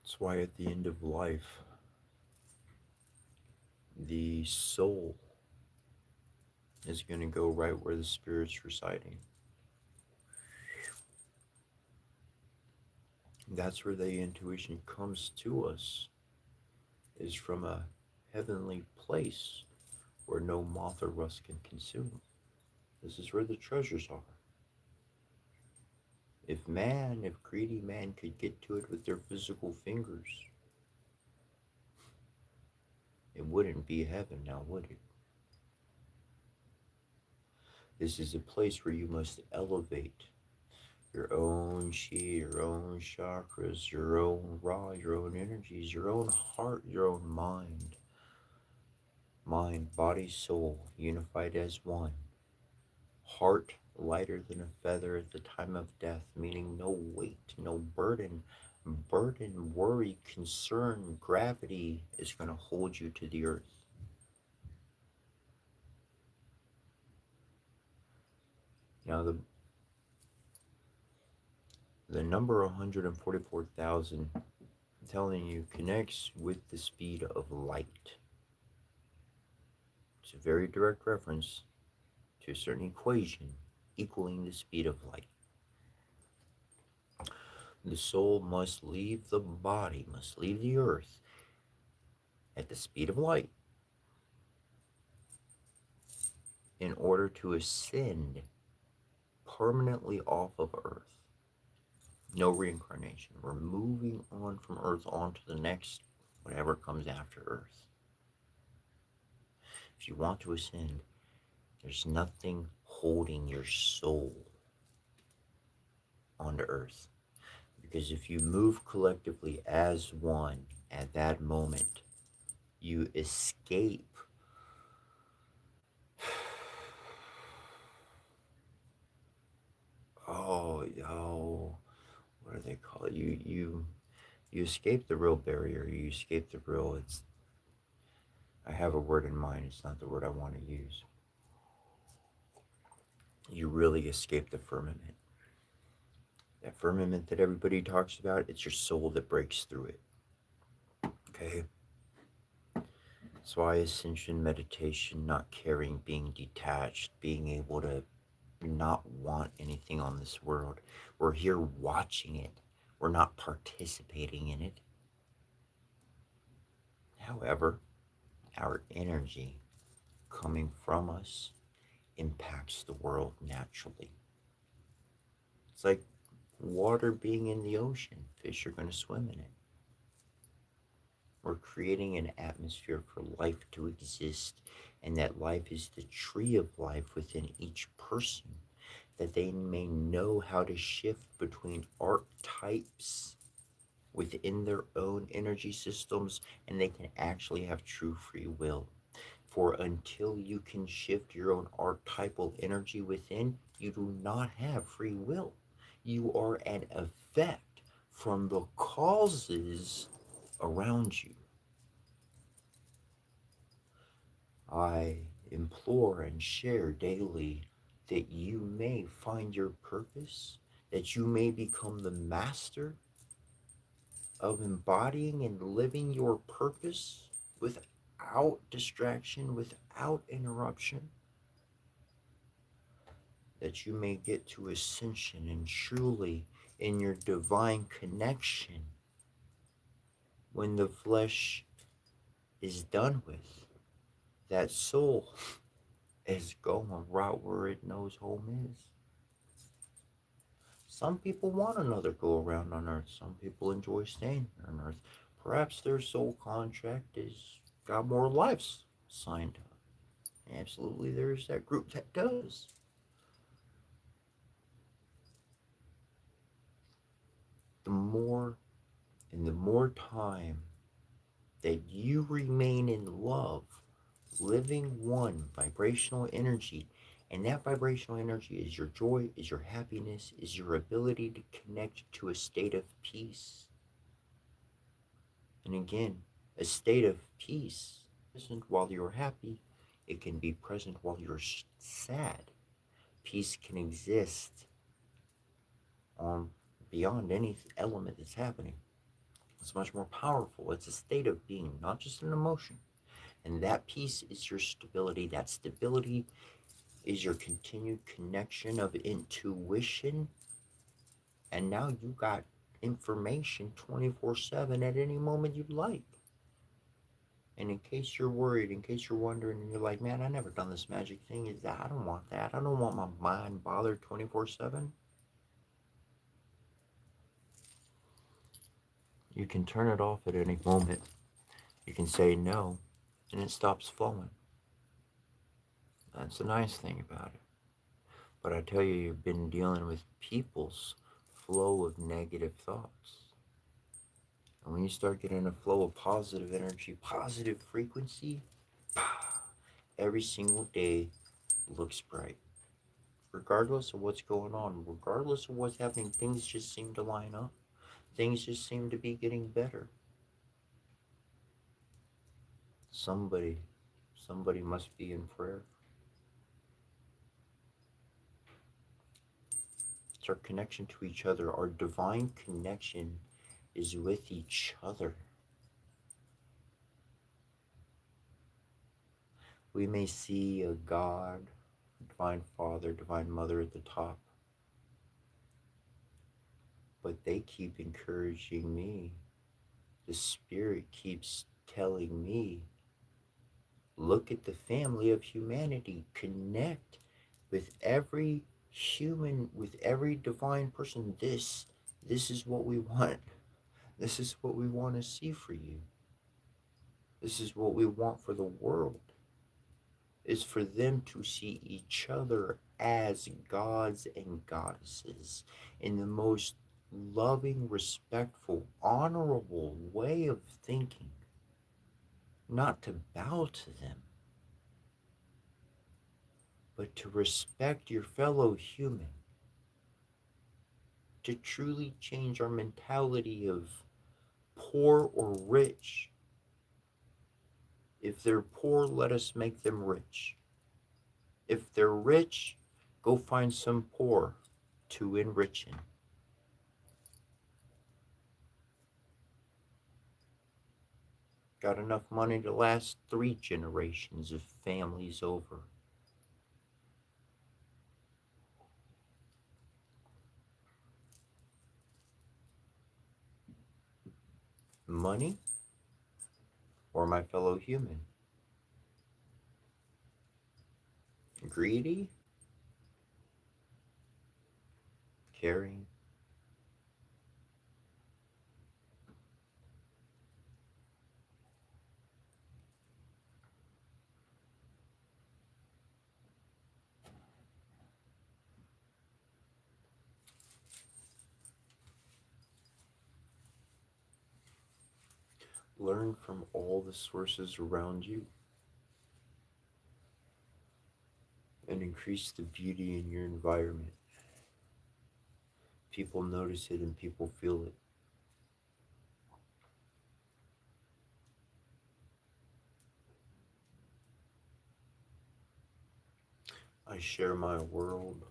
That's why at the end of life, the soul is going to go right where the spirit's residing. That's where the intuition comes to us, is from a heavenly place where no moth or rust can consume. This is where the treasures are. If greedy man could get to it with their physical fingers, it wouldn't be heaven now, would it? This is a place where you must elevate your own chi, your own chakras, your own raw, your own energies, your own heart, your own mind. Mind, body, soul, unified as one. Heart lighter than a feather at the time of death, meaning no weight, no burden. Burden, worry, concern, gravity is going to hold you to the earth. Now, the number 144,000, I'm telling you, connects with the speed of light. It's a very direct reference to a certain equation equaling the speed of light. The soul must leave the body, must leave the earth at the speed of light in order to ascend permanently off of earth. No reincarnation. We're moving on from earth on to the next, whatever comes after earth. If you want to ascend, there's nothing holding your soul onto earth. Because if you move collectively as one at that moment, you escape what do they call it? You escape the real barrier. You escape the real. I have a word in mind. It's not the word I want to use. You really escape the firmament. That firmament that everybody talks about, it's your soul that breaks through it. Okay? That's why Ascension meditation, not caring, being detached, being able to not want anything on this world. We're here watching it. We're not participating in it. However, our energy coming from us impacts the world naturally. It's like water being in the ocean. Fish are going to swim in it. We're creating an atmosphere for life to exist, and that life is the tree of life within each person, that they may know how to shift between archetypes within their own energy systems, and they can actually have true free will. For until you can shift your own archetypal energy within, you do not have free will. You are an effect from the causes around you. I implore and share daily that you may find your purpose, that you may become the master of embodying and living your purpose without distraction, without interruption, that you may get to ascension and truly in your divine connection when the flesh is done with, that soul is going right where it knows home is. Some people want another go around on earth. Some people enjoy staying here on earth. Perhaps their soul contract is got more lives signed up. Absolutely, there's that group that does. the more and the more time that you remain in love, living one vibrational energy, and that vibrational energy is your joy, is your happiness, is your ability to connect to a state of peace. And again, a state of peace isn't while you're happy, it can be present while you're sad. Peace can exist on beyond any element that's happening. It's much more powerful. It's a state of being, not just an emotion. And that peace is your stability. That stability is your continued connection of intuition. And now you got information 24/7 at any moment you'd like. And in case you're worried, in case you're wondering, and you're like, man, I never done this magic thing, is that I don't want that. I don't want my mind bothered 24/7. You can turn it off at any moment. You can say no, and it stops flowing. That's the nice thing about it. But I tell you, you've been dealing with people's flow of negative thoughts. And when you start getting a flow of positive energy, positive frequency, every single day looks bright. Regardless of what's going on, regardless of what's happening, things just seem to line up. Things just seem to be getting better. Somebody must be in prayer. It's our connection to each other. Our divine connection is with each other. We may see a God, Divine Father, Divine Mother at the top, but they keep encouraging me. The Spirit keeps telling me, look at the family of humanity, connect with every human, with every divine person. This is what we want. This is what we want to see for you. This is what we want for the world, is for them to see each other as gods and goddesses in the most loving, respectful, honorable way of thinking. Not to bow to them, but to respect your fellow human. To truly change our mentality of poor or rich. If they're poor, let us make them rich. If they're rich, go find some poor to enrich in. Got enough money to last 3 generations of families over. Money or my fellow human? Greedy? Caring? Learn from all the sources around you and increase the beauty in your environment. People notice it and people feel it. I share my world.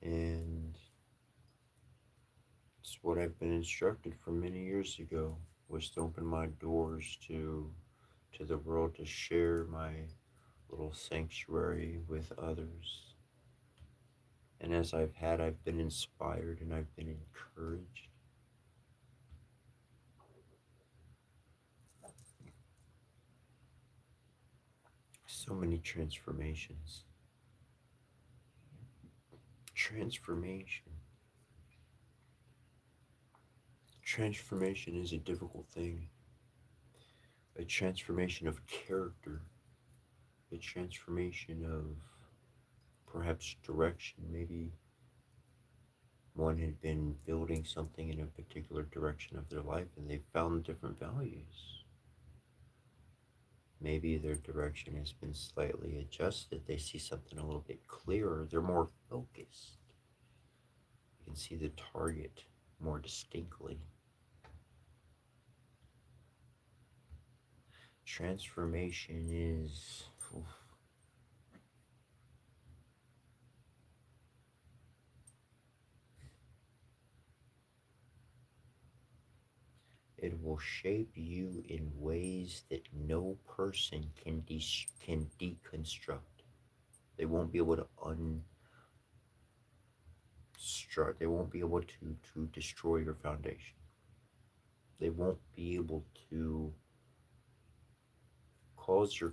And it's what I've been instructed from many years ago, was to open my doors to the world, to share my little sanctuary with others. And as I've been inspired and I've been encouraged. So many transformations. Transformation. Transformation is a difficult thing. A transformation of character. A transformation of perhaps direction. Maybe one had been building something in a particular direction of their life and they found different values. Maybe their direction has been slightly adjusted. They see something a little bit clearer. They're more focused. You can see the target more distinctly. Transformation is, it will shape you in ways that no person can deconstruct. They won't be able to unstruct. They won't be able to destroy your foundation. They won't be able to cause your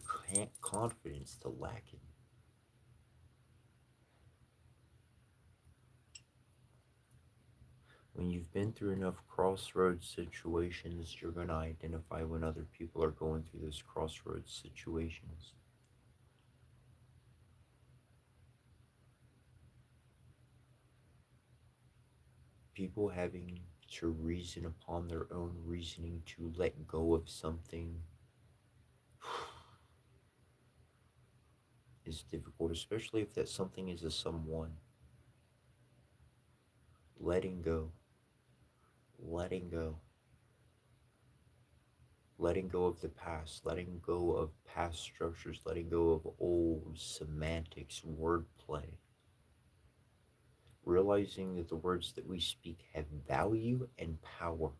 confidence to lack. When you've been through enough crossroads situations, you're going to identify when other people are going through those crossroads situations. People having to reason upon their own reasoning to let go of something is difficult, especially if that something is a someone. Letting go, letting go, letting go of the past, letting go of past structures, letting go of old semantics, wordplay. Realizing that the words that we speak have value and power.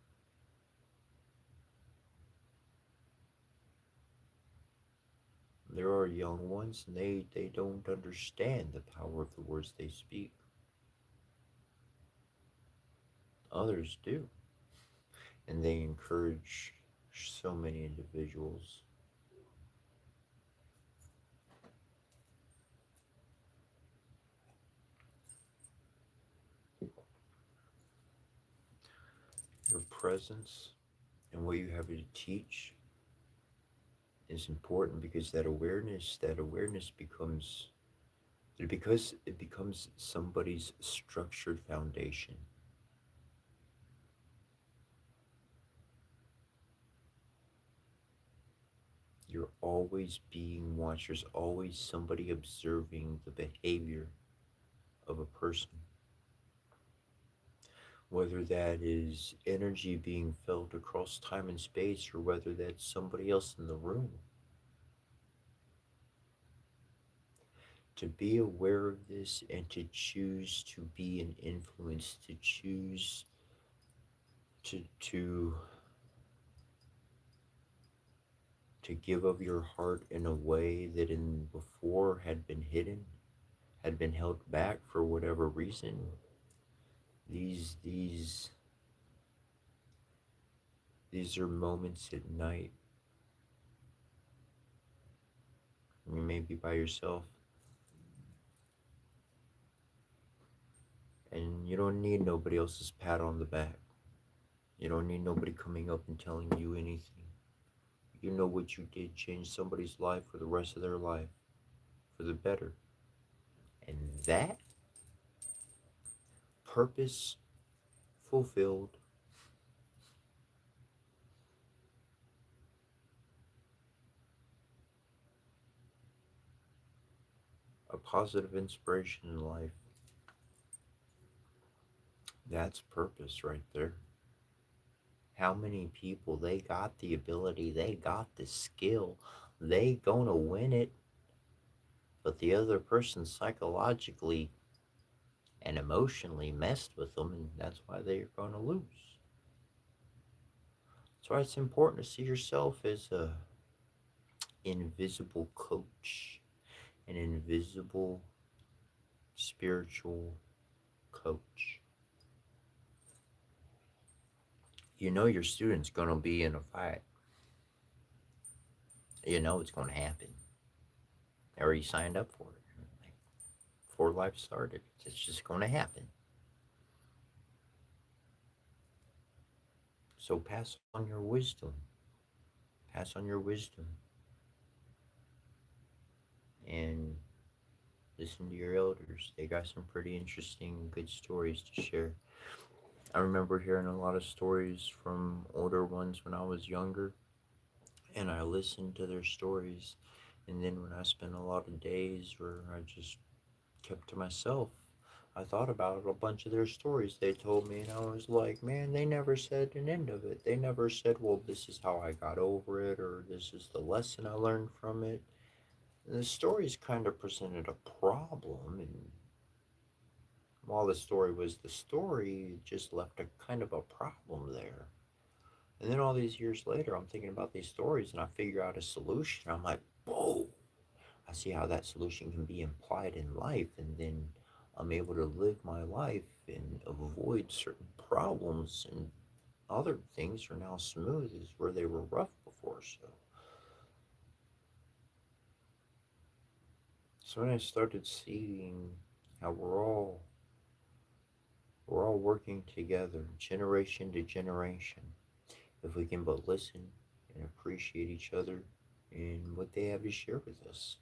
There are young ones and they don't understand the power of the words they speak. Others do. And they encourage so many individuals. Your presence and what you have to teach is important because that awareness becomes it becomes somebody's structured foundation. You're always being watched. There's always somebody observing the behavior of a person. Whether that is energy being felt across time and space or whether that's somebody else in the room. To be aware of this and to choose to be an influence, to choose to to give of your heart in a way that in before had been hidden, had been held back for whatever reason. These these are moments at night. You may be by yourself and you don't need nobody else's pat on the back. You don't need nobody coming up and telling you anything. You know what you did changed somebody's life for the rest of their life, for the better. And that purpose fulfilled, a positive inspiration in life, that's purpose right there. How many people, they got the ability, they got the skill, they gonna win it, but the other person psychologically and emotionally messed with them, and that's why they're gonna lose. That's why it's important to see yourself as a invisible coach, an invisible spiritual coach. You know your student's gonna be in a fight. You know it's gonna happen. They already signed up for it. Like, before life started. It's just gonna happen. So pass on your wisdom. Pass on your wisdom. And Listen to your elders. They got some pretty interesting, good stories to share. I remember hearing a lot of stories from older ones when I was younger, and I listened to their stories. And then when I spent a lot of days where I just kept to myself, I thought about a bunch of their stories they told me, and I was like, man, they never said an end of it. They never said, well, this is how I got over it, or this is the lesson I learned from it. And the stories kind of presented a problem, and while the story was the story, it just left a kind of a problem there. And then all these years later, I'm thinking about these stories and I figure out a solution. I'm like, whoa, I see how that solution can be implied in life. And then I'm able to live my life and avoid certain problems. And other things are now smooth as where they were rough before. So when I started seeing how we're all working together, generation to generation, if we can but listen and appreciate each other and what they have to share with us.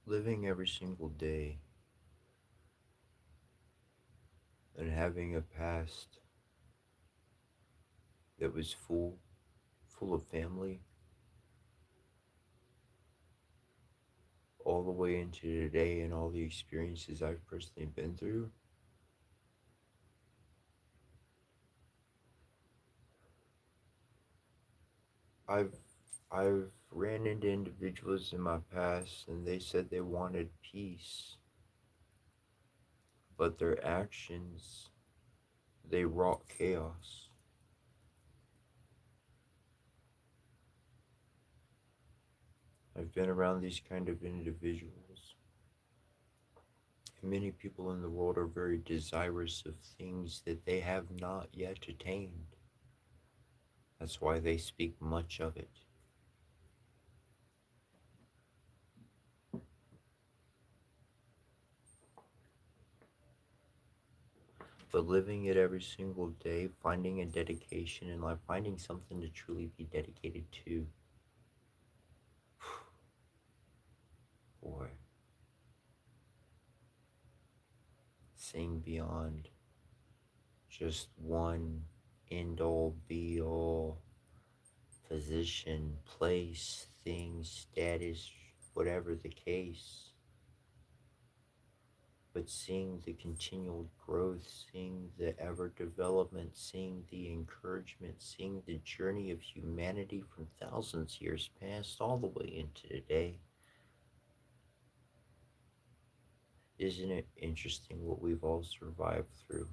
Living every single day and having a past that was full of family, all the way into today and all the experiences I've personally been through, I've I've ran into individuals in my past and they said they wanted peace, but their actions they wrought chaos. I've been around these kind of individuals. And many people in the world are very desirous of things that they have not yet attained. That's why they speak much of it. But living it every single day, finding a dedication in life, finding something to truly be dedicated to, boy, seeing beyond just one end all be all position, place, thing, status, whatever the case. But seeing the continual growth, seeing the ever development, seeing the encouragement, seeing the journey of humanity from thousands of years past all the way into today. Isn't it interesting what we've all survived through?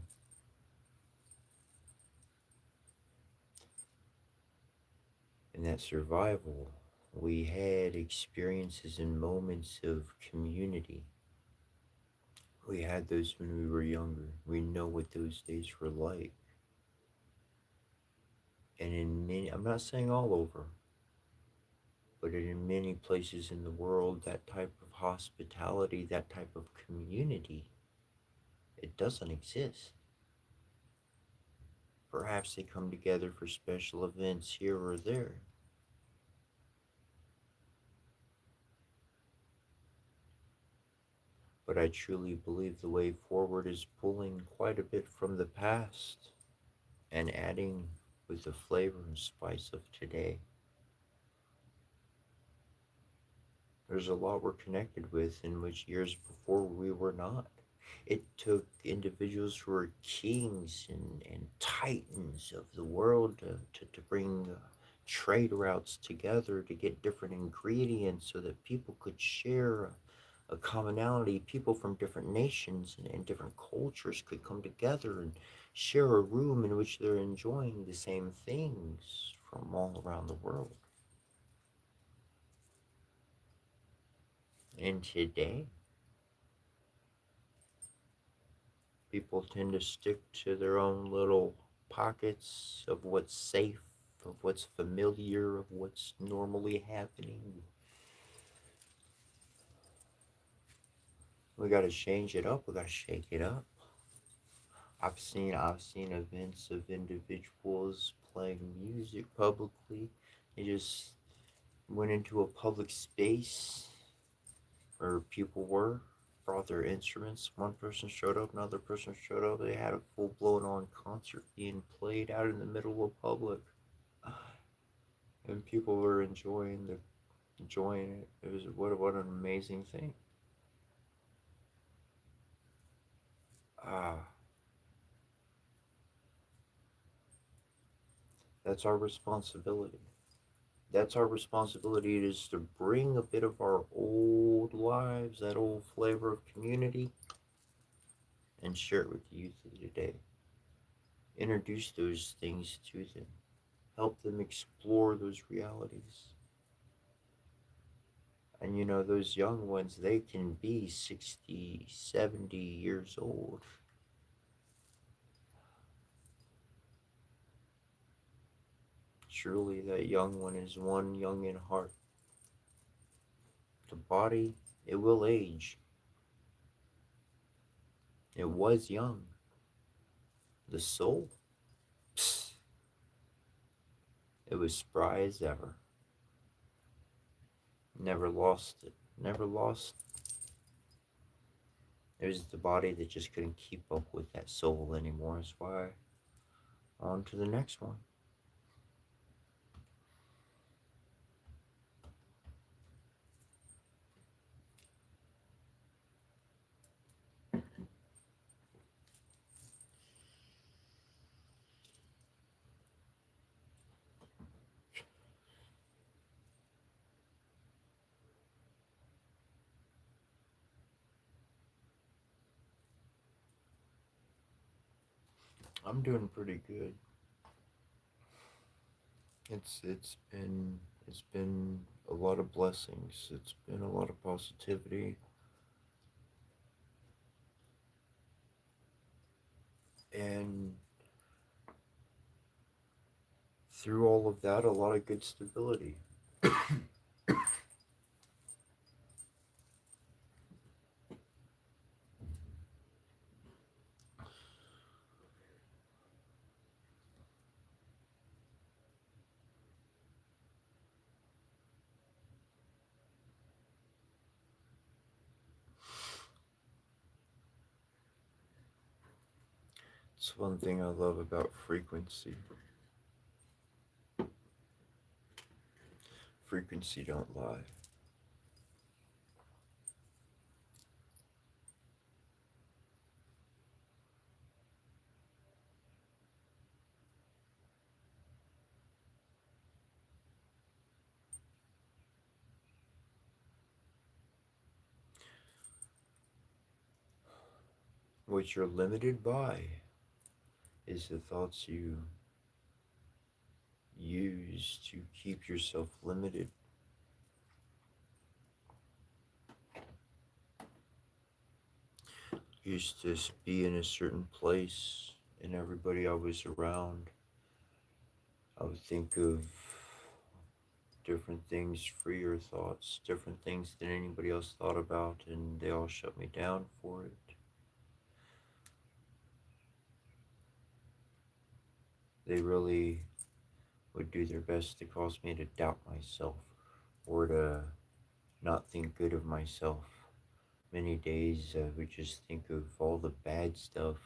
In that survival, we had experiences and moments of community. We had those when we were younger. We know what those days were like. And in many, I'm not saying all over, but in many places in the world, that type of hospitality, that type of community, it doesn't exist. Perhaps they come together for special events here or there. But I truly believe the way forward is pulling quite a bit from the past and adding with the flavor and spice of today. There's a lot we're connected with in which years before we were not. It took individuals who were kings and titans of the world to bring trade routes together to get different ingredients so that people could share a commonality. People from different nations and different cultures could come together and share a room in which they're enjoying the same things from all around the world. And today, people tend to stick to their own little pockets of what's safe, of what's familiar, of what's normally happening. We gotta change it up, we gotta shake it up. I've seen events of individuals playing music publicly. They just went into a public space where people were, brought their instruments. One person showed up, another person showed up. They had a full blown on concert being played out in the middle of public. And people were enjoying it. It was what an amazing thing. Ah, that's our responsibility. That's our responsibility, is to bring a bit of our old lives, that old flavor of community, and share it with the youth of today. Introduce those things to them. Help them explore those realities. And you know, those young ones, they can be 60, 70 years old. Surely that young one is one young in heart. The body, it will age. It was young. The soul, psst, it was spry as ever. Never lost it. Never lost. It was the body that just couldn't keep up with that soul anymore. That's why on to the next one. I'm doing pretty good. It's been a lot of blessings. It's been a lot of positivity, and through all of that, a lot of good stability. It's one thing I love about frequency. Frequency don't lie. What you're limited by is the thoughts you use to keep yourself limited. Used to be in a certain place, and everybody I was around, I would think of different things, freer thoughts, different things than anybody else thought about, and they all shut me down for it. They really would do their best to cause me to doubt myself or to not think good of myself. Many days I would just think of all the bad stuff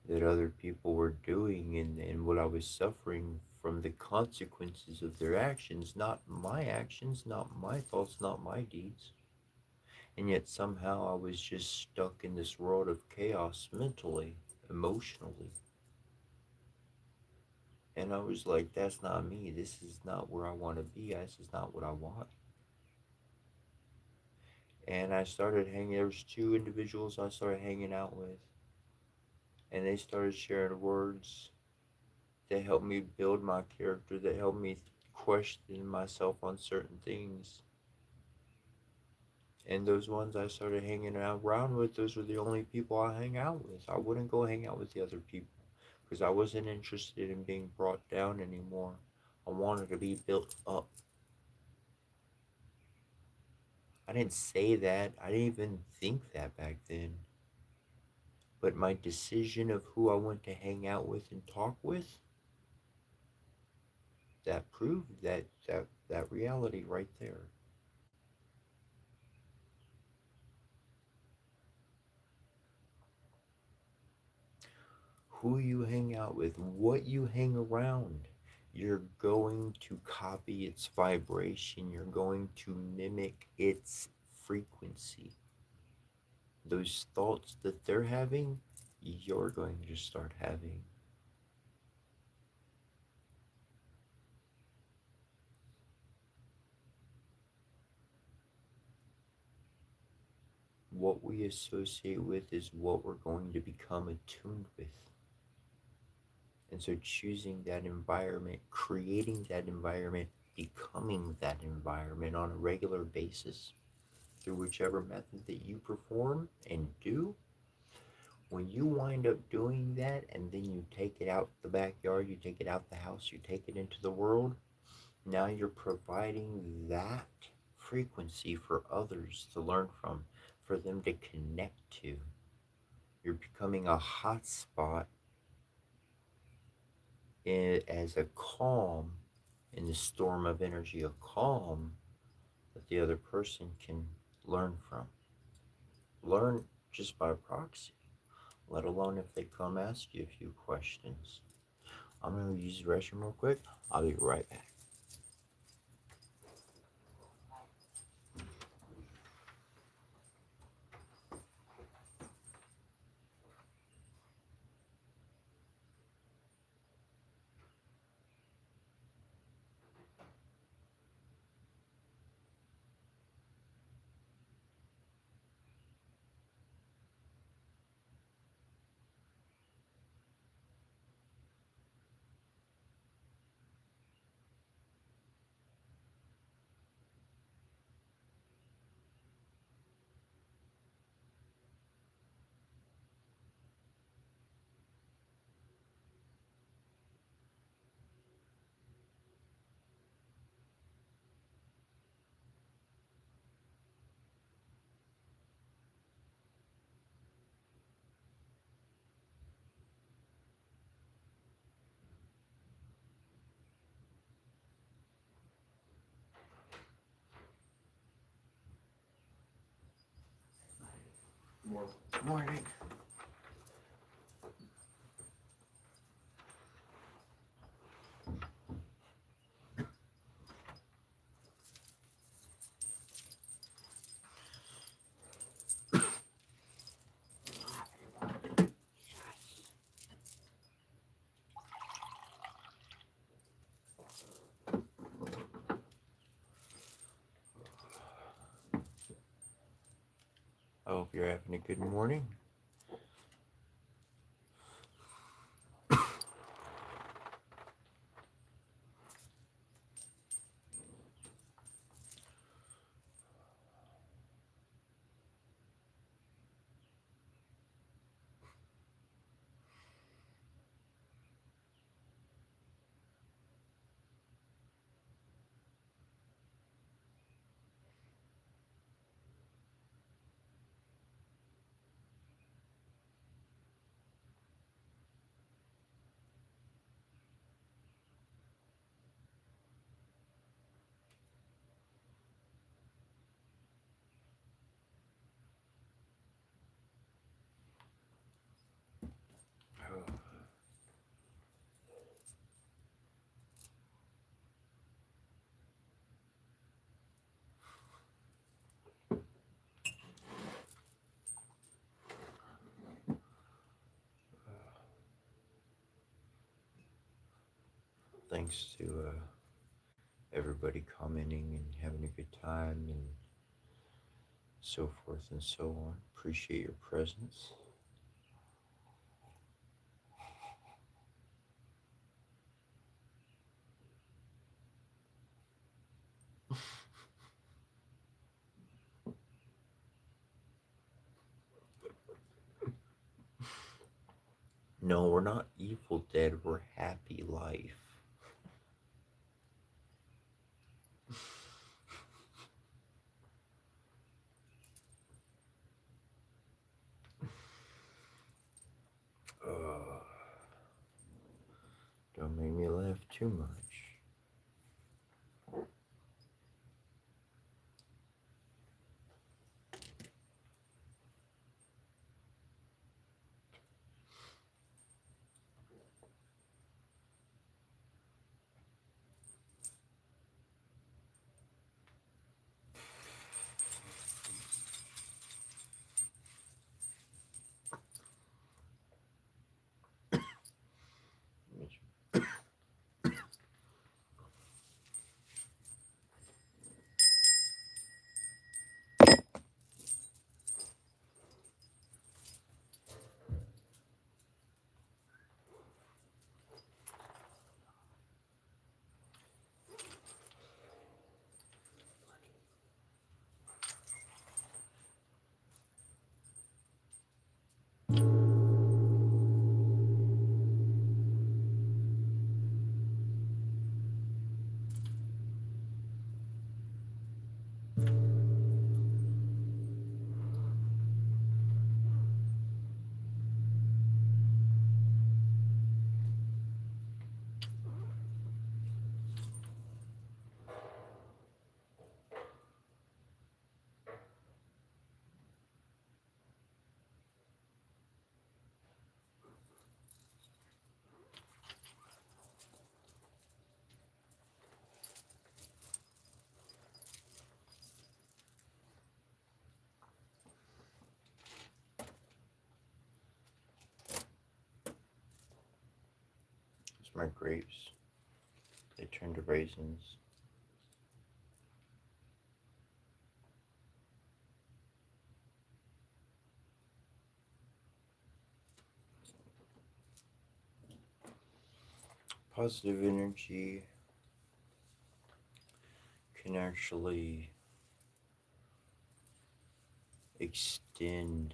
that other people were doing, and what I was suffering from the consequences of their actions, not my actions, not my thoughts, not my deeds. And yet somehow I was just stuck in this world of chaos mentally, emotionally. And I was like, that's not me. This is not where I want to be. This is not what I want. And I started hanging, there was two individuals I started hanging out with, and they started sharing words that helped me build my character, that helped me question myself on certain things. And those ones I started hanging around with, those were the only people I hang out with. I wouldn't go hang out with the other people because I wasn't interested in being brought down anymore. I wanted to be built up. I didn't say that. I didn't even think that back then. But my decision of who I want to hang out with and talk with, that proved that reality right there. Who you hang out with, what you hang around, you're going to copy its vibration, you're going to mimic its frequency. Those thoughts that they're having, you're going to start having. What we associate with is what we're going to become attuned with. And so choosing that environment, creating that environment, becoming that environment on a regular basis through whichever method that you perform and do, when you wind up doing that and then you take it out the backyard, you take it out the house, you take it into the world, now you're providing that frequency for others to learn from, for them to connect to. You're becoming a hotspot as a calm in the storm of energy, a calm that the other person can learn from. Learn just by proxy, let alone if they come ask you a few questions. I'm going to use the restroom real quick. I'll be right back. Morning. I hope you're having a good morning. Thanks to everybody commenting and having a good time and so forth and so on. Appreciate your presence. No, we're not evil dead, we're happy life. Don't make me laugh too much. It's my grapes. They turn to raisins. Positive energy can actually extend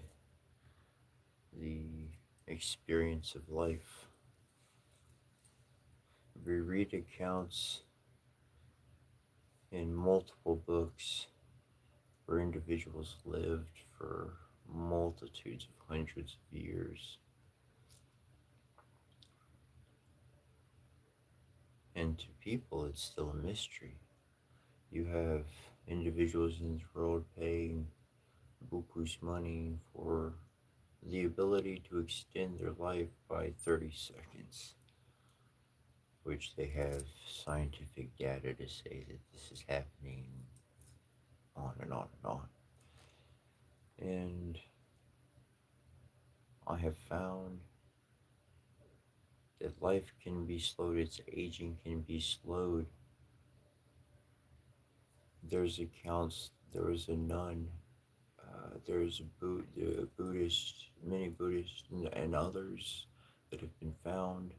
the experience of life. We read accounts in multiple books where individuals lived for multitudes of hundreds of years. And to people, it's still a mystery. You have individuals in this world paying buku's money for the ability to extend their life by 30 seconds, which they have scientific data to say that this is happening on and on and on. And I have found that life can be slowed, its aging can be slowed. There's accounts, there was a nun, there's a Buddhist, many Buddhists and others that have been found,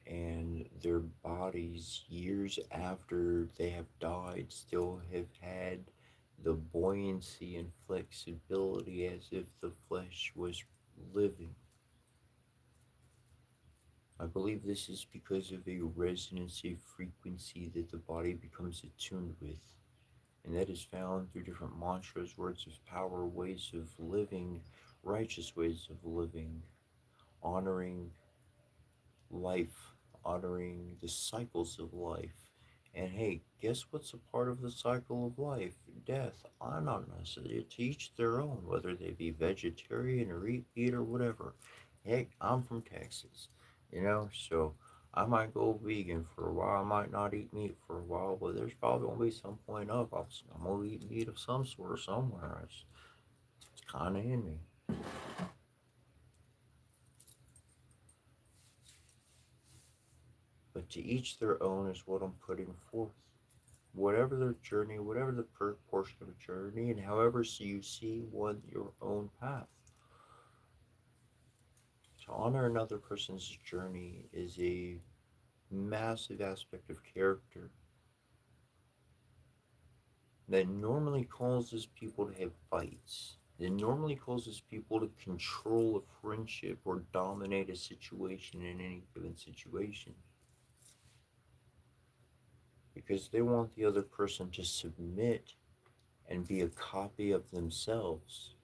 and their bodies, years after they have died, still have had the buoyancy and flexibility as if the flesh was living. I believe this is because of a resonancy frequency that the body becomes attuned with, and that is found through different mantras, words of power, ways of living, righteous ways of living, honoring life, honoring the cycles of life. And hey, guess what's a part of the cycle of life? Death. I don't know. So to each their own, whether they be vegetarian or eat meat or whatever. Heck, I'm from Texas, so I might go vegan for a while. I might not eat meat for a while, but there's probably gonna be some point up. I'm gonna eat meat of some sort somewhere. It's kind of in me. But to each their own is what I'm putting forth. whatever their journey, whatever the portion of a journey, and however so you see one your own path. To honor another person's journey is a massive aspect of character that normally causes people to have fights. That normally causes people to control a friendship or dominate a situation in any given situation. Because they want the other person to submit and be a copy of themselves.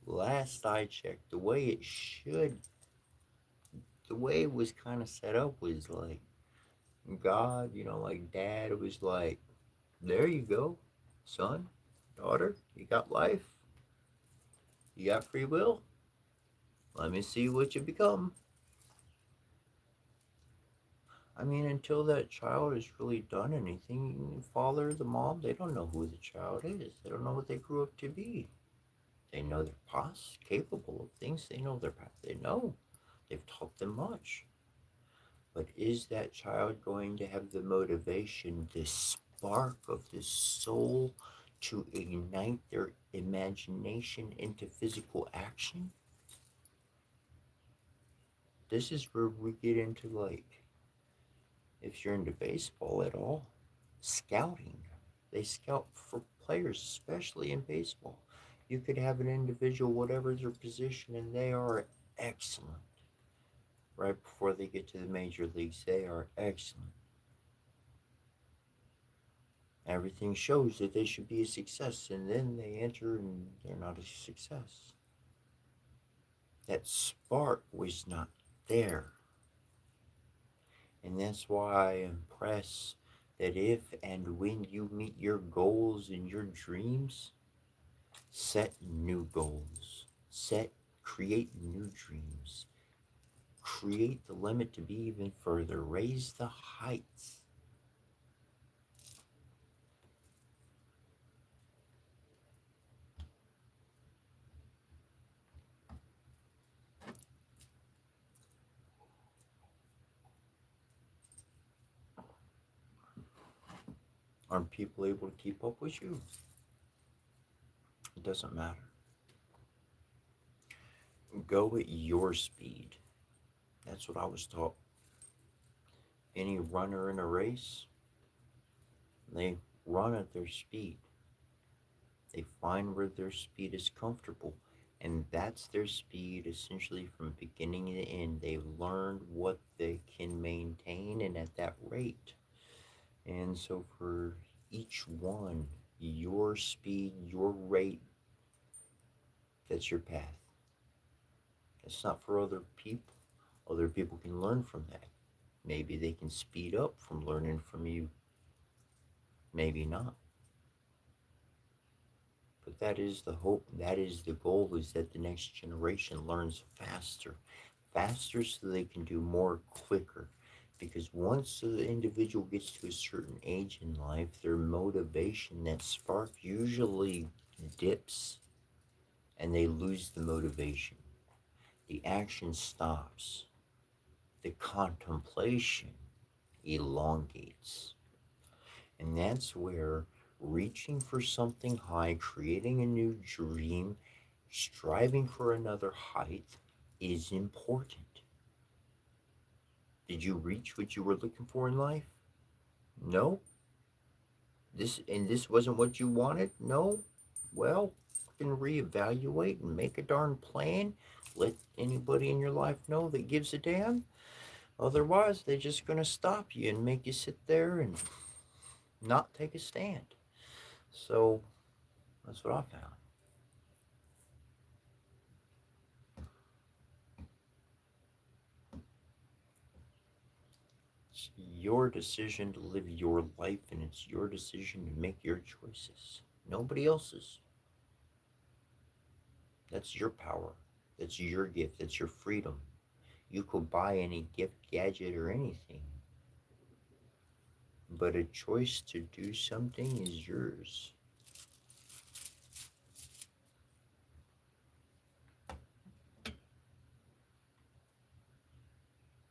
Last I checked, the way it was kind of set up was like God, like dad was like, there you go, son, daughter, you got life, you got free will. Let me see what you become. I mean, until that child has really done anything, the father, the mom, they don't know who the child is. They don't know what they grew up to be. They know they're capable of things. They know their path. They know. They've taught them much. But is that child going to have the motivation, the spark of the soul to ignite their imagination into physical action? This is where we get into, like, if you're into baseball at all, scouting. They scout for players, especially in baseball. You could have an individual, whatever their position, and they are excellent. Right before they get to the major leagues, they are excellent. Everything shows that they should be a success, and then they enter and they're not a success. That spark was not there. And that's why I impress that if and when you meet your goals and your dreams, set new goals. Create new dreams. Create the limit to be even further. Raise the heights. Aren't people able to keep up with you? It doesn't matter. Go at your speed. That's what I was taught. Any runner in a race, they run at their speed. They find where their speed is comfortable, and that's their speed essentially from beginning to end. They've learned what they can maintain and at that rate. And so for each one, your speed, your rate, that's your path. It's not for other people. Other people can learn from that. Maybe they can speed up from learning from you. Maybe not. But that is the hope, that is the goal, is that the next generation learns faster so they can do more quicker. Because once the individual gets to a certain age in life, their motivation, that spark usually dips and they lose the motivation. The action stops. The contemplation elongates. And that's where reaching for something high, creating a new dream, striving for another height is important. Did you reach what you were looking for in life? No? This wasn't what you wanted? No? Well, you can reevaluate and make a darn plan. Let anybody in your life know that gives a damn. Otherwise, they're just going to stop you and make you sit there and not take a stand. So, that's what I found. It's your decision to live your life, and it's your decision to make your choices. Nobody else's. That's your power. That's your gift. That's your freedom. You could buy any gift, gadget, or anything. But a choice to do something is yours.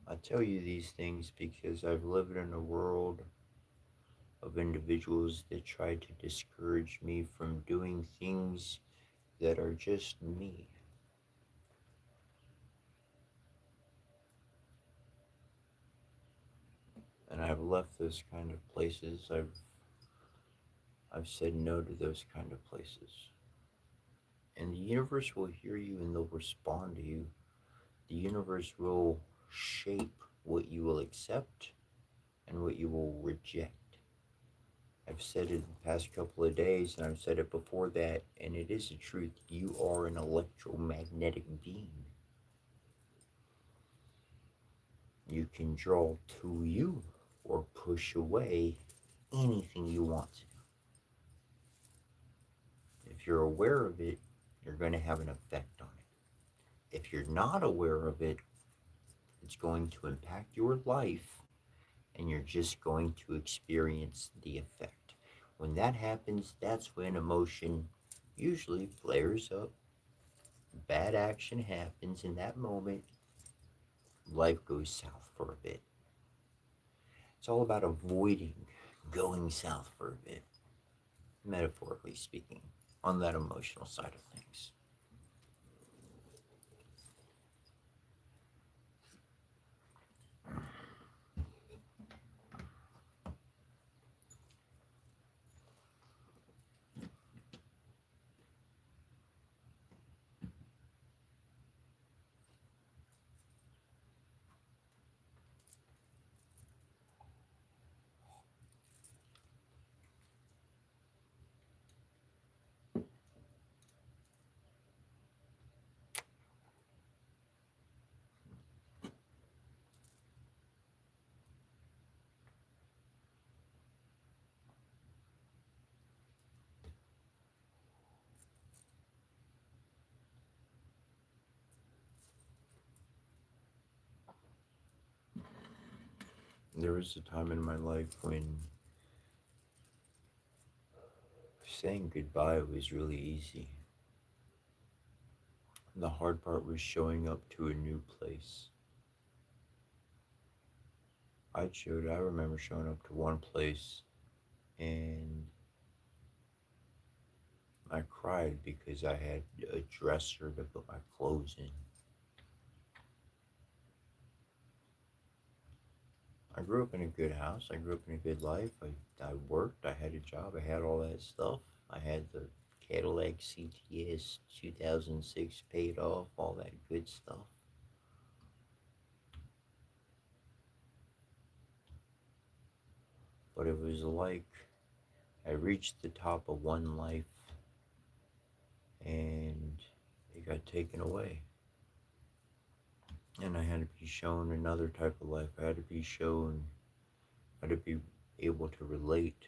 I tell you these things because I've lived in a world of individuals that try to discourage me from doing things that are just me. And I've left those kind of places. I've said no to those kind of places. And the universe will hear you and they'll respond to you. The universe will shape what you will accept and what you will reject. I've said it the past couple of days, and I've said it before that, and it is the truth. You are an electromagnetic being. You can draw to you or push away anything you want to. If you're aware of it, you're going to have an effect on it. If you're not aware of it, it's going to impact your life and you're just going to experience the effect. When that happens, that's when emotion usually flares up. Bad action happens in that moment. Life goes south for a bit. It's all about avoiding going south for a bit, metaphorically speaking, on that emotional side of things. There was a time in my life when saying goodbye was really easy. The hard part was showing up to a new place. I remember showing up to one place and I cried because I had a dresser to put my clothes in. I grew up in a good house. I grew up in a good life. I worked. I had a job. I had all that stuff. I had the Cadillac CTS 2006 paid off, all that good stuff. But it was like I reached the top of one life and it got taken away. And I had to be shown another type of life. I had to be shown how to be able to relate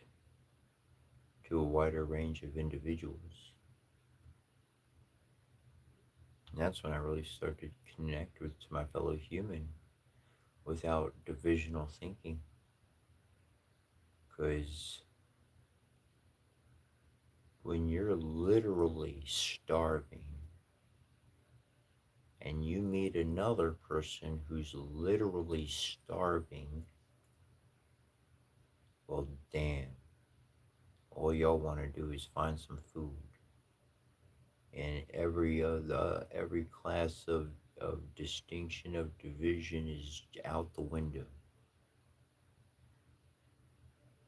to a wider range of individuals. And that's when I really started to connect with my fellow human without divisional thinking. Because when you're literally starving and you meet another person who's literally starving, well, damn, all y'all want to do is find some food. And every class of distinction, of division is out the window.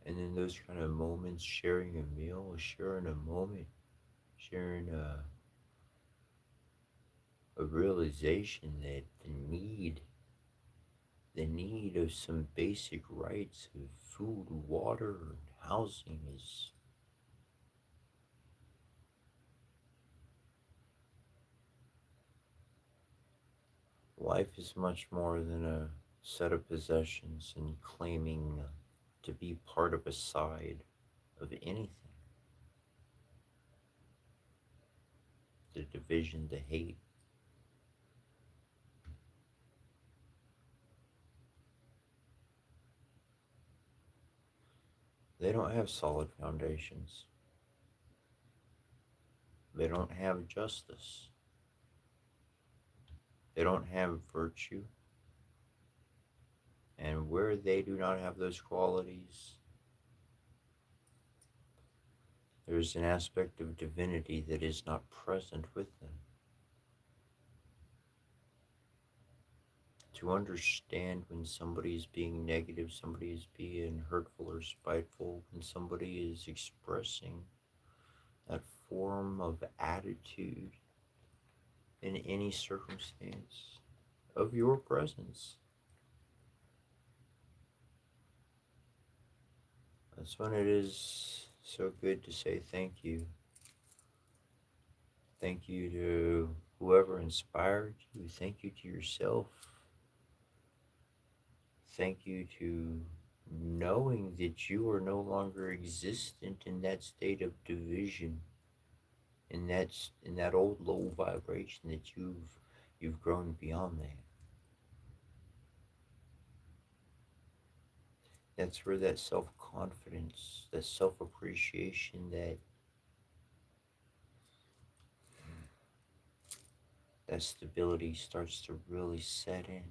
And in those kind of moments, sharing a meal, sharing a moment, sharing a realization that the need of some basic rights of food, water, and housing is life is much more than a set of possessions and claiming to be part of a side of anything. The division, the hate. They don't have solid foundations. They don't have justice. They don't have virtue. And where they do not have those qualities, there's an aspect of divinity that is not present with them. To understand when somebody is being negative, somebody is being hurtful or spiteful, when somebody is expressing that form of attitude in any circumstance of your presence, that's when it is so good to say thank you. Thank you to whoever inspired you. Thank you to yourself. Thank you to knowing that you are no longer existent in that state of division, in that old low vibration, that you've grown beyond that. That's where that self-confidence, that self-appreciation, that stability starts to really set in,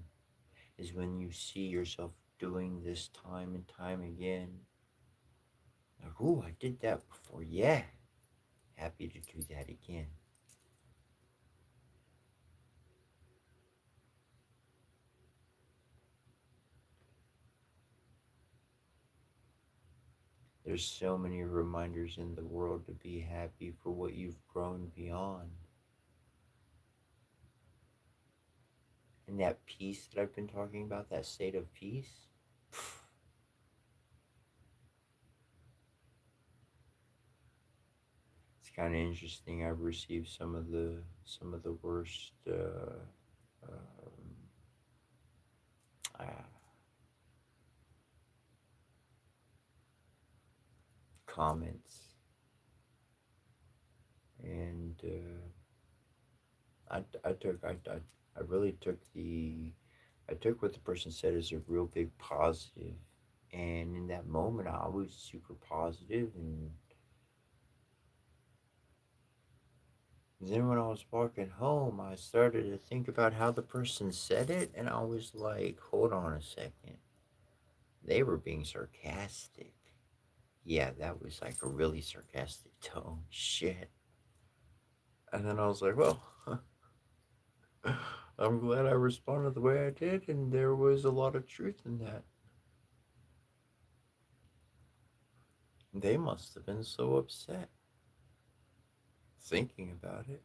is when you see yourself doing this time and time again. Like, oh, I did that before. Yeah, happy to do that again. There's so many reminders in the world to be happy for what you've grown beyond. And that peace that I've been talking about, that state of peace, it's kind of interesting. I've received some of the worst uh, comments, and I really took I took what the person said as a real big positive, and in that moment I was super positive, and then when I was walking home, I started to think about how the person said it, and I was like, hold on a second. They were being sarcastic. Yeah, that was like a really sarcastic tone. Shit. And then I was like, well, I'm glad I responded the way I did, and there was a lot of truth in that. They must have been so upset thinking about it.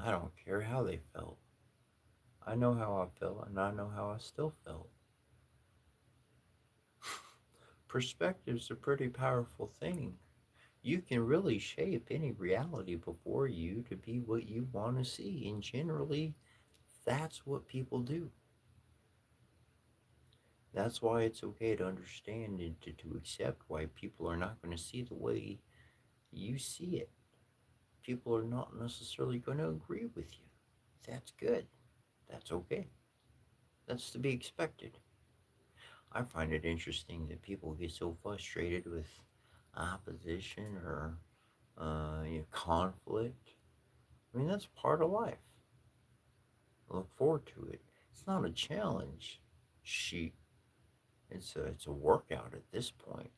I don't care how they felt. I know how I felt, and I know how I still felt. Perspective's a pretty powerful thing. You can really shape any reality before you to be what you want to see, and generally, that's what people do. That's why it's okay to understand and to accept why people are not going to see the way you see it. People are not necessarily going to agree with you. That's good. That's okay. That's to be expected. I find it interesting that people get so frustrated with opposition or conflict. I mean, that's part of life. I look forward to it. It's not a challenge sheet. It's a workout at this point.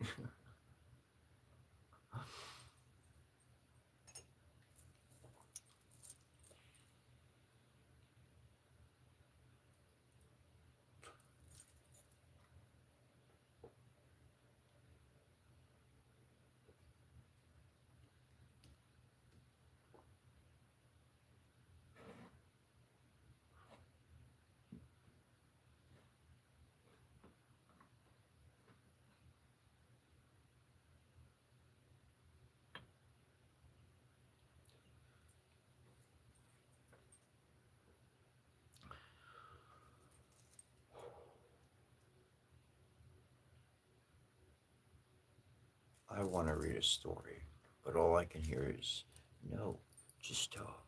I want to read a story, but all I can hear is, no, just talk.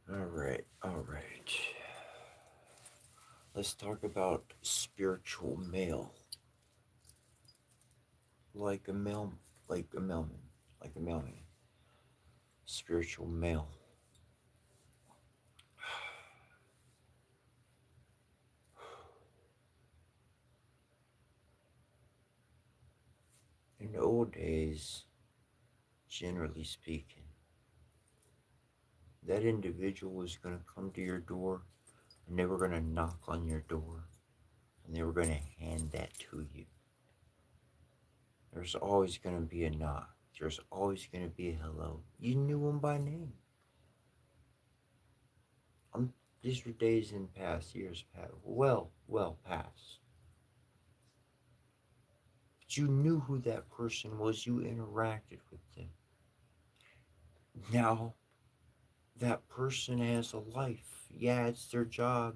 All right. Let's talk about spiritual male, like a male, like a mailman, like a mailman. Spiritual male. In the old days, generally speaking, that individual was going to come to your door and they were going to knock on your door and they were going to hand that to you. There's always going to be a knock. There's always going to be a hello. You knew them by name. These were days in past, years past, well past. But you knew who that person was. You interacted with them. Now, that person has a life. Yeah, it's their job.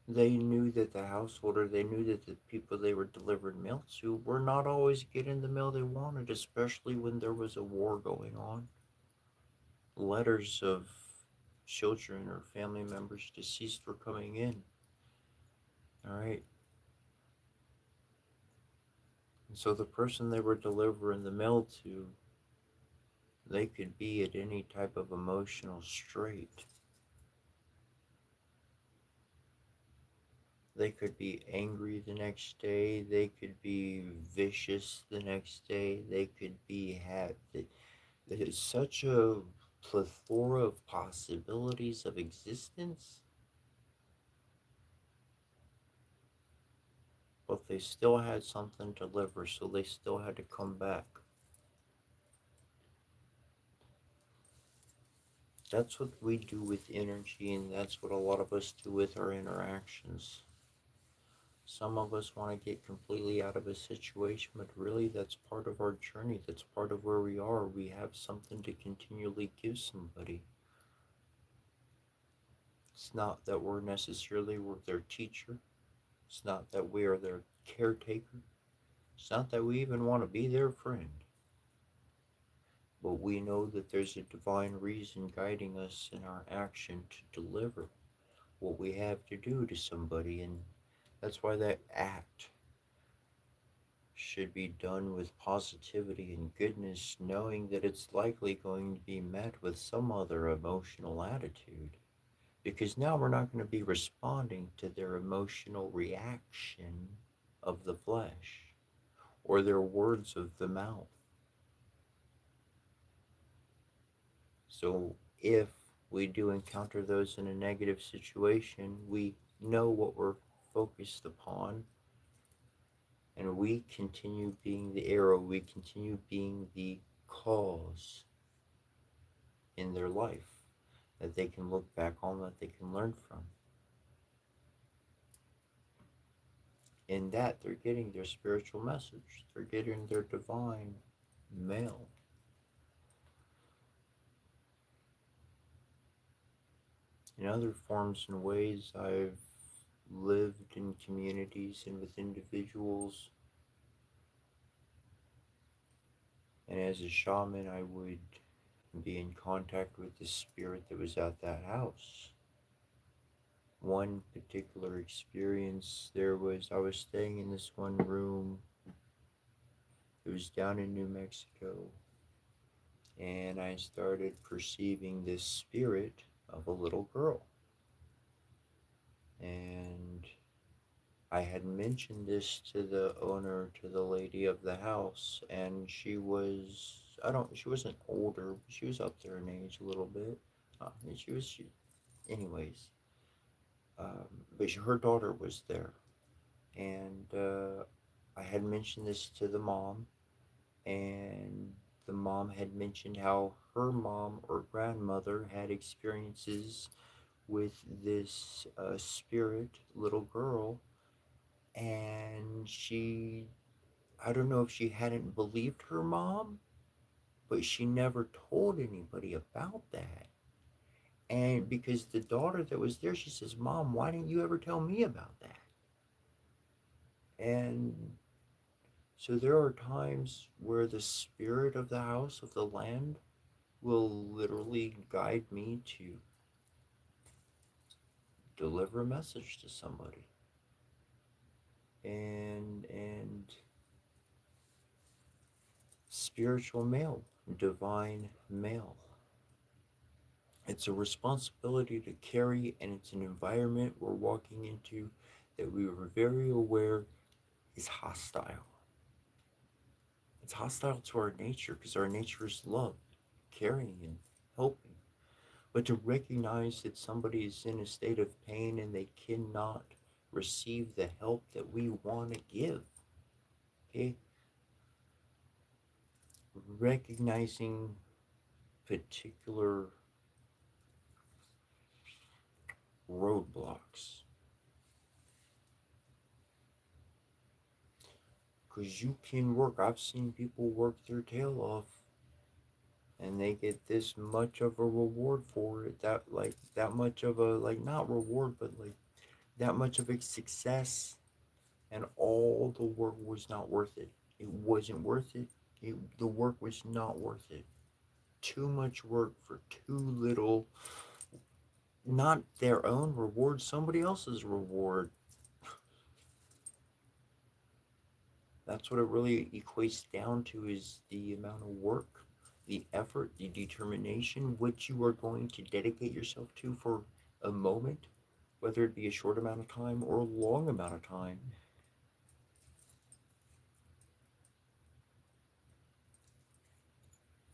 They knew that the householder, they knew that the people they were delivering mail to were not always getting the mail they wanted, especially when there was a war going on. Letters of children or family members deceased were coming in. All right. And so the person they were delivering the mail to, they could be at any type of emotional strait. They could be angry the next day. They could be vicious the next day. They could be there's such a plethora of possibilities of existence, but they still had something to deliver, so they still had to come back. That's what we do with energy, and that's what a lot of us do with our interactions. Some of us want to get completely out of a situation, but really that's part of our journey. That's part of where we are. We have something to continually give somebody. It's not that we're necessarily their teacher. It's not that we are their caretaker. It's not that we even want to be their friend. But we know that there's a divine reason guiding us in our action to deliver what we have to do to somebody, and that's why that act should be done with positivity and goodness, knowing that it's likely going to be met with some other emotional attitude. Because now we're not going to be responding to their emotional reaction of the flesh or their words of the mouth. So if we do encounter those in a negative situation, we know what we're focused upon, and we continue being the arrow, we continue being the cause in their life that they can look back on, that they can learn from. In that, they're getting their spiritual message, they're getting their divine mail. In other forms and ways, I've lived in communities and with individuals, and as a shaman, I would be in contact with the spirit that was at that house. One particular experience, I was staying in this one room. It was down in New Mexico, and I started perceiving this spirit of a little girl. And I had mentioned this to the owner, to the lady of the house, and she wasn't older, but she was up there in age a little bit. Anyways, but her daughter was there. And I had mentioned this to the mom, and the mom had mentioned how her mom or grandmother had experiences with this spirit little girl, and I don't know if she hadn't believed her mom, but she never told anybody about that. And because the daughter that was there, she says, "Mom, why didn't you ever tell me about that?" And so there are times where the spirit of the house, of the land, will literally guide me to deliver a message to somebody. And spiritual male, divine male. It's a responsibility to carry, and it's an environment we're walking into that we were very aware is hostile. It's hostile to our nature because our nature is love, caring, and helping. But to recognize that somebody is in a state of pain and they cannot receive the help that we want to give, okay? Recognizing particular roadblocks. Because you can work, I've seen people work their tail off and they get this much of a reward for it, that much of a, like, not reward, but like that much of a success, and all the work was not worth it. It wasn't worth it. The work was not worth it. Too much work for too little, not their own reward, somebody else's reward. That's what it really equates down to, is the amount of work, the effort, the determination, which you are going to dedicate yourself to for a moment, whether it be a short amount of time or a long amount of time.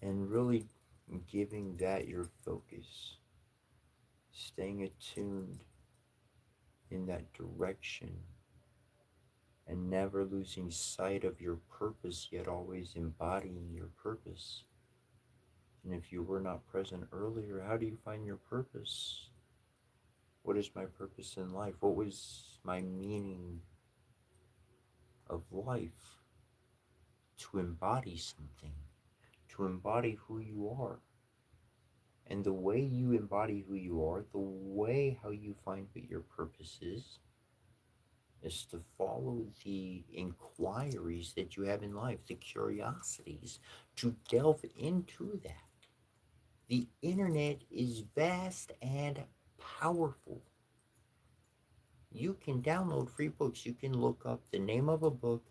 And really giving that your focus, staying attuned in that direction, and never losing sight of your purpose, yet always embodying your purpose. And if you were not present earlier, how do you find your purpose? What is my purpose in life? What was my meaning of life? To embody something, to embody who you are. And the way you embody who you are, the way how you find what your purpose is to follow the inquiries that you have in life, the curiosities, to delve into that. The internet is vast and powerful. You can download free books. You can look up the name of a book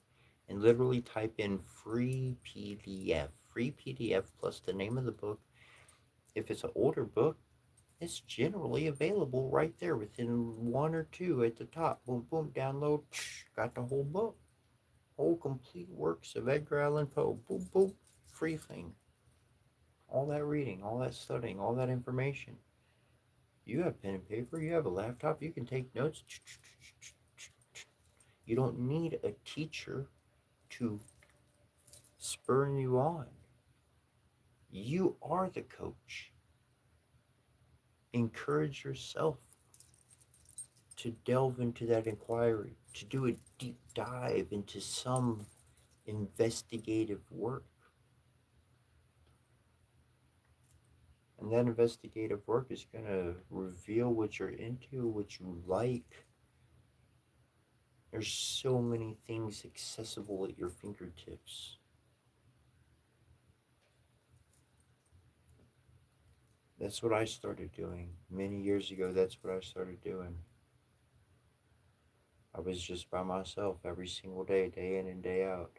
and literally type in free PDF plus the name of the book. If it's an older book, it's generally available right there within one or two at the top. Boom, boom, download, got the whole book. Whole complete works of Edgar Allan Poe. Boom, boom, free thing. All that reading, all that studying, all that information. You have pen and paper, you have a laptop, you can take notes. You don't need a teacher to spur you on. You are the coach. Encourage yourself to delve into that inquiry, to do a deep dive into some investigative work. And that investigative work is going to reveal what you're into, what you like. There's so many things accessible at your fingertips. That's what I started doing. Many years ago, that's what I started doing. I was just by myself every single day, day in and day out.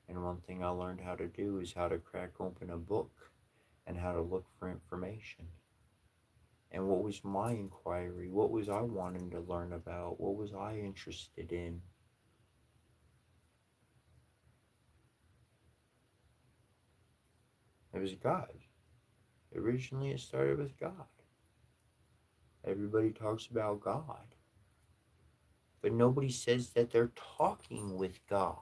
And one thing I learned how to do is how to crack open a book and how to look for information. And what was my inquiry? What was I wanting to learn about? What was I interested in? It was God. Originally, it started with God. Everybody talks about God, but nobody says that they're talking with God.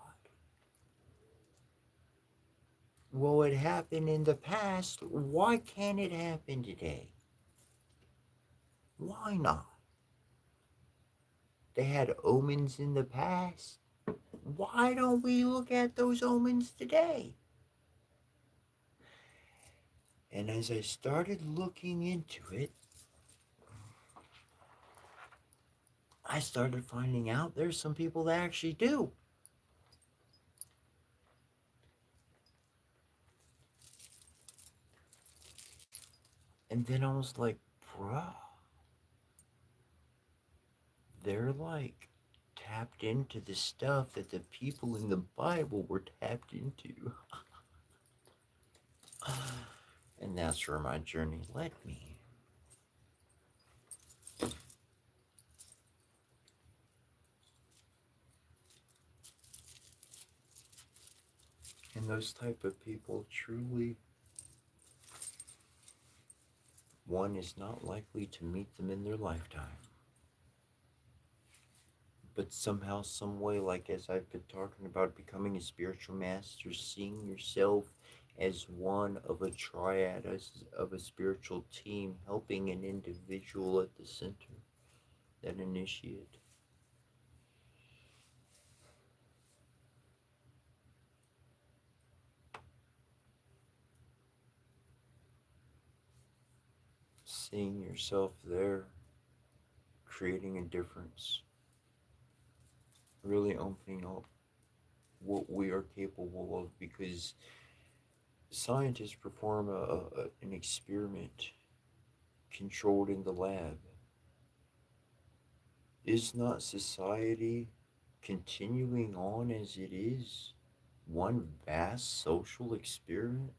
Well, it happened in the past. Why can't it happen today? Why not? They had omens in the past. Why don't we look at those omens today? And as I started looking into it, I started finding out there's some people that actually do. And then I was like, bruh, we're like tapped into the stuff that the people in the Bible were tapped into. And that's where my journey led me. And those type of people truly, one is not likely to meet them in their lifetime. But somehow, some way, like as I've been talking about becoming a spiritual master, seeing yourself as one of a triad, as of a spiritual team, helping an individual at the center, that initiate. Seeing yourself there, creating a difference, really opening up what we are capable of, because scientists perform an experiment controlled in the lab. Is not society continuing on as it is? One vast social experiment?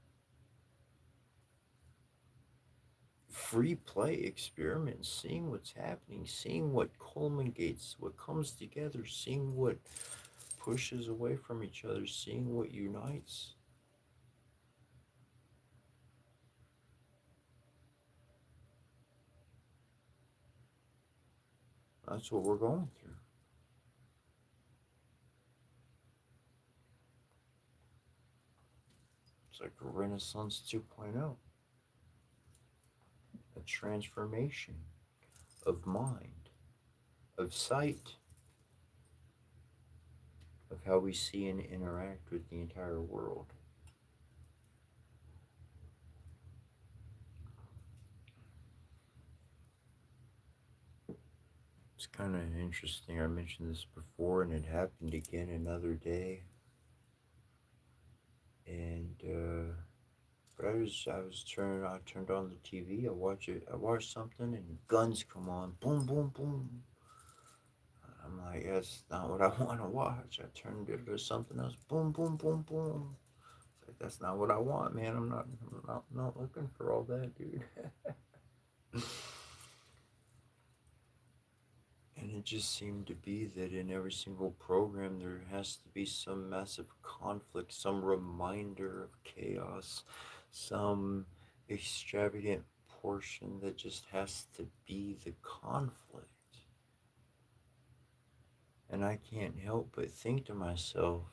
Free play experiment, seeing what's happening, seeing what culminates, what comes together, seeing what pushes away from each other, seeing what unites. That's what we're going through. It's like a Renaissance 2.0, a transformation of mind, of sight, of how we see and interact with the entire world. It's kind of interesting. I mentioned this before, and it happened again another day. And but I turned on the TV. I watched something, and guns come on, boom, boom, boom. I'm like, that's not what I want to watch. I turned it to something else, boom, boom, boom, boom. It's like, that's not what I want, man. I'm not looking for all that, dude. And it just seemed to be that in every single program there has to be some massive conflict, some reminder of chaos, some extravagant portion that just has to be the conflict. And I can't help but think to myself,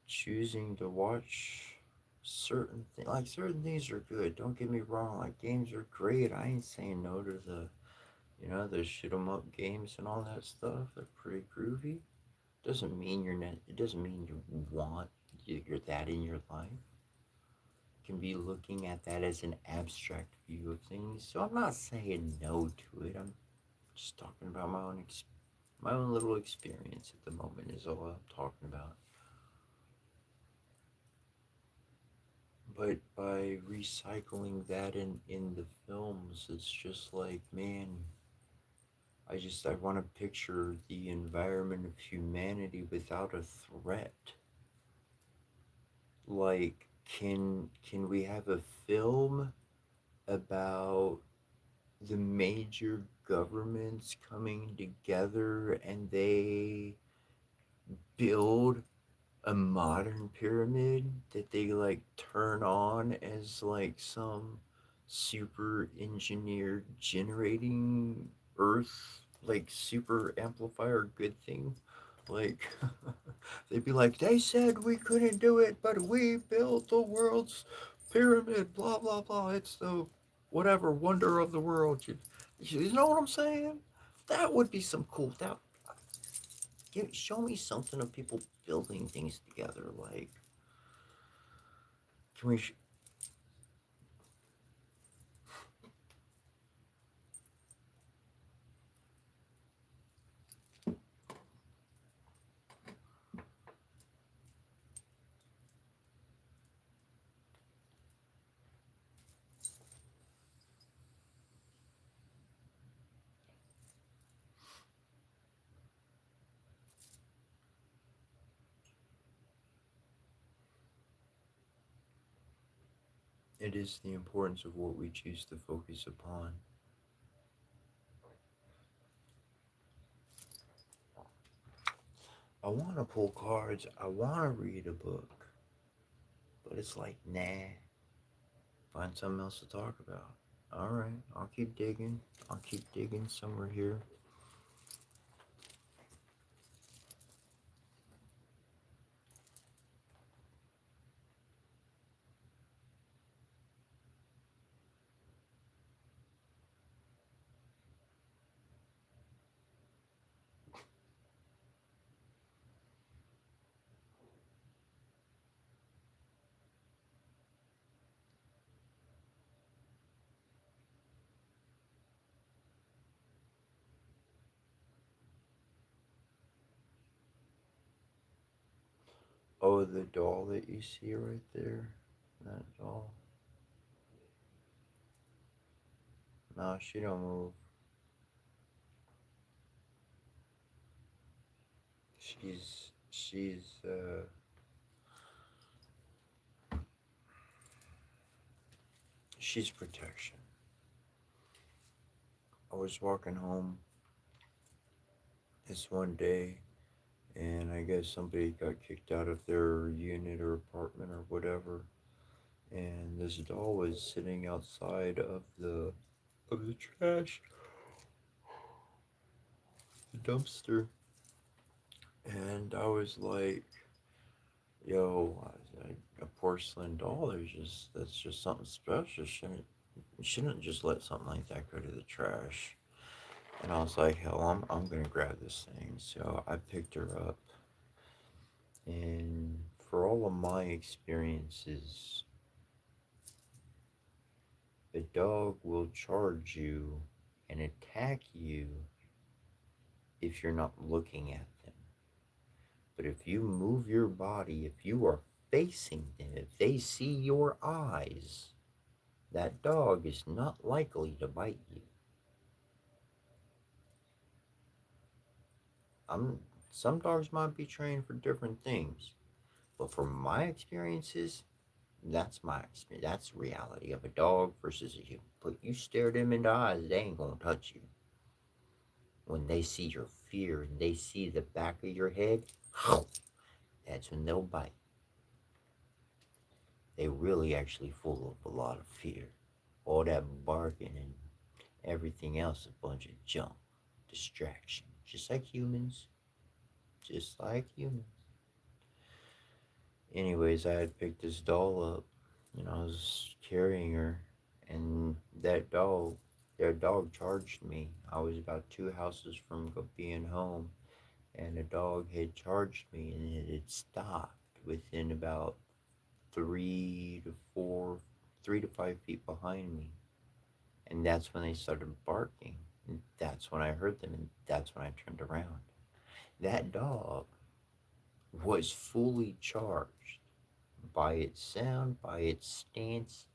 choosing to watch certain things, like certain things are good, don't get me wrong, like games are great. I ain't saying no to the shoot 'em up games and all that stuff. They're pretty groovy. Doesn't mean you're not. It doesn't mean you're that in your life. You can be looking at that as an abstract view of things. So I'm not saying no to it. I'm just talking about my own little experience at the moment is all I'm talking about. But by recycling that in the films, it's just like, man, I want to picture the environment of humanity without a threat. Like, can we have a film about the major governments coming together and they build a modern pyramid that they like turn on as like some super engineered generating earth like super amplifier good thing, like they'd be like, they said we couldn't do it but we built the world's pyramid, blah blah blah, it's the whatever wonder of the world. You know what I'm saying? That would be some cool. That show me something of people building things together. Like, can we? It is the importance of what we choose to focus upon. I want to pull cards, I want to read a book, but it's like, nah, find something else to talk about. Alright, I'll keep digging. I'll keep digging somewhere here. Oh, the doll that you see right there? That doll? No, she don't move. She's protection. I was walking home this one day, and I guess somebody got kicked out of their unit or apartment or whatever, and this doll was sitting outside of the trash, the dumpster, and I was like, "Yo, a porcelain doll. That's just something special. Shouldn't just let something like that go to the trash." And I was like, "Hell, I'm gonna grab this thing." So I picked her up, and for all of my experiences, a dog will charge you and attack you if you're not looking at them. But if you move your body, if you are facing them, if they see your eyes, that dog is not likely to bite you. I'm some dogs might be trained for different things, but from my experiences, that's my experience. That's reality of a dog versus a human. But you stare them in the eyes, they ain't gonna touch you. When they see your fear and they see the back of your head, that's when they'll bite. They really actually full of a lot of fear. All that barking and everything else, a bunch of junk, distraction. Just like humans. Just like humans. Anyways, I had picked this doll up and I was carrying her, and their dog charged me. I was about 2 houses from being home, and the dog had charged me, and it had stopped within about 3 to 5 feet behind me. And that's when they started barking. And that's when I heard them, and that's when I turned around. That dog was fully charged by its sound, by its stance,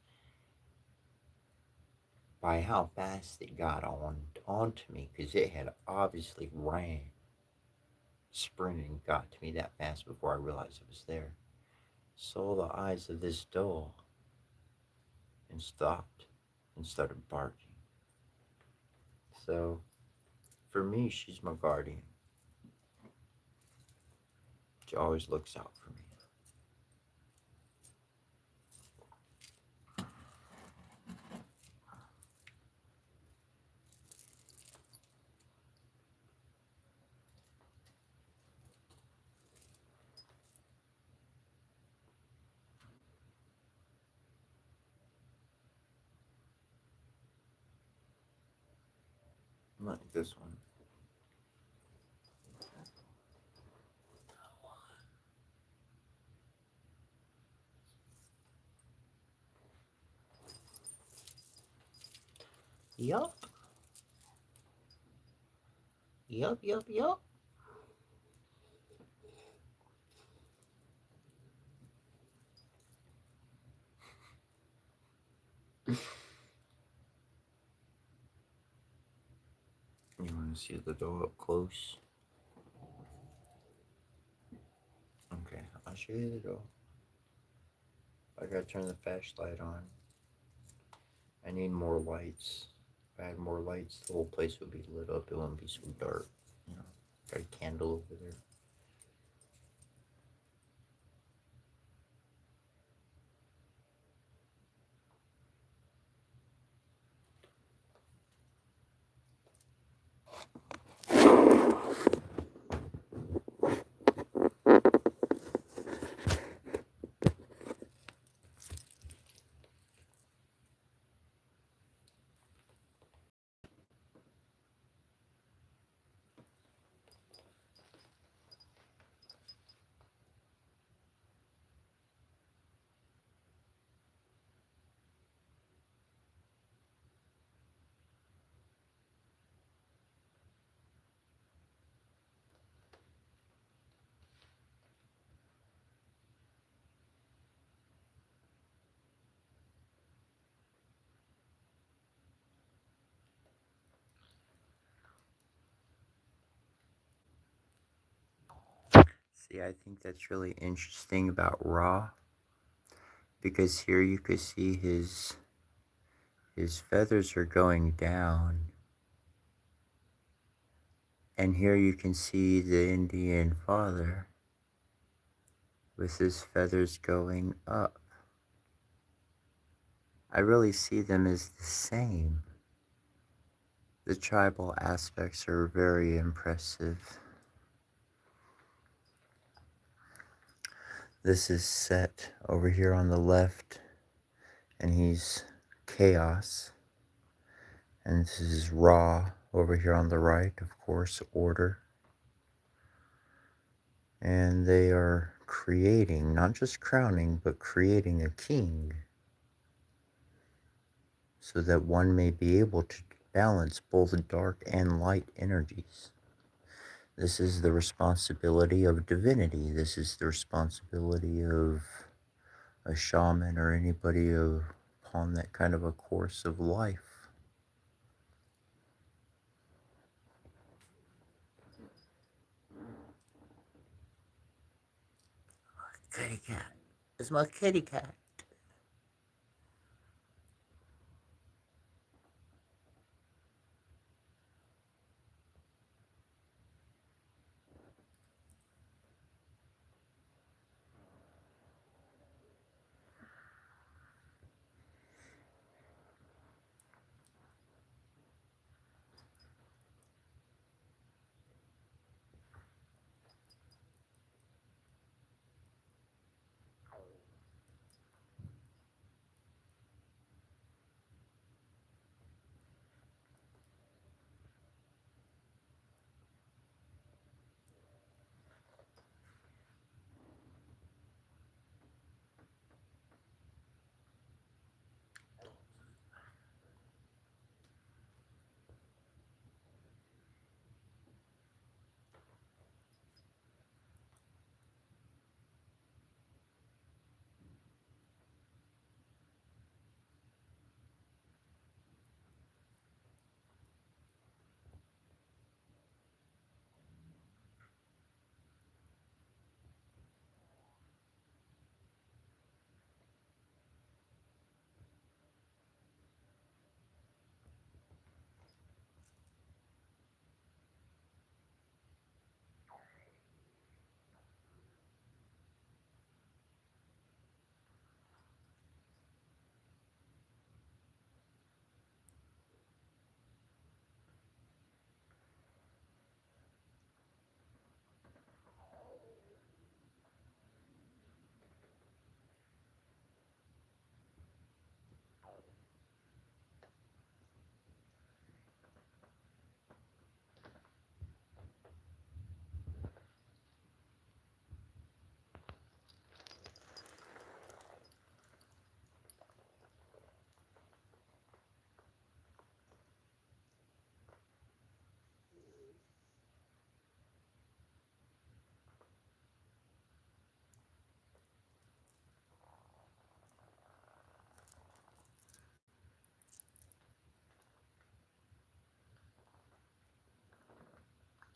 by how fast it got onto me, because it had obviously ran, sprinted, got to me that fast before I realized it was there. Saw the eyes of this dog and stopped and started barking. So for me, she's my guardian. She always looks out for me. Like this one. Yup. Yup, yup, yup. You want to see the dog up close? Okay, I'll show you the dog. I gotta turn the flashlight on. I need more lights. If I had more lights, the whole place would be lit up. It wouldn't be so dark. You know, got a candle over there. See, I think that's really interesting about Ra, because here you could see his feathers are going down, and here you can see the Indian father with his feathers going up. I really see them as the same. The tribal aspects are very impressive. This is Set over here on the left, and he's chaos. And this is Ra over here on the right, of course, order. And they are creating, not just crowning, but creating a king, so that one may be able to balance both dark and light energies. This is the responsibility of divinity. This is the responsibility of a shaman or anybody upon that kind of a course of life. Kitty cat. It's my kitty cat.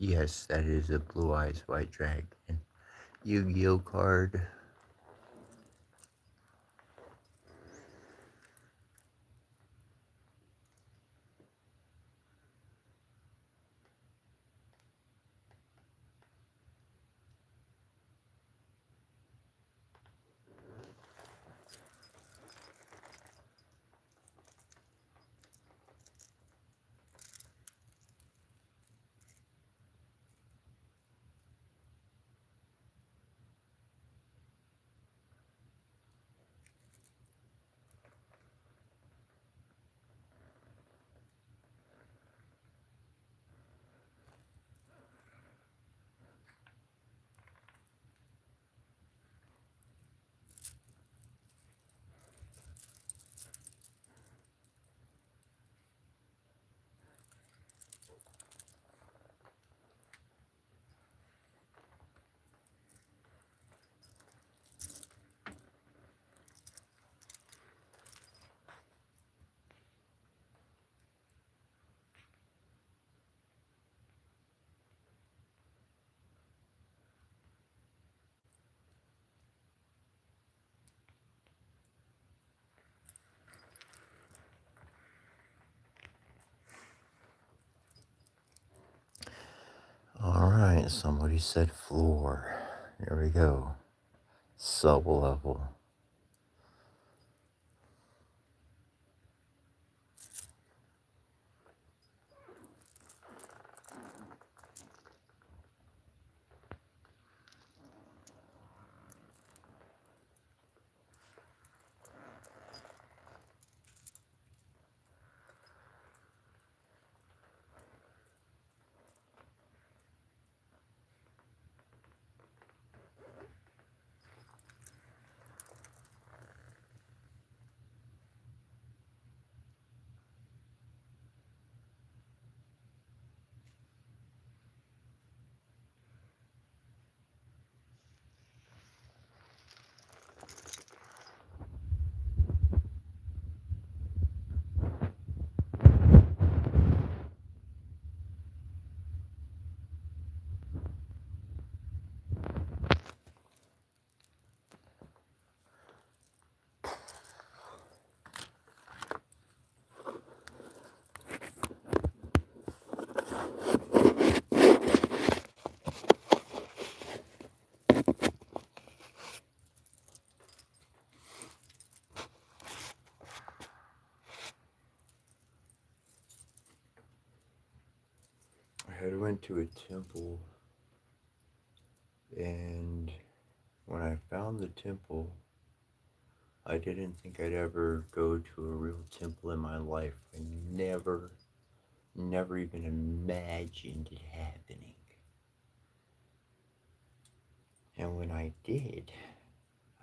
Yes, that is a Blue Eyes White Dragon Yu-Gi-Oh card. Alright, somebody said floor. Here we go. Sub-level. I had went to a temple, and when I found the temple, I didn't think I'd ever go to a real temple in my life. I never even imagined it happening. And when I did,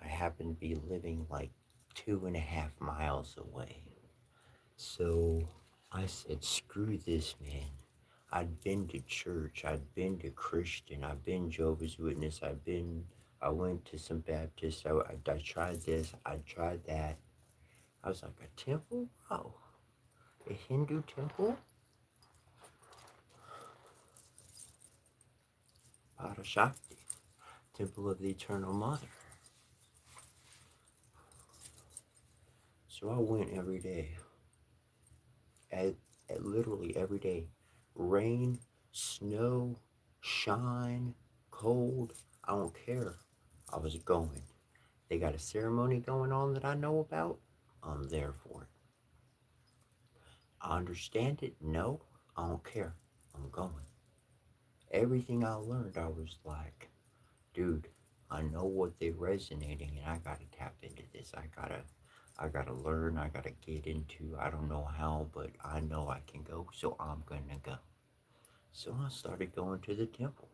I happened to be living like 2.5 miles away. So I said, screw this, man. I'd been to church, I'd been to Christian, I've been Jehovah's Witness, I went to some Baptist, I tried this, I tried that. I was like, a temple? Oh, a Hindu temple? Parashakti, Temple of the Eternal Mother. So I went every day, at literally every day. Rain, snow, shine, cold, I don't care. I was going. They got a ceremony going on that I know about, I'm there for it. I understand it? No, I don't care. I'm going. Everything I learned, I was like, dude, I know what they're resonating, and I gotta tap into this. I gotta learn, I gotta get into, I don't know how, but I know I can go, so I'm gonna go. So I started going to the temple.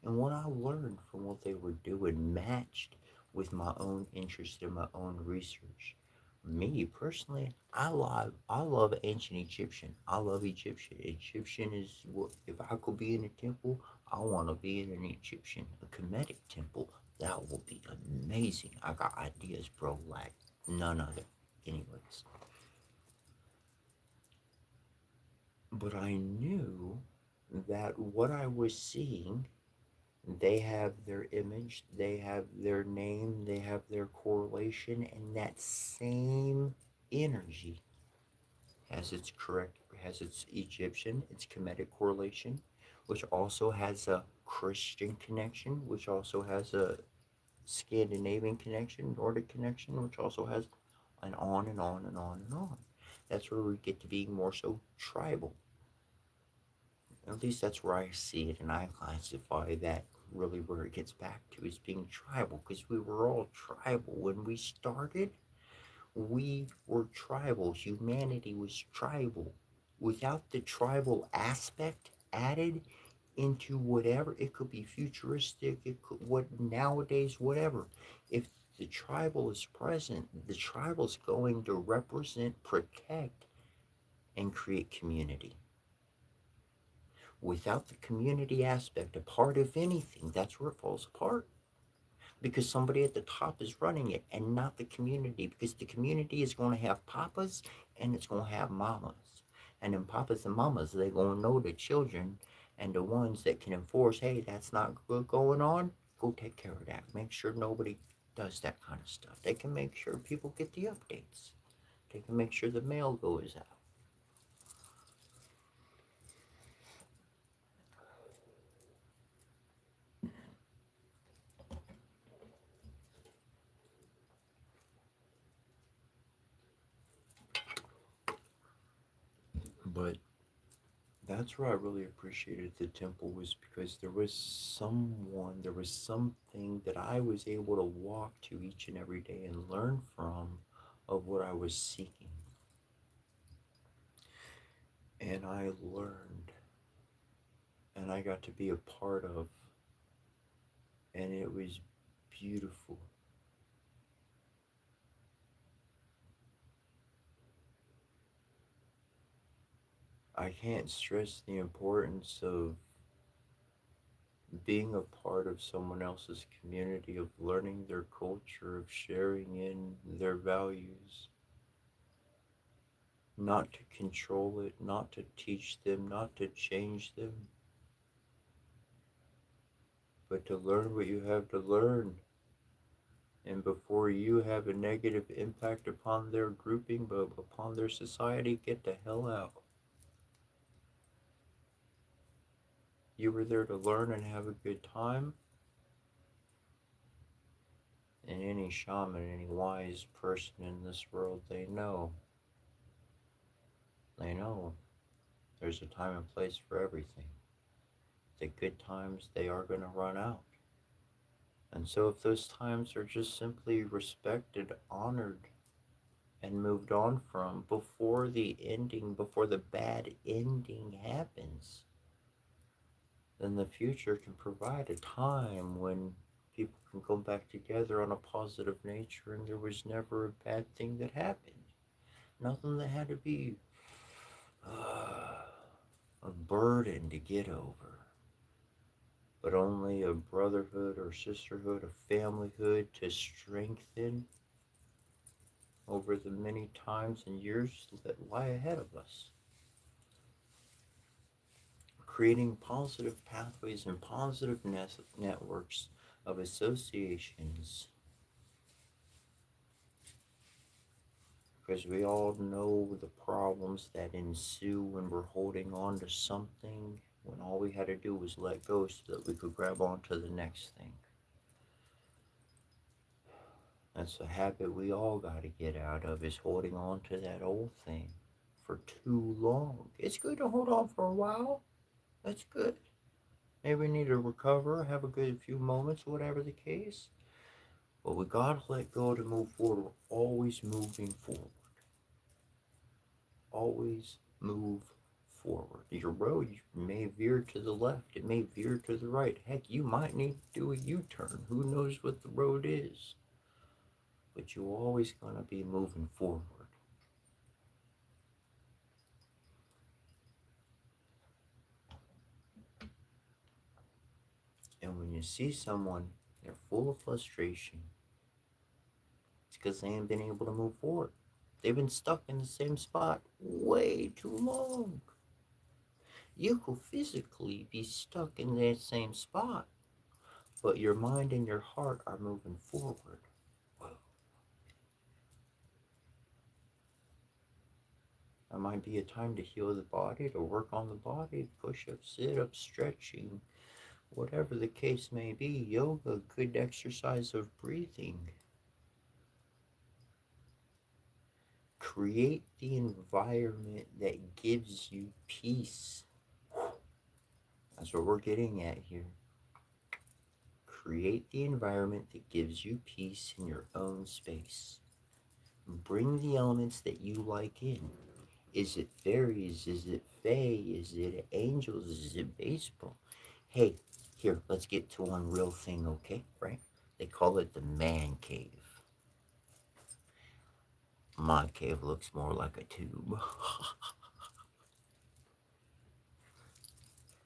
And what I learned from what they were doing matched with my own interest in my own research. Me personally, I love ancient Egyptian. I love Egyptian. Egyptian is what, if I could be in a temple, I want to be in an Egyptian, a Kemetic temple. That will be amazing. I got ideas, bro, like none other. Anyways. But I knew that what I was seeing, they have their image, they have their name, they have their correlation, and that same energy has its Egyptian, its Kemetic correlation, which also has a Christian connection, which also has a Scandinavian connection, Nordic connection, which also has an on and on and on and on. That's where we get to be more so tribal. At least that's where I see it, and I classify that really where it gets back to is being tribal, because we were all tribal when we started. We were tribal. Humanity was tribal. Without the tribal aspect added into whatever, it could be futuristic, it could what nowadays, whatever. If the tribal is present, the tribal is going to represent, protect, and create community. Without the community aspect, a part of anything, that's where it falls apart. Because somebody at the top is running it and not the community. Because the community is going to have papas and it's going to have mamas. And then papas and mamas, they're going to know the children and the ones that can enforce, hey, that's not good going on, go take care of that. Make sure nobody does that kind of stuff. They can make sure people get the updates. They can make sure the mail goes out. But that's where I really appreciated the temple, was because there was someone, there was something that I was able to walk to each and every day and learn from of what I was seeking. And I learned, and I got to be a part of, and it was beautiful. I can't stress the importance of being a part of someone else's community, of learning their culture, of sharing in their values, not to control it, not to teach them, not to change them, but to learn what you have to learn. And before you have a negative impact upon their grouping, but upon their society, get the hell out. You were there to learn and have a good time. And any shaman, any wise person in this world, they know. They know there's a time and place for everything. The good times, they are going to run out. And so if those times are just simply respected, honored, and moved on from before the ending, before the bad ending happens, then the future can provide a time when people can go back together on a positive nature and there was never a bad thing that happened. Nothing that had to be a burden to get over, but only a brotherhood or sisterhood, a familyhood to strengthen over the many times and years that lie ahead of us. Creating positive pathways and positive networks of associations, because we all know the problems that ensue when we're holding on to something when all we had to do was let go so that we could grab onto the next thing. That's a habit we all got to get out of, is holding on to that old thing for too long. It's good to hold on for a while. That's good. Maybe we need to recover, have a good few moments, whatever the case. But we got to let go to move forward. We're always moving forward. Always move forward. Your road may veer to the left. It may veer to the right. Heck, you might need to do a U-turn. Who knows what the road is? But you're always going to be moving forward. And when you see someone, they're full of frustration, it's because they ain't been able to move forward. They've been stuck in the same spot way too long. You could physically be stuck in that same spot, but your mind and your heart are moving forward. Whoa. That might be a time to heal the body, to work on the body, push-ups, sit-ups, stretching, whatever the case may be. Yoga, good exercise of breathing. Create the environment that gives you peace. That's what we're getting at here. Create the environment that gives you peace in your own space. Bring the elements that you like in. Is it fairies? Is it fae? Is it angels? Is it baseball? Hey, here, let's get to one real thing, okay? Right? They call it the man cave. My cave looks more like a tube.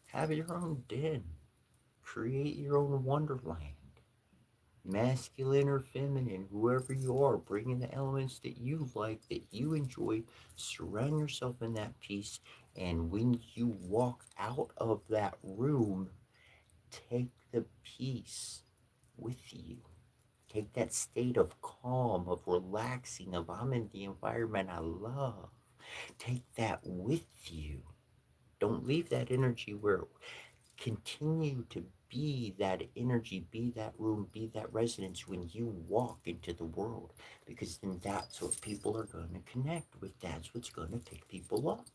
Have your own den. Create your own wonderland. Masculine or feminine, whoever you are, bring in the elements that you like, that you enjoy. Surround yourself in that peace. And when you walk out of that room, take the peace with you. Take that state of calm, of relaxing, of I'm in the environment I love. Take that with you. Don't leave that energy where it. Continue to be that energy, be that room, be that residence when you walk into the world, because then that's what people are going to connect with. That's what's going to pick people up.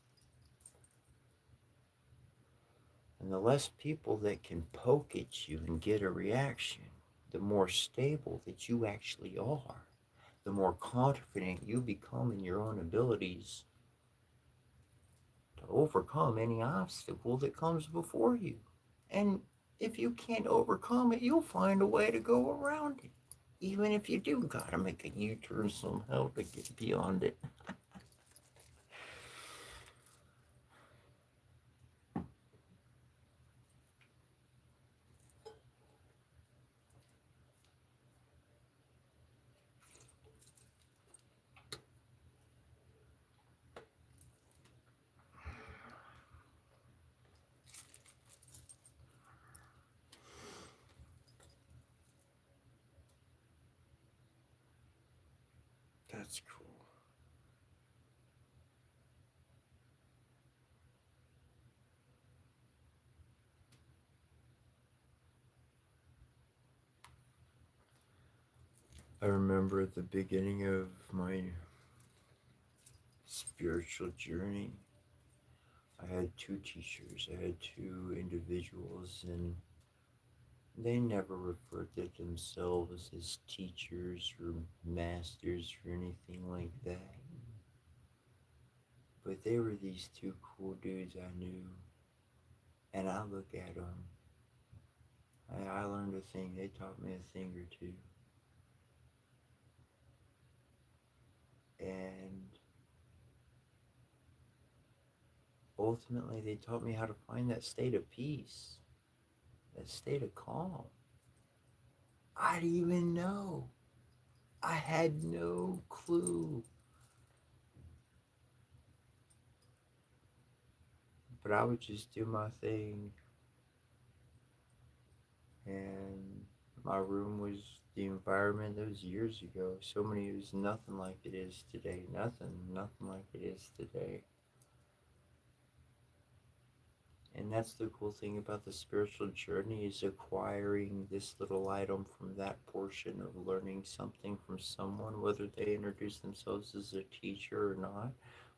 And the less people that can poke at you and get a reaction, the more stable that you actually are, the more confident you become in your own abilities to overcome any obstacle that comes before you. And if you can't overcome it, you'll find a way to go around it. Even if you do gotta make a U-turn somehow to get beyond it. That's cool. I remember at the beginning of my spiritual journey, I had two teachers. I had two individuals, and they never referred to themselves as teachers or masters or anything like that. But they were these two cool dudes I knew, and I look at them. I learned a thing. They taught me a thing or two. And ultimately, they taught me how to find that state of peace, that state of calm. I didn't even know. I had no clue. But I would just do my thing. And my room was the environment that was years ago. So many, it was nothing like it is today. Nothing like it is today. And that's the cool thing about the spiritual journey, is acquiring this little item from that portion of learning something from someone, whether they introduce themselves as a teacher or not,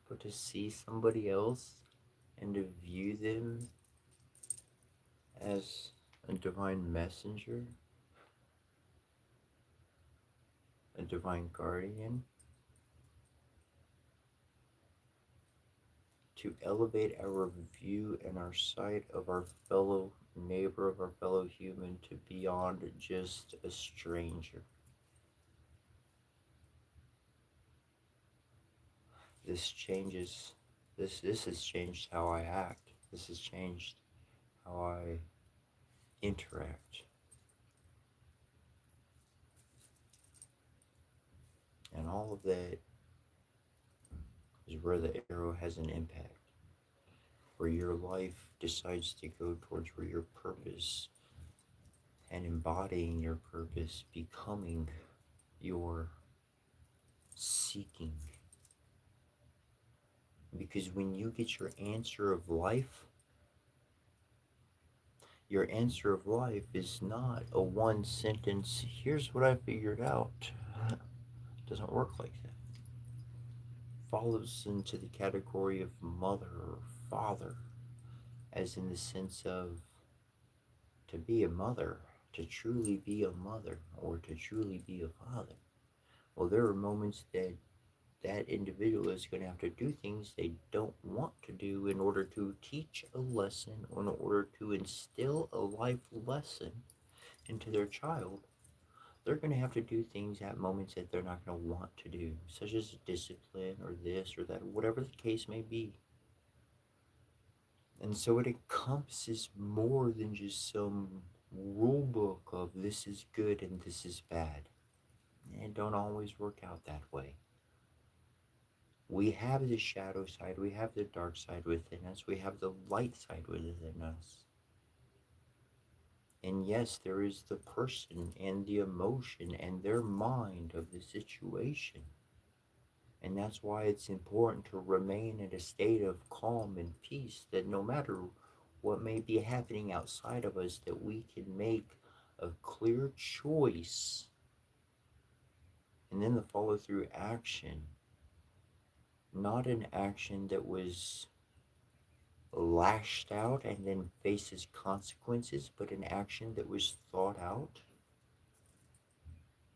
but to see somebody else and to view them as a divine messenger, a divine guardian, to elevate our view and our sight of our fellow neighbor, of our fellow human, to beyond just a stranger. This has changed how I act. This has changed how I interact. And all of that is where the arrow has an impact, where your life decides to go towards where your purpose, and embodying your purpose, becoming your seeking. Because when you get your answer of life is not a one sentence, here's what I figured out. It doesn't work like that. Falls into the category of mother or father, as in the sense of to be a mother, to truly be a mother, or to truly be a father. Well, there are moments that that individual is going to have to do things they don't want to do in order to teach a lesson, or in order to instill a life lesson into their child. They're going to have to do things at moments that they're not going to want to do, such as discipline or this or that, whatever the case may be. And so it encompasses more than just some rule book of this is good and this is bad. It don't always work out that way. We have the shadow side, we have the dark side within us, we have the light side within us. And yes, there is the person and the emotion and their mind of the situation. And that's why it's important to remain in a state of calm and peace, that no matter what may be happening outside of us, that we can make a clear choice, and then the follow through action, not an action that was lashed out and then faces consequences, but an action that was thought out,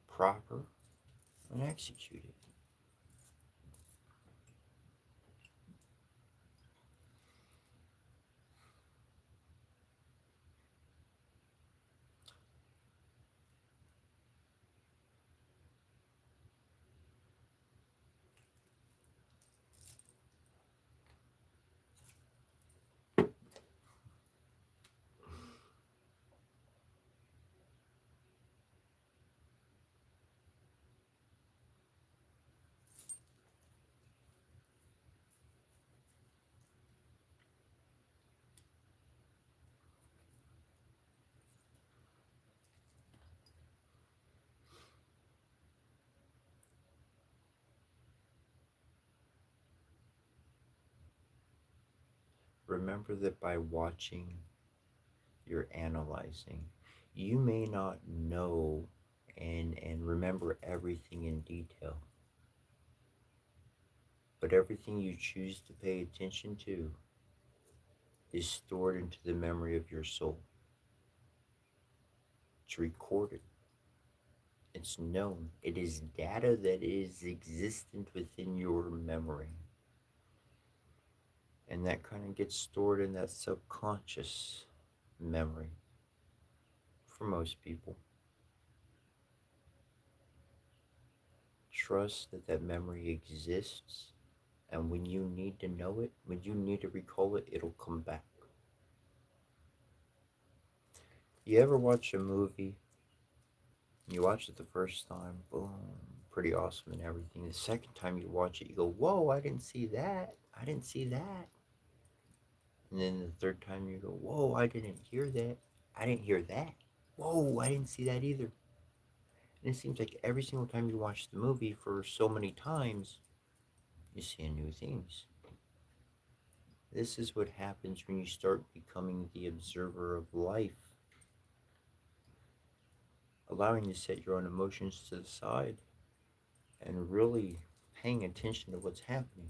proper, and executed. Remember that by watching, you're analyzing. You may not know and remember everything in detail, but everything you choose to pay attention to is stored into the memory of your soul. It's recorded. It's known. It is data that is existent within your memory. And that kind of gets stored in that subconscious memory for most people. Trust that that memory exists, and when you need to know it, when you need to recall it, it'll come back. You ever watch a movie, you watch it the first time, boom, pretty awesome and everything. The second time you watch it, you go, whoa, I didn't see that. I didn't see that. And then the third time you go, whoa, I didn't hear that. I didn't hear that. Whoa, I didn't see that either. And it seems like every single time you watch the movie for so many times, you see new things. This is what happens when you start becoming the observer of life, allowing you to set your own emotions to the side and really paying attention to what's happening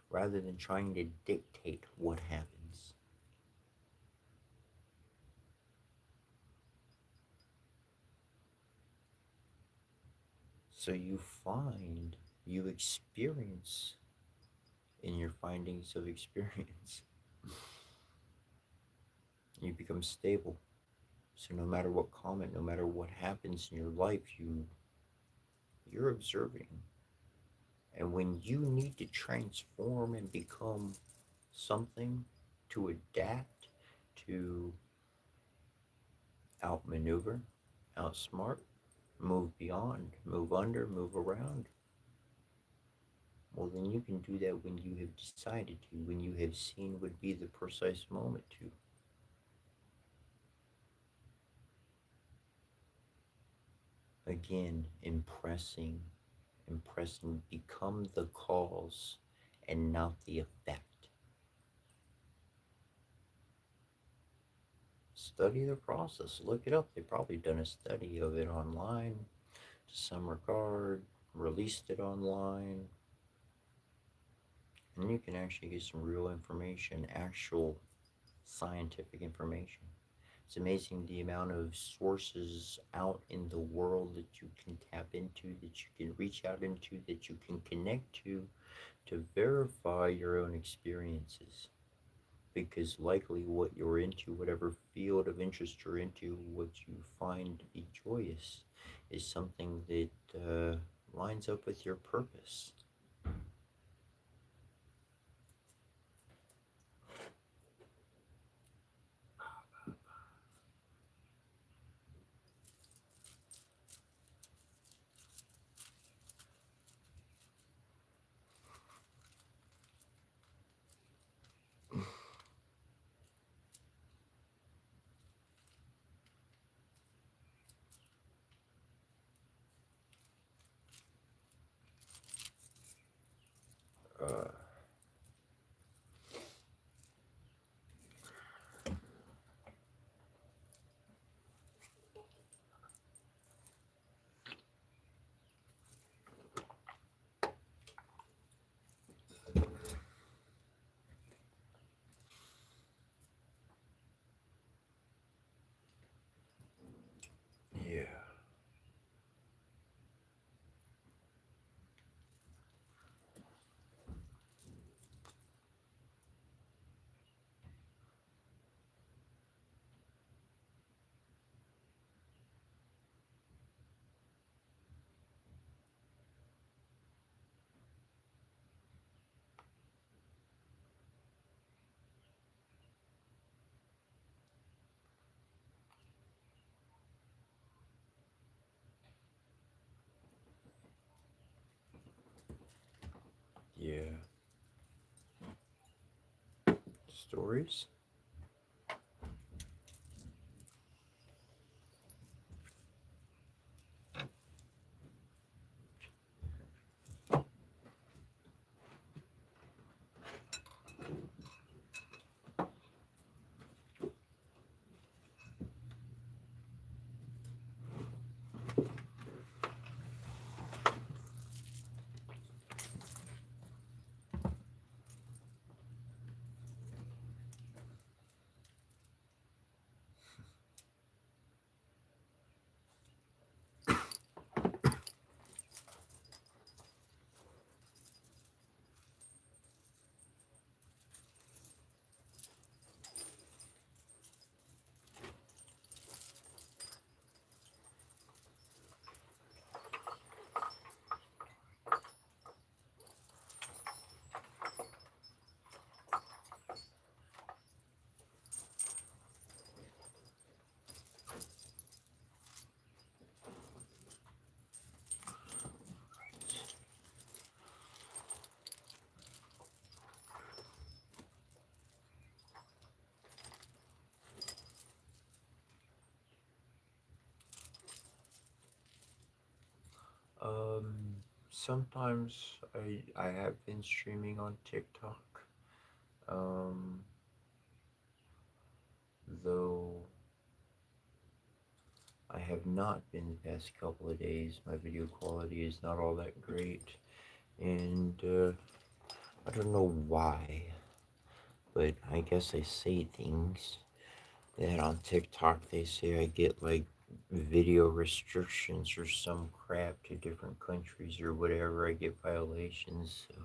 rather than trying to dictate what happens. So you experience in your findings of experience. You become stable. So no matter what comment, no matter what happens in your life, you're observing. And when you need to transform and become something, to adapt, to outmaneuver, outsmart, move beyond, move under, move around, well, then you can do that when you have decided to, when you have seen would be the precise moment to. Again, impressing, become the cause and not the effect. Study the process, look it up. They've probably done a study of it online to some regard, released it online, and you can actually get some real information, actual scientific information. It's amazing the amount of sources out in the world that you can tap into, that you can reach out into, that you can connect to verify your own experiences. Because likely what you're into, whatever field of interest you're into, what you find to be joyous is something that lines up with your purpose. stories. Sometimes I have been streaming on TikTok. Um, though I have not been the past couple of days. My video quality is not all that great, and I don't know why, but I guess I say things that on TikTok they say I get like video restrictions or some crap to different countries or whatever. I get violations, so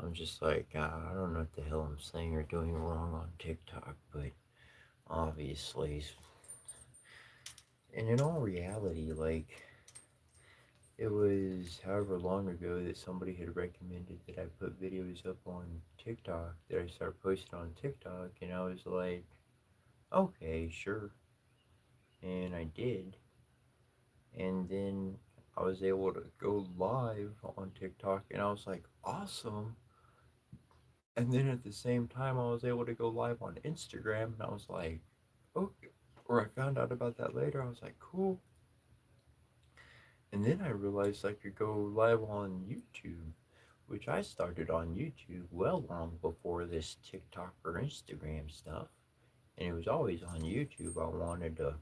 I'm just like, I don't know what the hell I'm saying or doing wrong on TikTok, but obviously, and in all reality, like, it was however long ago that somebody had recommended that I put videos up on TikTok, that I start posting on TikTok, and I was like, okay, sure, and I did, and then I was able to go live on TikTok, and I was like, awesome. And then at the same time, I was able to go live on Instagram, and I was like, okay. Or I found out about that later. I was like, cool. And then I realized I could go live on YouTube, which I started on YouTube well long before this TikTok or Instagram stuff. And it was always on YouTube. I wanted to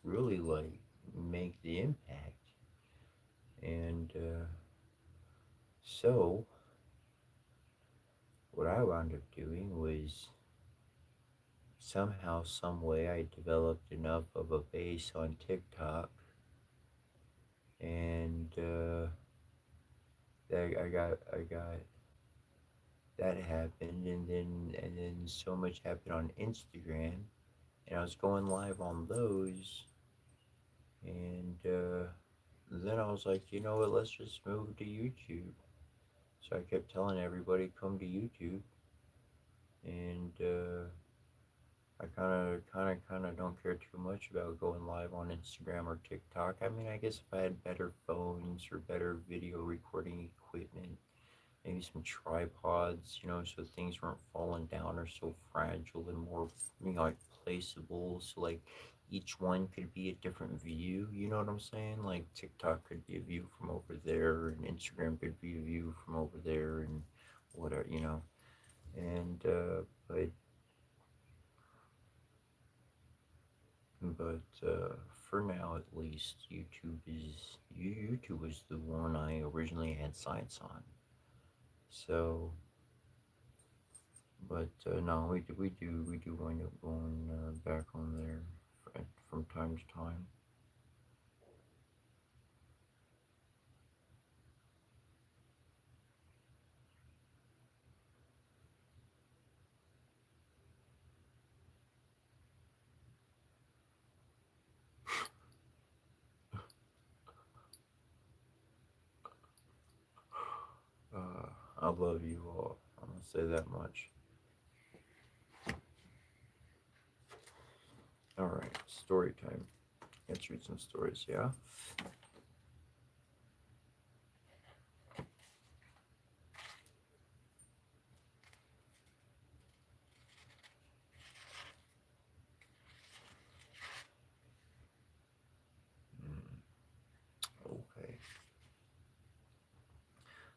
really like make the impact. And so what I wound up doing was somehow, some way, I developed enough of a base on TikTok, and I got that happened, and then so much happened on Instagram, and I was going live on those, and then I was like, you know what, let's just move to YouTube. So I kept telling everybody, come to YouTube, and I kind of don't care too much about going live on Instagram or TikTok. I mean, I guess if I had better phones or better video recording equipment, maybe some tripods, so things weren't falling down or so fragile and more, like placeable. So like each one could be a different view. You know what I'm saying? Like TikTok could be a view from over there, and Instagram could be a view from over there, and whatever. And but for now at least, YouTube was the one I originally had sights on. So, but no, we do wind up going back on there from time to time. I love you all. I'm gonna say that much. All right, story time. Let's read some stories. Yeah.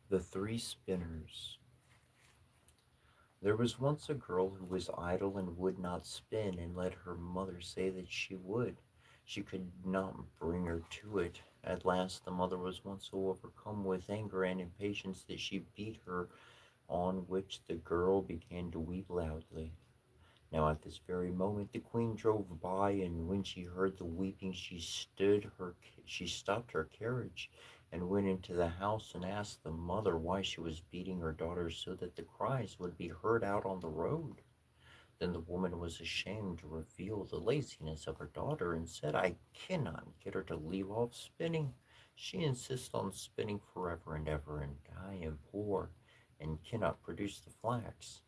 The Three Spinners. There was once a girl who was idle and would not spin, and let her mother say that she would. She could not bring her to it. At last the mother was once so overcome with anger and impatience that she beat her, on which the girl began to weep loudly. Now at this very moment the queen drove by, and when she heard the weeping she stopped her carriage and went into the house and asked the mother why she was beating her daughter so that the cries would be heard out on the road. Then the woman was ashamed to reveal the laziness of her daughter and said, I cannot get her to leave off spinning. She insists on spinning forever and ever, and I am poor and cannot produce the flax.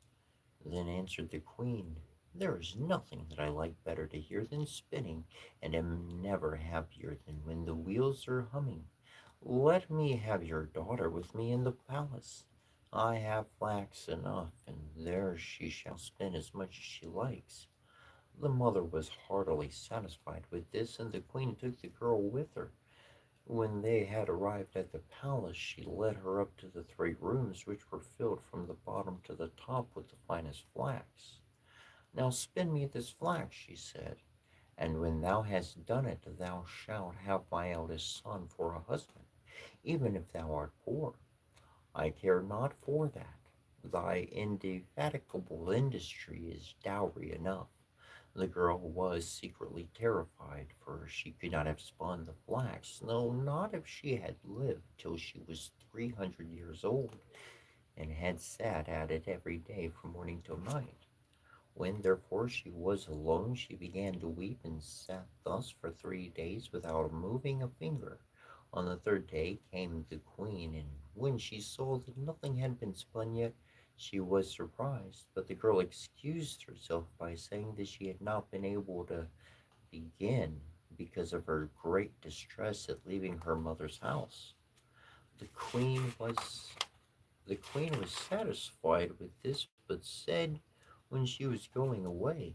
Then answered the queen, There is nothing that I like better to hear than spinning, and am never happier than when the wheels are humming. Let me have your daughter with me in the palace. I have flax enough, and there she shall spin as much as she likes. The mother was heartily satisfied with this, and the queen took the girl with her. When they had arrived at the palace, she led her up to the three rooms, which were filled from the bottom to the top with the finest flax. Now spin me this flax, she said, and when thou hast done it, thou shalt have my eldest son for a husband, even if thou art poor. I care not for that. Thy indefatigable industry is dowry enough. The girl was secretly terrified, for she could not have spun the flax, no, not if she had lived till she was 300 years old, and had sat at it every day from morning till night. When therefore she was alone, she began to weep, and sat thus for 3 days without moving a finger. On the third day came the queen, and when she saw that nothing had been spun yet, she was surprised. But the girl excused herself by saying that she had not been able to begin because of her great distress at leaving her mother's house. The queen was the queen was satisfied with this, but said when she was going away,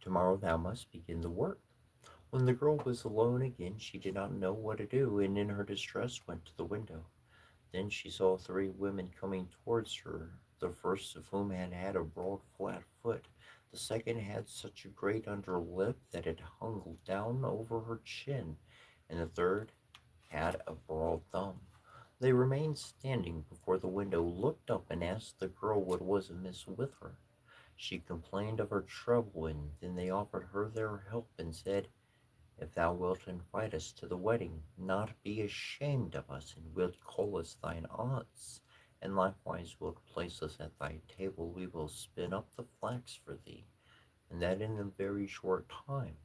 Tomorrow thou must begin the work. When the girl was alone again, she did not know what to do, and in her distress went to the window. Then she saw three women coming towards her, the first of whom had a broad flat foot, the second had such a great under lip that it hung down over her chin, and the third had a broad thumb. They remained standing before the window, looked up, and asked the girl what was amiss with her. She complained of her trouble, and then they offered her their help, and said, If thou wilt invite us to the wedding, not be ashamed of us, and wilt call us thine aunts, and likewise wilt place us at thy table, we will spin up the flax for thee, and that in a very short time.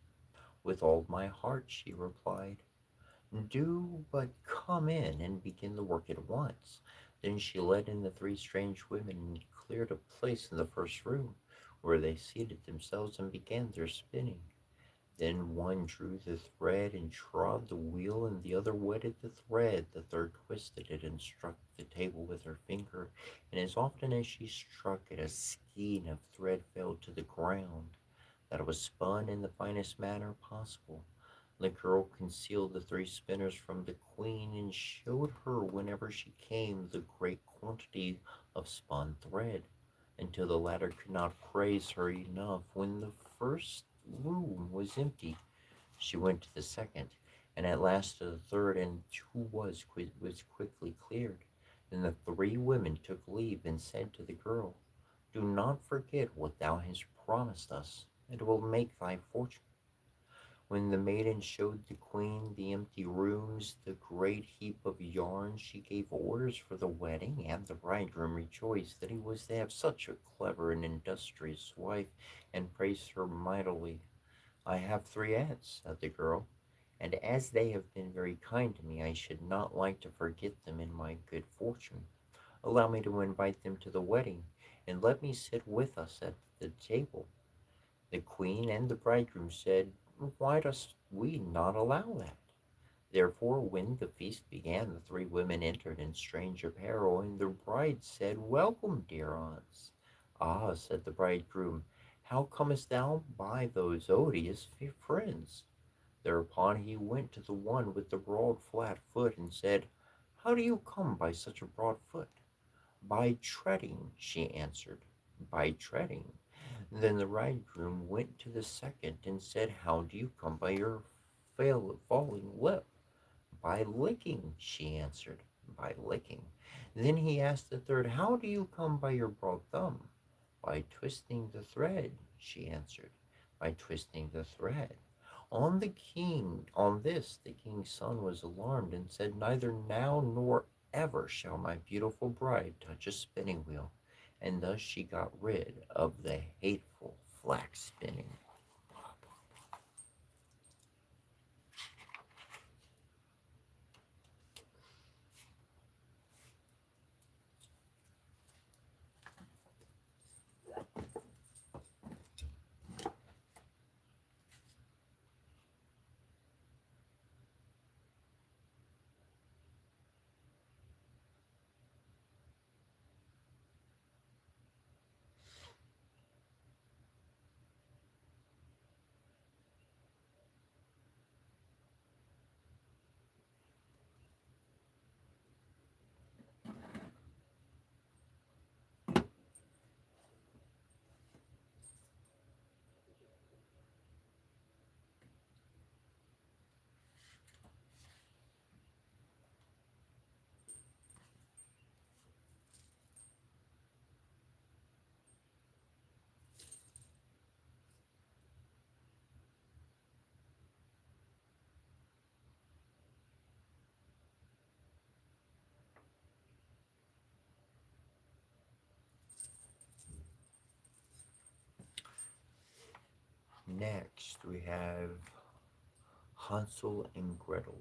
With all my heart, she replied. Do but come in and begin the work at once. Then she led in the three strange women and cleared a place in the first room, where they seated themselves and began their spinning. Then one drew the thread and trod the wheel, and the other wetted the thread. The third twisted it and struck the table with her finger, and as often as she struck it, a skein of thread fell to the ground. That was spun in the finest manner possible. The girl concealed the three spinners from the queen, and showed her whenever she came the great quantity of spun thread, until the latter could not praise her enough. When the first room was empty, she went to the second, and at last to the third, and was quickly cleared. Then the three women took leave, and said to the girl, Do not forget what thou hast promised us. It will make thy fortune. When the maiden showed the queen the empty rooms, the great heap of yarn, she gave orders for the wedding, and the bridegroom rejoiced that he was to have such a clever and industrious wife, and praised her mightily. I have three aunts, said the girl, and as they have been very kind to me, I should not like to forget them in my good fortune. Allow me to invite them to the wedding, and let me sit with us at the table. The queen and the bridegroom said, Why dost we not allow that? Therefore, when the feast began, the three women entered in strange apparel, and the bride said, Welcome, dear aunts. Ah, said the bridegroom, how comest thou by those odious friends? Thereupon he went to the one with the broad flat foot, and said, How do you come by such a broad foot? By treading, she answered. By treading. Then the bridegroom went to the second and said, How do you come by your falling lip? By licking, she answered. By licking. Then he asked the third, How do you come by your broad thumb? By twisting the thread, she answered. By twisting the thread. On this, the king's son was alarmed and said, Neither now nor ever shall my beautiful bride touch a spinning wheel. And thus she got rid of the hateful flax spinning. Next, we have Hansel and Gretel.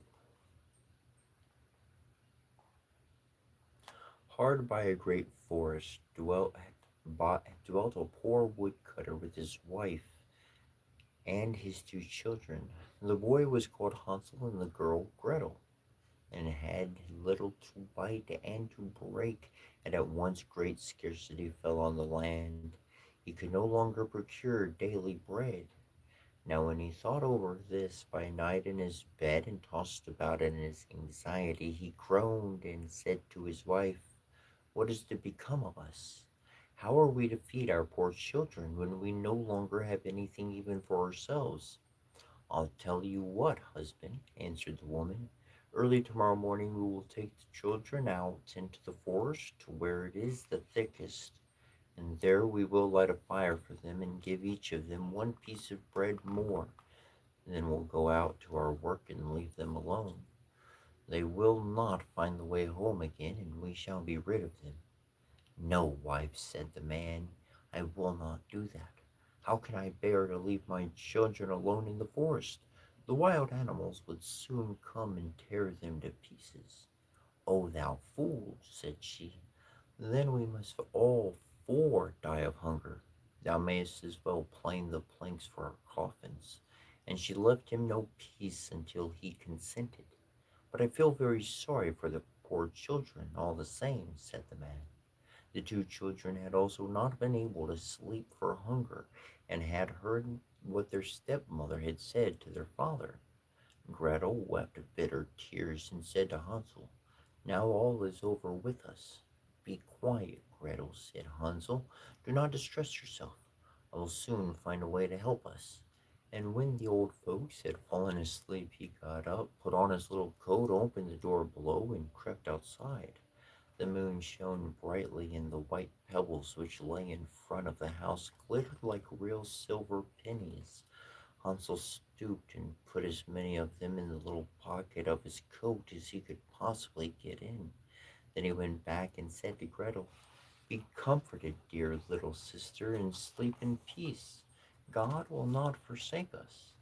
Hard by a great forest dwelt a poor woodcutter with his wife and his two children. The boy was called Hansel and the girl Gretel, and had little to bite and to break, and at once great scarcity fell on the land. He could no longer procure daily bread. Now when he thought over this by night in his bed and tossed about in his anxiety, he groaned and said to his wife, What is to become of us? How are we to feed our poor children when we no longer have anything even for ourselves? I'll tell you what, husband, answered the woman. Early tomorrow morning we will take the children out into the forest to where it is the thickest, and there we will light a fire for them and give each of them one piece of bread more. Then we'll go out to our work and leave them alone. They will not find the way home again, and we shall be rid of them. No, wife, said the man, I will not do that. How can I bear to leave my children alone in the forest? The wild animals would soon come and tear them to pieces. Oh, thou fool, said she, then we must all four die of hunger. Thou mayest as well plane the planks for our coffins. And she left him no peace until he consented. But I feel very sorry for the poor children, all the same, said the man. The two children had also not been able to sleep for hunger, and had heard what their stepmother had said to their father. Gretel wept bitter tears and said to Hansel, Now all is over with us. Be quiet, Gretel, said Hansel. Do not distress yourself. I will soon find a way to help us. And when the old folks had fallen asleep, he got up, put on his little coat, opened the door below, and crept outside. The moon shone brightly, and the white pebbles which lay in front of the house glittered like real silver pennies. Hansel stooped and put as many of them in the little pocket of his coat as he could possibly get in. Then he went back and said to Gretel, Be comforted, dear little sister, and sleep in peace. God will not forsake us.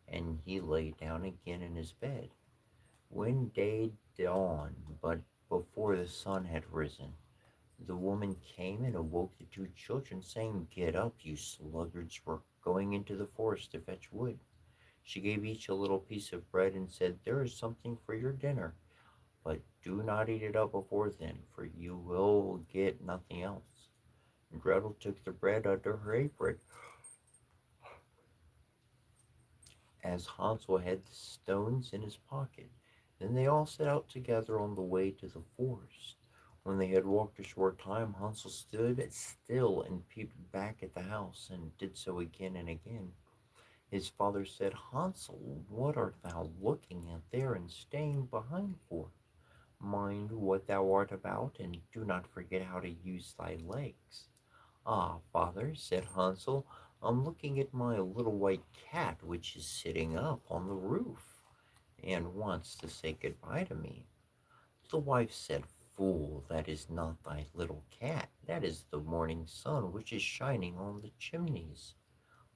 And he lay down again in his bed. When day dawned, but before the sun had risen, the woman came and awoke the two children, saying, Get up, you sluggards, we're going into the forest to fetch wood. She gave each a little piece of bread and said, There is something for your dinner, but do not eat it up before then, for you will get nothing else. And Gretel took the bread under her apron, as Hansel had the stones in his pocket. Then they all set out together on the way to the forest. When they had walked a short time, Hansel stood still and peeped back at the house, and did so again and again. His father said, Hansel, what art thou looking at there and staying behind for? Mind what thou art about, and do not forget how to use thy legs. Ah, father, said Hansel, I'm looking at my little white cat, which is sitting up on the roof, and wants to say good-bye to me. The wife said, Fool, that is not thy little cat, that is the morning sun which is shining on the chimneys.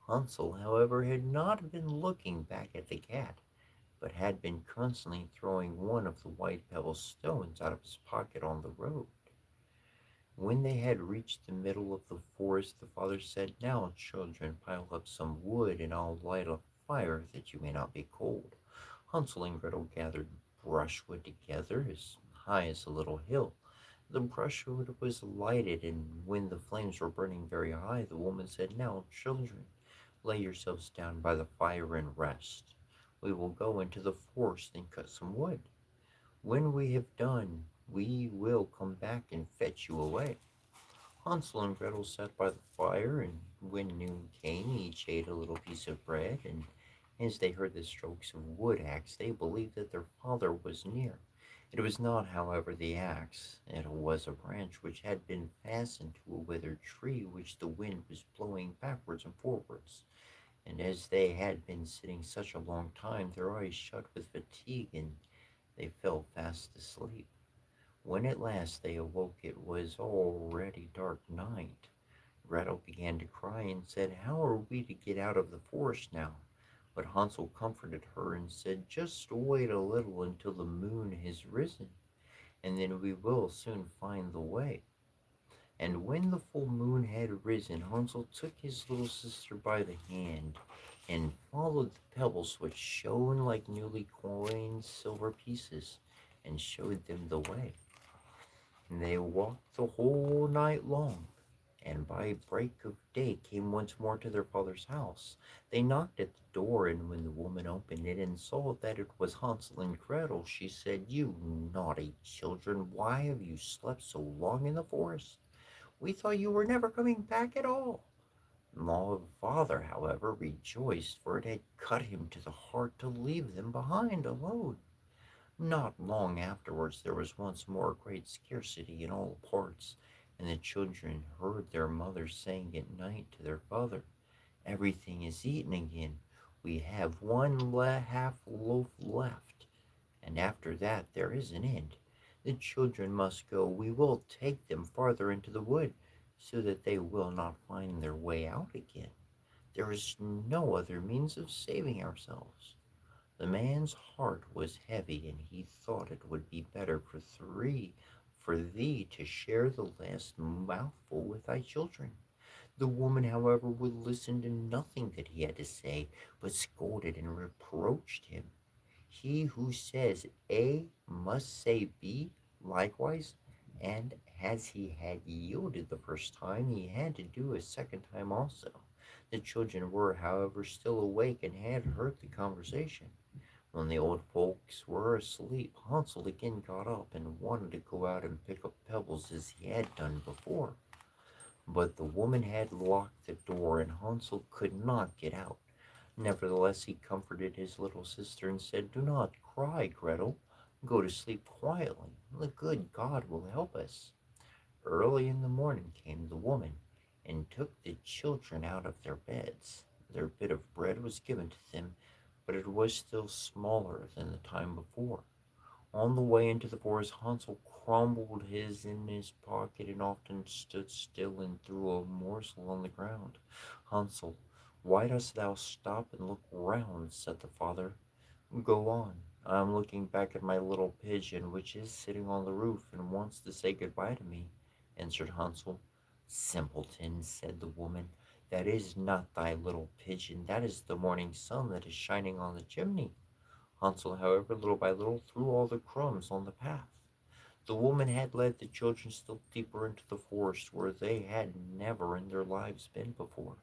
Hansel, however, had not been looking back at the cat, but had been constantly throwing one of the white pebble stones out of his pocket on the road. When they had reached the middle of the forest, the father said, Now, children, pile up some wood, and I'll light a fire that you may not be cold. Hansel and Gretel gathered brushwood together as high as a little hill. The brushwood was lighted, and when the flames were burning very high, the woman said, Now, children, lay yourselves down by the fire and rest. We will go into the forest and cut some wood. When we have done, we will come back and fetch you away. Hansel and Gretel sat by the fire, and when noon came, each ate a little piece of bread, and as they heard the strokes of wood axe, they believed that their father was near. It was not, however, the axe, it was a branch which had been fastened to a withered tree which the wind was blowing backwards and forwards, and as they had been sitting such a long time, their eyes shut with fatigue, and they fell fast asleep. When at last they awoke, it was already dark night. Gretel began to cry and said, How are we to get out of the forest now? But Hansel comforted her and said, Just wait a little until the moon has risen, and then we will soon find the way. And when the full moon had risen, Hansel took his little sister by the hand and followed the pebbles which shone like newly coined silver pieces, and showed them the way. And they walked the whole night long, and by break of day came once more to their father's house. They knocked at the door, and when the woman opened it and saw that it was Hansel and Gretel, she said, You naughty children, why have you slept so long in the forest? We thought you were never coming back at all. My father, however, rejoiced, for it had cut him to the heart to leave them behind alone. Not long afterwards there was once more great scarcity in all parts, and the children heard their mother saying at night to their father, Everything is eaten again. We have one half loaf left, and after that there is an end. The children must go. We will take them farther into the wood, so that they will not find their way out again. There is no other means of saving ourselves. The man's heart was heavy, and he thought it would be better for thee to share the last mouthful with thy children. The woman, however, would listen to nothing that he had to say, but scolded and reproached him. He who says A must say B likewise, and as he had yielded the first time, he had to do a second time also. The children were, however, still awake and had heard the conversation. When the old folks were asleep, Hansel again got up and wanted to go out and pick up pebbles as he had done before. But the woman had locked the door, and Hansel could not get out. Nevertheless, he comforted his little sister and said, Do not cry, Gretel. Go to sleep quietly. The good God will help us. Early in the morning came the woman, and took the children out of their beds. Their bit of bread was given to them, but it was still smaller than the time before. On the way into the forest, Hansel crumbled his in his pocket and often stood still and threw a morsel on the ground. Hansel, why dost thou stop and look round? Said the father. Go on. I am looking back at my little pigeon, which is sitting on the roof and wants to say good-bye to me, answered Hansel. Simpleton, said the woman, that is not thy little pigeon, that is the morning sun that is shining on the chimney. Hansel, however, little by little threw all the crumbs on the path. The woman had led the children still deeper into the forest, where they had never in their lives been before.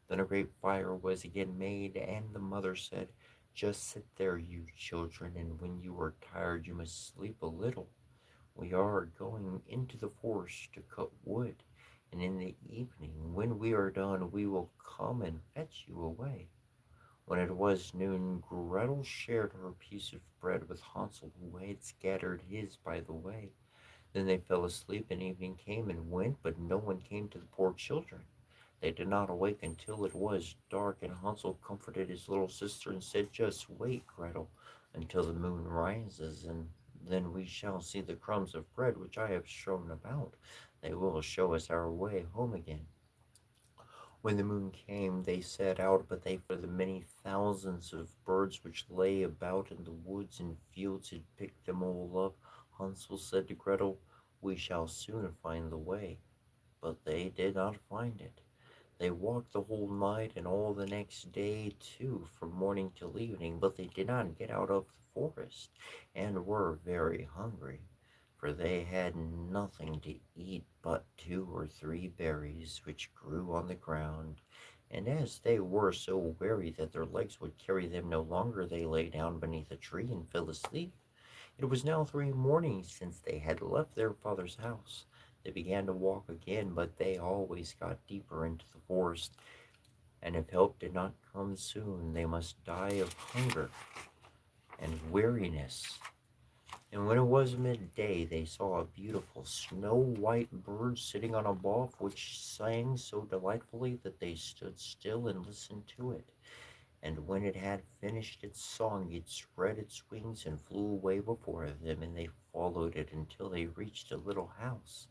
Then a great fire was again made, and the mother said, Just sit there, you children, and when you are tired, you must sleep a little. We are going into the forest to cut wood, and in the evening, when we are done, we will come and fetch you away." When it was noon, Gretel shared her piece of bread with Hansel, who had scattered his by the way. Then they fell asleep, and evening came and went, but no one came to the poor children. They did not awake until it was dark, and Hansel comforted his little sister and said, "Just wait, Gretel, until the moon rises, and then we shall see the crumbs of bread which I have strewn about. They will show us our way home again." When the moon came, they set out, but they for the many thousands of birds which lay about in the woods and fields had picked them all up. Hansel said to Gretel, "We shall soon find the way." But they did not find it. They walked the whole night and all the next day too, from morning till evening, but they did not get out of the forest, and were very hungry, for they had nothing to eat but two or three berries which grew on the ground. And as they were so weary that their legs would carry them no longer, they lay down beneath a tree and fell asleep. It was now 3 mornings since they had left their father's house. They began to walk again, but they always got deeper into the forest, and if help did not come soon, they must die of hunger and weariness. And when it was midday, they saw a beautiful snow-white bird sitting on a bough, which sang so delightfully that they stood still and listened to it. And when it had finished its song, it spread its wings and flew away before them, and they followed it until they reached a little house,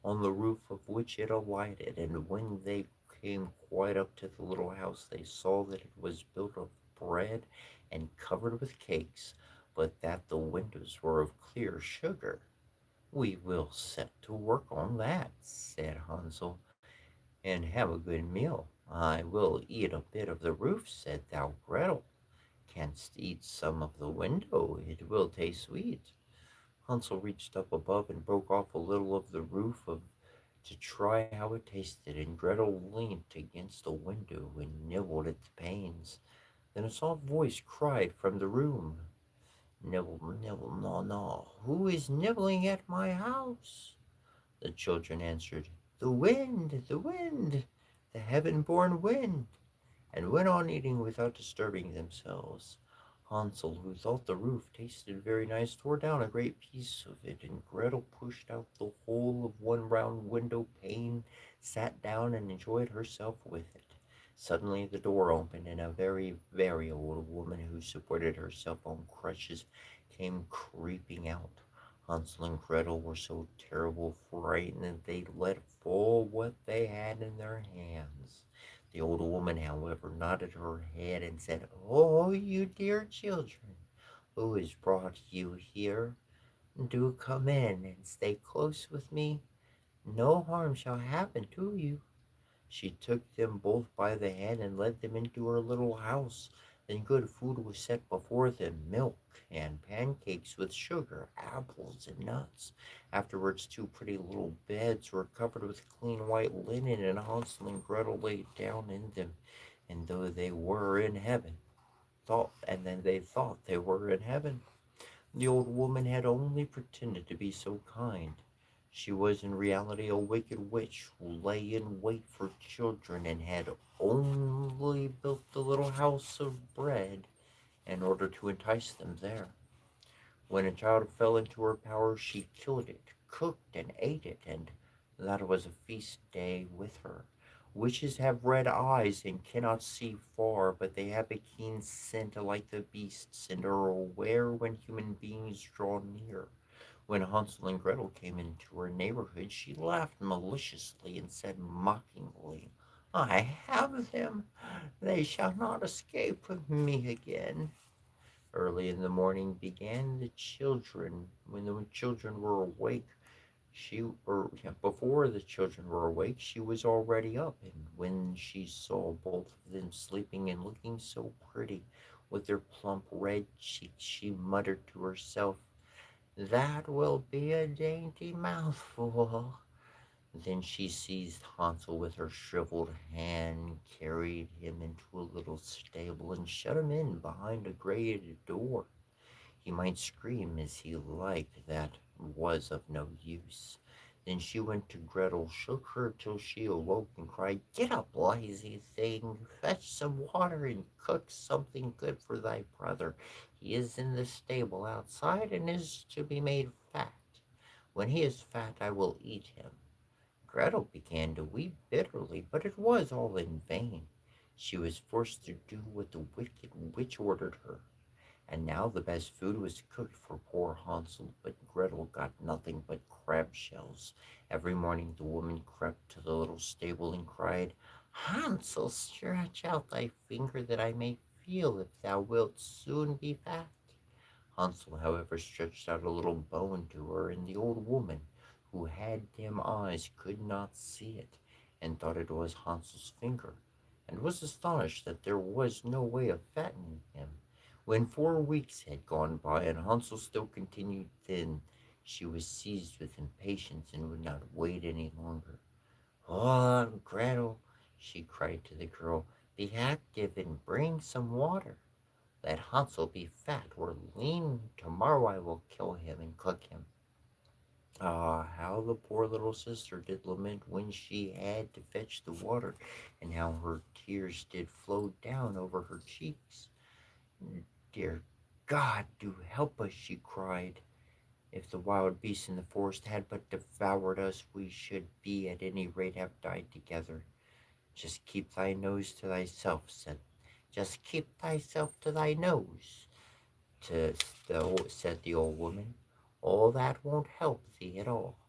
on the roof of which it alighted. And when they came quite up to the little house, they saw that it was built of bread and covered with cakes, but that the windows were of clear sugar. "We will set to work on that," said Hansel, "and have a good meal." "I will eat a bit of the roof," said thou Gretel. "Canst eat some of the window? It will taste sweet." Hansel reached up above and broke off a little of the roof to try how it tasted, and Gretel leant against the window and nibbled at the panes. Then a soft voice cried from the room, "Nibble, nibble, gnaw, gnaw. Who is nibbling at my house?" The children answered, "The wind, the wind, the heaven-born wind," and went on eating without disturbing themselves. Hansel, who thought the roof tasted very nice, tore down a great piece of it, and Gretel pushed out the whole of one round window pane, sat down, and enjoyed herself with it. Suddenly the door opened, and a very, very old woman, who supported herself on crutches, came creeping out. Hansel and Gretel were so terrible frightened that they let fall what they had in their hands. The old woman, however, nodded her head and said, "Oh, you dear children, who has brought you here? Do come in and stay close with me. No harm shall happen to you." She took them both by the hand and led them into her little house. Then good food was set before them, milk and pancakes with sugar, apples and nuts. Afterwards, two pretty little beds were covered with clean white linen, and Hansel and Gretel lay down in them, and though they were in heaven, they thought they were in heaven. The old woman had only pretended to be so kind. She was in reality a wicked witch who lay in wait for children, and had only built the little house of bread in order to entice them there. When a child fell into her power, she killed it, cooked, and ate it, and that was a feast day with her. Witches have red eyes and cannot see far, but they have a keen scent like the beasts, and are aware when human beings draw near. When Hansel and Gretel came into her neighborhood, she laughed maliciously and said mockingly, "I have them. They shall not escape me again." Early in the morning began the children. When the children were awake, before the children were awake, she was already up, and when she saw both of them sleeping and looking so pretty with their plump red cheeks, she muttered to herself, "That will be a dainty mouthful." Then she seized Hansel with her shriveled hand, carried him into a little stable, and shut him in behind a grated door. He might scream as he liked, that was of no use. Then she went to Gretel, shook her till she awoke, and cried, "Get up, lazy thing, fetch some water and cook something good for thy brother. He is in the stable outside and is to be made fat. When he is fat, I will eat him." Gretel began to weep bitterly, but it was all in vain. She was forced to do what the wicked witch ordered her. And now the best food was cooked for poor Hansel, but Gretel got nothing but crab shells. Every morning the woman crept to the little stable and cried, "Hansel, stretch out thy finger that I may feel if thou wilt soon be fat." Hansel, however, stretched out a little bone to her, and the old woman, who had dim eyes, could not see it, and thought it was Hansel's finger, and was astonished that there was no way of fattening him. When 4 weeks had gone by, and Hansel still continued thin, she was seized with impatience and would not wait any longer. "Oh, Gretel," she cried to the girl, "be active and bring some water. Let Hansel be fat or lean. Tomorrow I will kill him and cook him." Ah, how the poor little sister did lament when she had to fetch the water, and how her tears did flow down over her cheeks. "Dear God, do help us," she cried. "If the wild beasts in the forest had but devoured us, we should be at any rate have died together. Just keep thy nose to thyself," said. "Just keep thyself to thy nose," said the old woman. "All that won't help thee at all."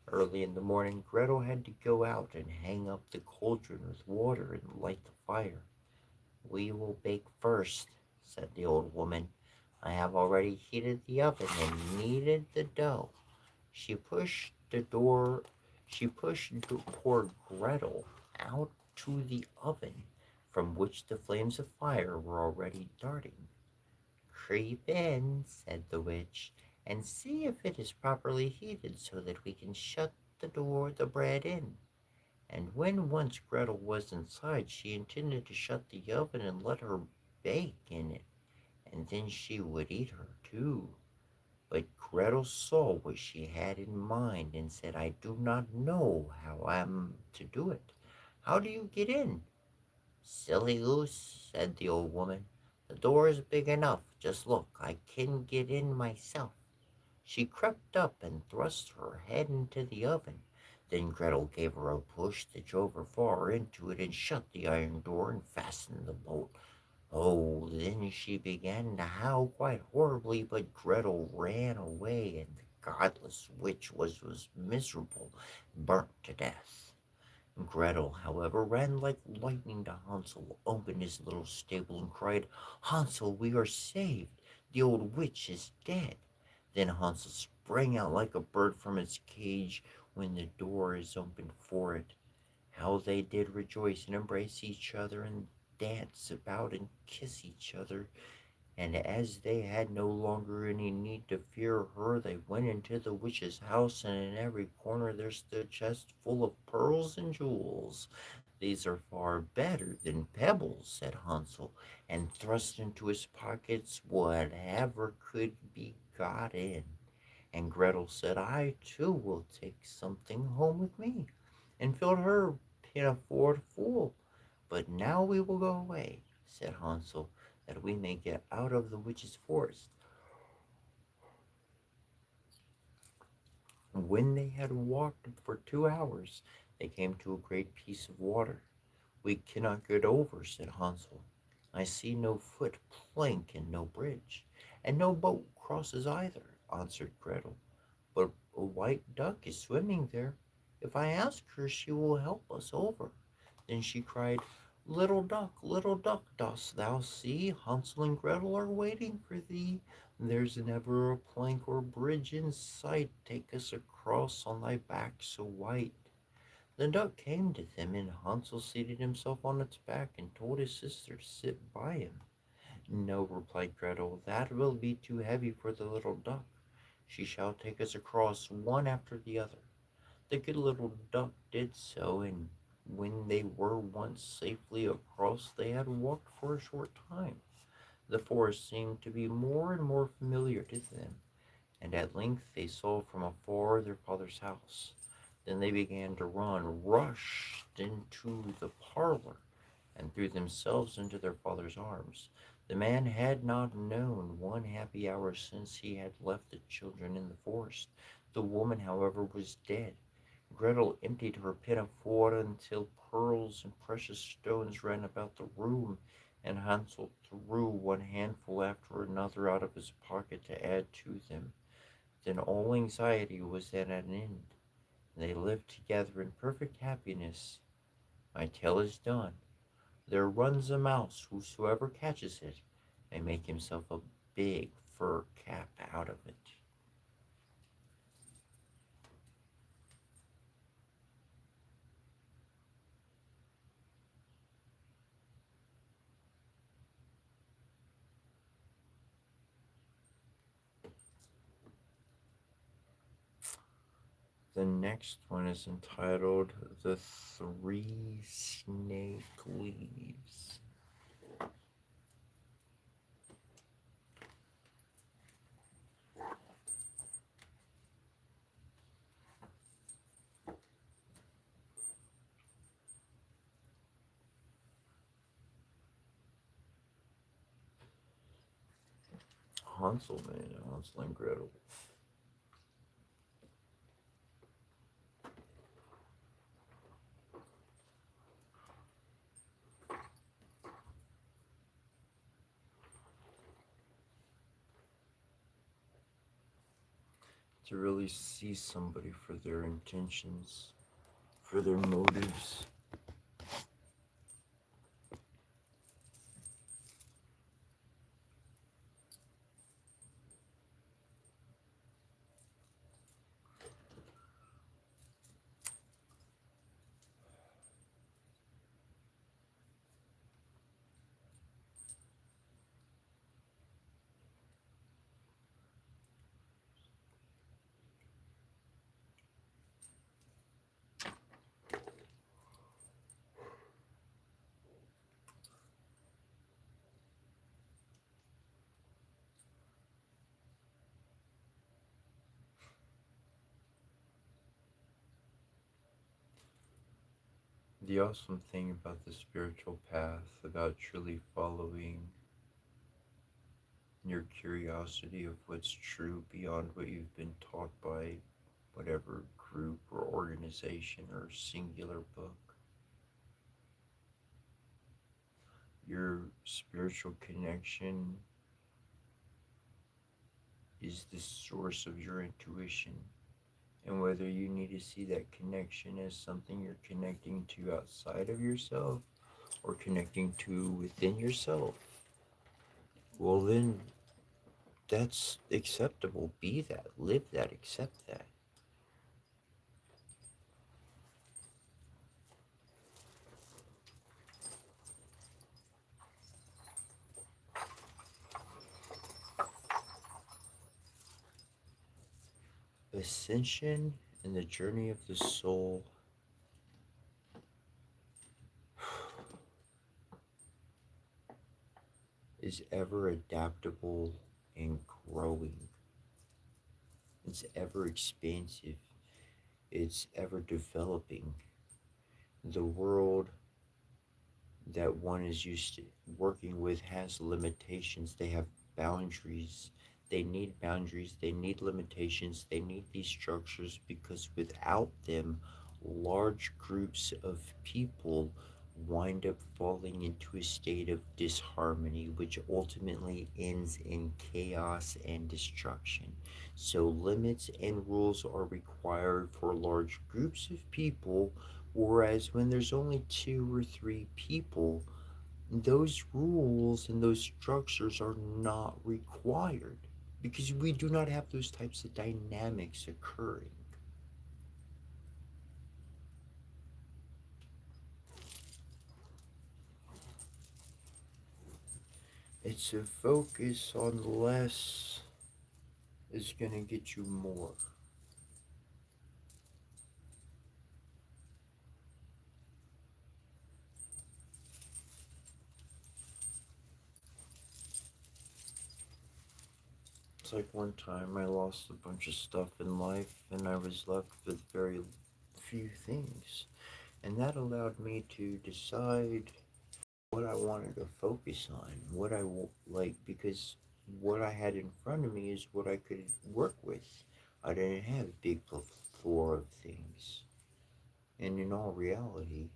Early in the morning, Gretel had to go out and hang up the cauldron with water and light the fire. "We will bake first," said the old woman. "I have already heated the oven and kneaded the dough." She pushed the door, she pushed poor Gretel out to the oven, from which the flames of fire were already darting. "Creep in," said the witch, "and see if it is properly heated, so that we can shut the bread in." And when once Gretel was inside, she intended to shut the oven and let her bake in it, and then she would eat her too. But Gretel saw what she had in mind and said, "I do not know how I am to do it. How do you get in?" "Silly goose," said the old woman. "The door is big enough. Just look, I can get in myself." She crept up and thrust her head into the oven. Then Gretel gave her a push that drove her far into it and shut the iron door and fastened the bolt. Oh, then she began to howl quite horribly, but Gretel ran away, and the godless witch was miserable, burnt to death. Gretel, however, ran like lightning to Hansel, opened his little stable, and cried, "Hansel, we are saved. The old witch is dead." Then Hansel sprang out like a bird from its cage when the door is opened for it. How they did rejoice and embrace each other and dance about and kiss each other. And as they had no longer any need to fear her, they went into the witch's house, and in every corner there stood chests full of pearls and jewels. "These are far better than pebbles," said Hansel, and thrust into his pockets whatever could be got in. And Gretel said, "I too will take something home with me," and filled her pinafore full. "But now we will go away," said Hansel, "that we may get out of the witch's forest." When they had walked for 2 hours, they came to a great piece of water. "We cannot get over," said Hansel. "I see no foot plank and no bridge, and no boat crosses either," answered Gretel. "But a white duck is swimming there. If I ask her, she will help us over." Then she cried, little duck, dost thou see? Hansel and Gretel are waiting for thee. There's never a plank or bridge in sight. Take us across on thy back so white." The duck came to them, and Hansel seated himself on its back and told his sister to sit by him. "No," replied Gretel, "that will be too heavy for the little duck. She shall take us across one after the other." The good little duck did so, and when they were once safely across, they had walked for a short time. The forest seemed to be more and more familiar to them, and at length they saw from afar their father's house. Then they began to run, rushed into the parlor, and threw themselves into their father's arms. The man had not known one happy hour since he had left the children in the forest. The woman, however, was dead. Gretel emptied her pit of water until pearls and precious stones ran about the room, and Hansel threw one handful after another out of his pocket to add to them. Then all anxiety was at an end, and they lived together in perfect happiness. My tale is done. There runs a mouse, whosoever catches it may make himself a big fur cap out of it. The next one is entitled The Three Snake Leaves. Hansel, man, Hansel and Gretel. To really see somebody for their intentions, for their motives. The awesome thing about the spiritual path, about truly following your curiosity of what's true beyond what you've been taught by whatever group or organization or singular book. Your spiritual connection is the source of your intuition. And whether you need to see that connection as something you're connecting to outside of yourself or connecting to within yourself, well, then that's acceptable. Be that, live that, accept that. Ascension and the journey of the soul is ever adaptable and growing. It's ever expansive. It's ever developing. The world that one is used to working with has limitations. They have boundaries. They need boundaries. They need limitations. They need these structures because without them, large groups of people wind up falling into a state of disharmony, which ultimately ends in chaos and destruction. So, limits and rules are required for large groups of people. Whereas when there's only two or three people, those rules and those structures are not required because we do not have those types of dynamics occurring. It's a focus on less is going to get you more. It's like one time I lost a bunch of stuff in life and I was left with very few things. And that allowed me to decide what I wanted to focus on, what like, because what I had in front of me is what I could work with. I didn't have a big plethora of things. And in all reality,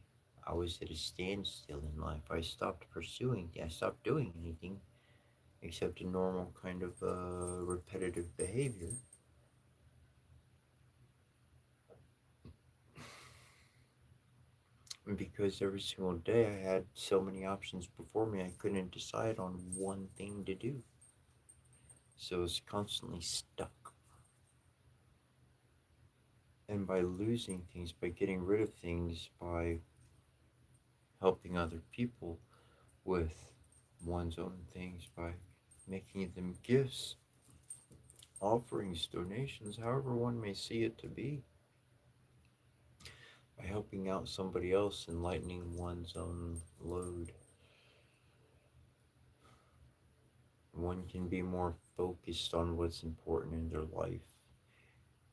I was at a standstill in life. I stopped doing anything except a normal kind of repetitive behavior. And because every single day I had so many options before me, I couldn't decide on one thing to do. So I was constantly stuck. And by losing things, by getting rid of things, by helping other people with one's own things, by making them gifts, offerings, donations, however one may see it to be, by helping out somebody else and lightening one's own load, one can be more focused on what's important in their life.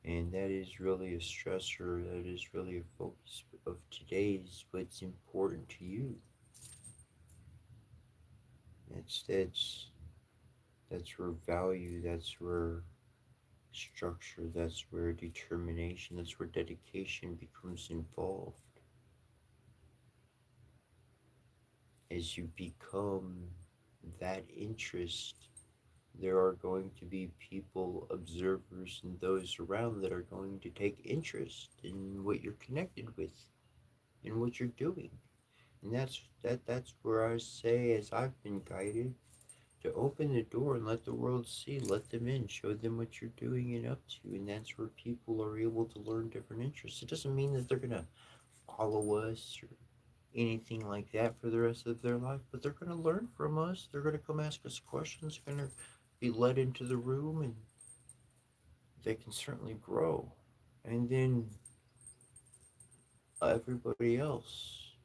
And that is really a stressor, that is really a focus of today's what's important to you. That's where value, that's where structure, that's where determination, that's where dedication becomes involved. As you become that interest, there are going to be people, observers, and those around that are going to take interest in what you're connected with, in what you're doing. And that's where I say, as I've been guided, to open the door and let the world see, let them in, show them what you're doing and up to. And that's where people are able to learn different interests. It doesn't mean that they're going to follow us or anything like that for the rest of their life, but they're going to learn from us. They're going to come ask us questions, going to be led into the room, and they can certainly grow. And then everybody else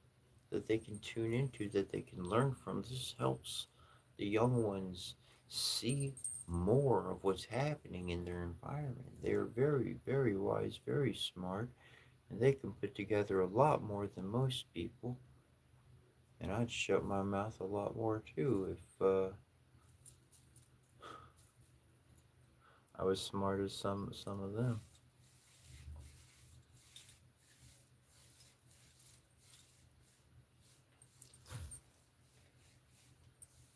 that they can tune into, that they can learn from. This helps the young ones see more of what's happening in their environment. They're very, very wise, very smart, and they can put together a lot more than most people. And I'd shut my mouth a lot more too if I was smart as some of them.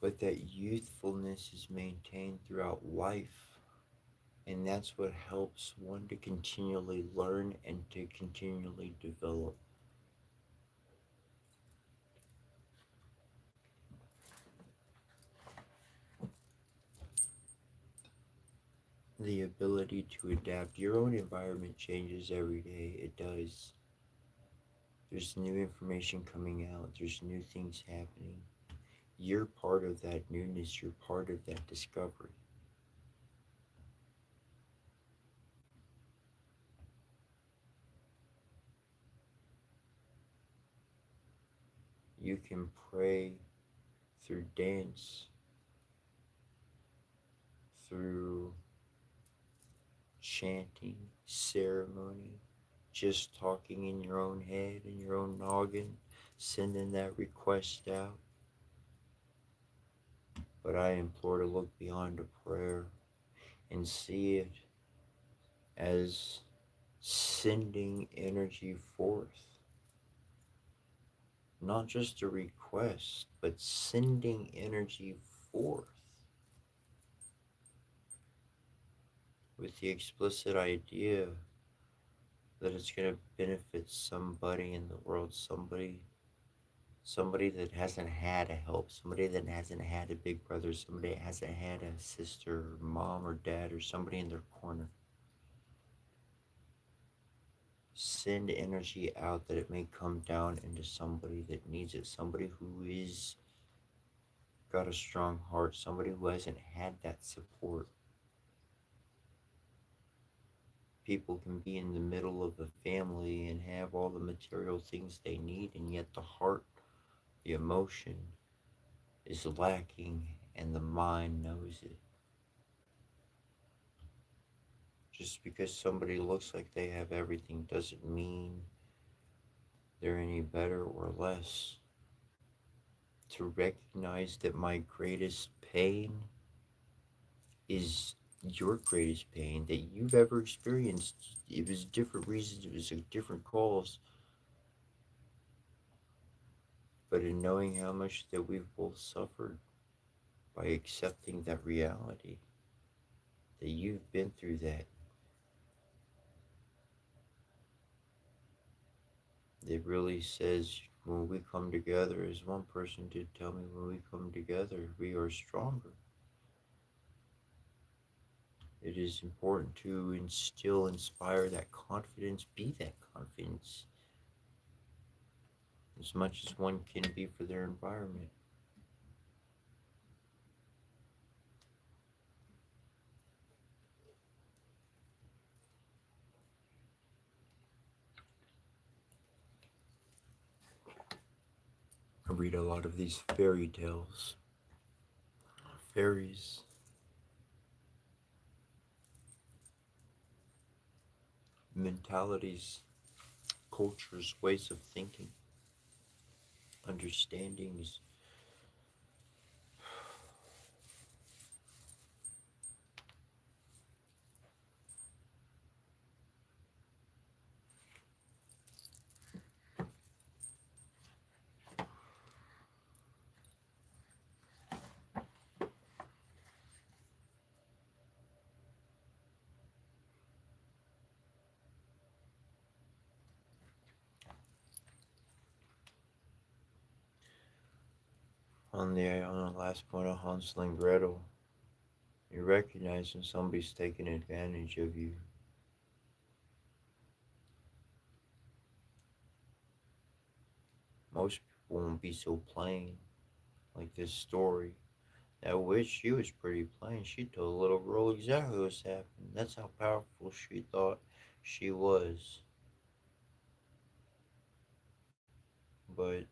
But that youthfulness is maintained throughout life. And that's what helps one to continually learn and to continually develop. The ability to adapt. Your own environment changes every day. It does. There's new information coming out. There's new things happening. You're part of that newness. You're part of that discovery. You can pray through dance, through chanting, ceremony, just talking in your own head, in your own noggin, sending that request out. But I implore to look beyond a prayer and see it as sending energy forth. Not just a request, but sending energy forth with the explicit idea that it's going to benefit somebody in the world, somebody that hasn't had a help, somebody that hasn't had a big brother, somebody that hasn't had a sister, or mom, or dad, or somebody in their corner. Send energy out that it may come down into somebody that needs it, somebody who is got a strong heart, somebody who hasn't had that support. People can be in the middle of a family and have all the material things they need, and yet the heart, the emotion is lacking, and the mind knows it. Just because somebody looks like they have everything doesn't mean they're any better or less. To recognize that my greatest pain is your greatest pain that you've ever experienced. It was different reasons, it was a different cause, but in knowing how much that we've both suffered by accepting that reality, that you've been through that, it really says when we come together, as one person did tell me, when we come together, we are stronger. It is important to instill, inspire that confidence, be that confidence as much as one can be for their environment. I read a lot of these fairy tales, fairies, mentalities, cultures, ways of thinking, understandings. On the last point of Hansel and Gretel, you recognize when somebody's taking advantage of you. Most people won't be so plain, like this story. That witch, she was pretty plain. She told the little girl exactly what's happening. That's how powerful she thought she was. But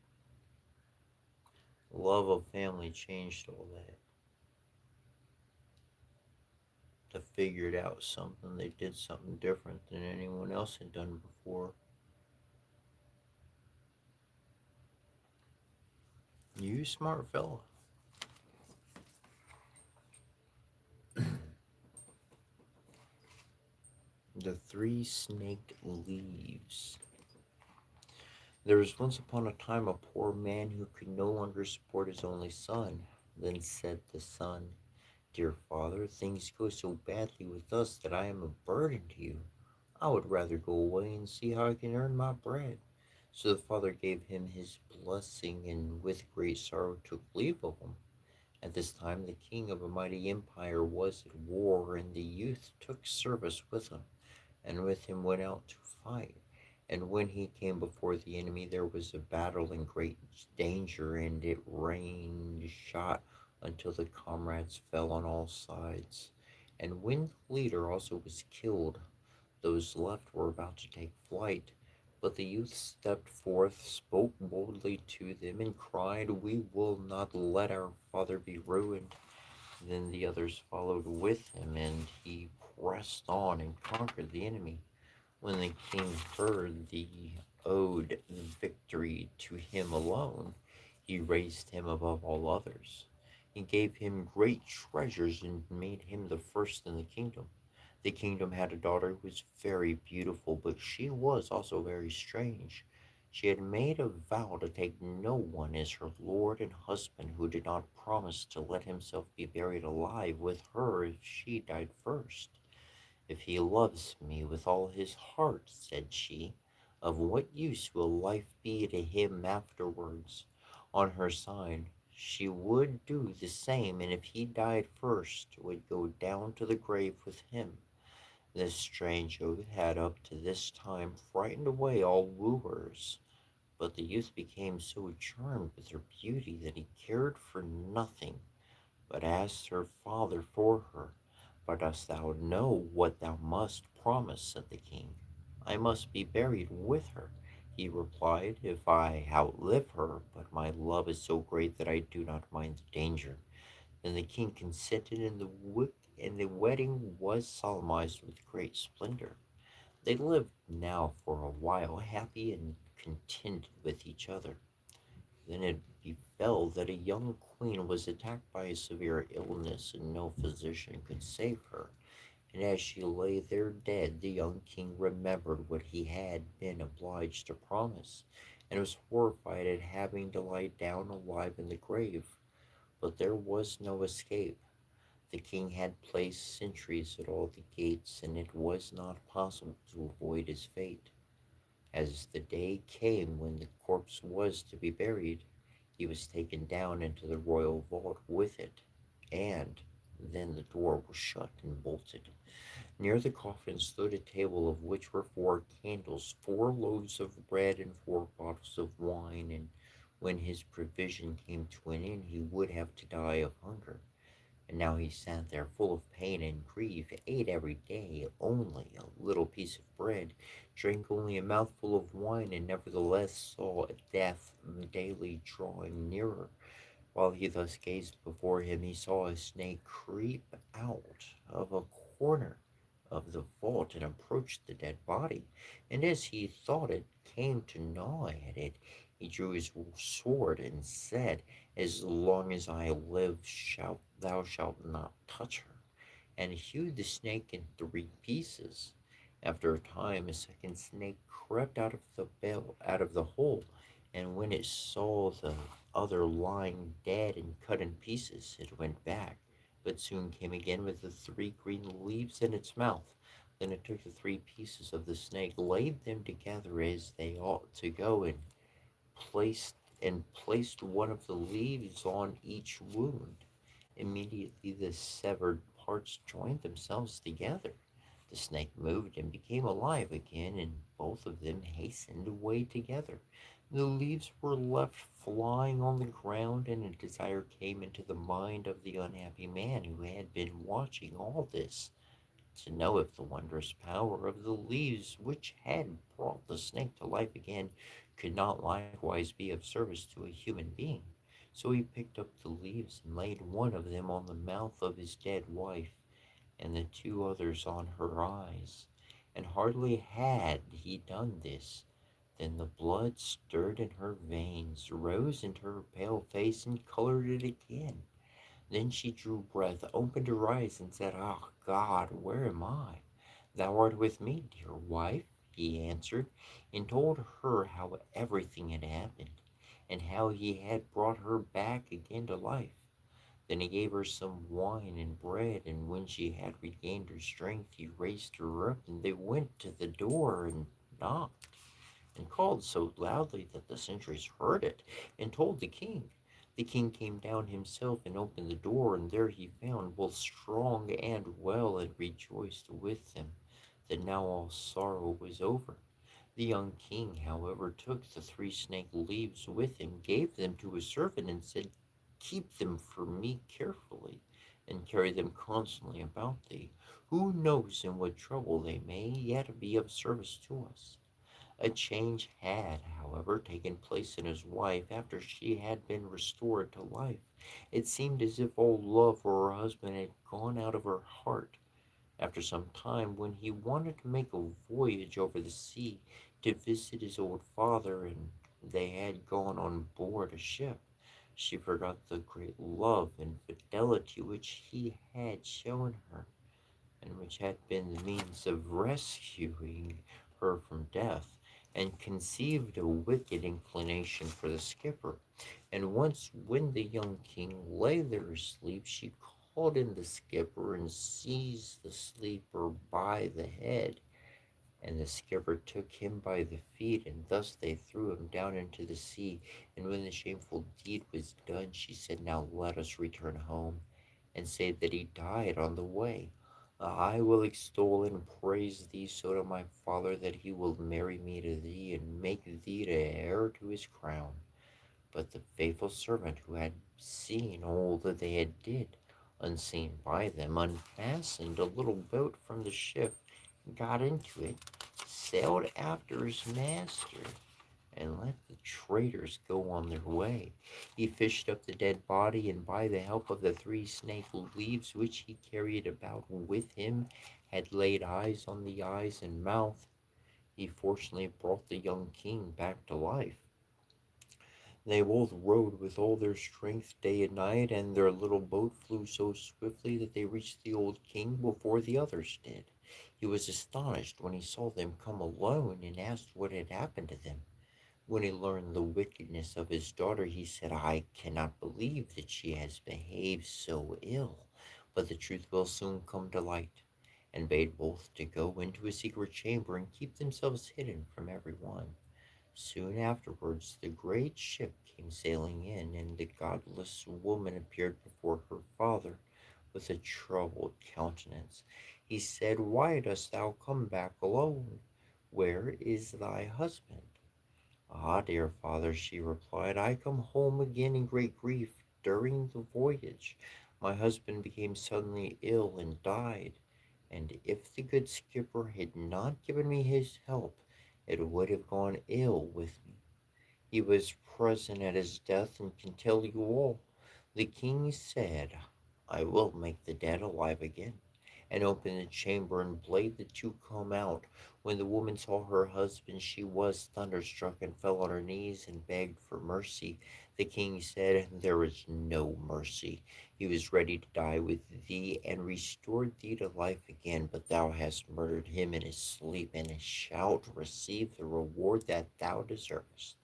love of family changed all that. They figured out something. They did something different than anyone else had done before. You smart fella. The three snaked leaves. There was once upon a time a poor man who could no longer support his only son. Then said the son, "Dear father, things go so badly with us that I am a burden to you. I would rather go away and see how I can earn my bread." So the father gave him his blessing and with great sorrow took leave of him. At this time the king of a mighty empire was at war, and the youth took service with him, and with him went out to fight. And when he came before the enemy, there was a battle and great danger, and it rained shot until the comrades fell on all sides. And when the leader also was killed, those left were about to take flight. But the youth stepped forth, spoke boldly to them, and cried, "We will not let our father be ruined." Then the others followed with him, and he pressed on and conquered the enemy. When the king heard the owed victory to him alone, he raised him above all others. He gave him great treasures and made him the first in the kingdom. The kingdom had a daughter who was very beautiful, but she was also very strange. She had made a vow to take no one as her lord and husband who did not promise to let himself be buried alive with her if she died first. "If he loves me with all his heart," said she, "of what use will life be to him afterwards?" On her side, she would do the same, and if he died first, would go down to the grave with him. This strange oath had up to this time frightened away all wooers, but the youth became so charmed with her beauty that he cared for nothing, but asked her father for her. "But dost thou know what thou must promise?" said the king. "I must be buried with her," he replied, "if I outlive her, but my love is so great that I do not mind the danger." Then the king consented, and the and the wedding was solemnized with great splendor. They lived now for a while happy and contented with each other. Then it befell that a young queen was attacked by a severe illness, and no physician could save her. And as she lay there dead, the young king remembered what he had been obliged to promise, and was horrified at having to lie down alive in the grave. But there was no escape. The king had placed sentries at all the gates, and it was not possible to avoid his fate. As the day came when the corpse was to be buried, he was taken down into the royal vault with it, and then the door was shut and bolted. Near the coffin stood a table of which were four candles, 4 loaves of bread, and 4 bottles of wine, and when his provision came to an end, he would have to die of hunger. And now he sat there full of pain and grief, ate every day only a little piece of bread, drank only a mouthful of wine, and nevertheless saw death daily drawing nearer. While he thus gazed before him, he saw a snake creep out of a corner of the vault and approach the dead body. And as he thought it came to gnaw at it, he drew his sword and said, "As long as I live, thou shalt not touch her," and hewed the snake in 3 pieces. After a time, a second snake crept out of the hole, and when it saw the other lying dead and cut in pieces, it went back, but soon came again with the 3 green leaves in its mouth. Then it took the 3 pieces of the snake, laid them together as they ought to go, placed one of the leaves on each wound. Immediately the severed parts joined themselves together. The snake moved and became alive again, and both of them hastened away together. The leaves were left flying on the ground, and a desire came into the mind of the unhappy man who had been watching all this, to know if the wondrous power of the leaves which had brought the snake to life again could not likewise be of service to a human being. So he picked up the leaves and laid one of them on the mouth of his dead wife, and the 2 others on her eyes. And hardly had he done this than the blood stirred in her veins, rose into her pale face, and colored it again. Then she drew breath, opened her eyes, and said, "Ah, God, where am I?" "Thou art with me, dear wife," he answered, and told her how everything had happened, and how he had brought her back again to life. Then he gave her some wine and bread, and when she had regained her strength, he raised her up, and they went to the door and knocked, and called so loudly that the sentries heard it, and told the king. The king came down himself and opened the door, and there he found both strong and well, and rejoiced with them that now all sorrow was over. The young king, however, took the 3 snake leaves with him, gave them to his servant, and said, "Keep them for me carefully, and carry them constantly about thee. Who knows in what trouble they may yet be of service to us?" A change had, however, taken place in his wife after she had been restored to life. It seemed as if all love for her husband had gone out of her heart. After some time, when he wanted to make a voyage over the sea to visit his old father, and they had gone on board a ship, she forgot the great love and fidelity which he had shown her, and which had been the means of rescuing her from death, and conceived a wicked inclination for the skipper. And once, when the young king lay there asleep, she called in the skipper and seized the sleeper by the head. And the skipper took him by the feet, and thus they threw him down into the sea. And when the shameful deed was done, she said, "Now let us return home, and say that he died on the way. I will extol and praise thee so to my father, that he will marry me to thee, and make thee the heir to his crown." But the faithful servant, who had seen all that they had did, unseen by them, unfastened a little boat from the ship, got into it, sailed after his master, and let the traitors go on their way. He fished up the dead body, and by the help of the three snake leaves which he carried about with him, had laid eyes on the eyes and mouth. He fortunately brought the young king back to life. They both rowed with all their strength day and night, and their little boat flew so swiftly that they reached the old king before the others did. He was astonished when he saw them come alone, and asked what had happened to them. When he learned the wickedness of his daughter, he said, "I cannot believe that she has behaved so ill, but the truth will soon come to light," and bade both to go into a secret chamber and keep themselves hidden from every one. Soon afterwards the great ship came sailing in, and the godless woman appeared before her father with a troubled countenance. He said, "Why dost thou come back alone? Where is thy husband?" "Ah, dear father," she replied, "I come home again in great grief. During the voyage, my husband became suddenly ill and died, and if the good skipper had not given me his help, it would have gone ill with me. He was present at his death and can tell you all. The king said, 'I will make the dead alive again,' and opened the chamber and bade the two come out. When the woman saw her husband, she was thunderstruck and fell on her knees and begged for mercy. The king said, 'There is no mercy. He was ready to die with thee and restored thee to life again, but thou hast murdered him in his sleep, and shalt receive the reward that thou deservest.'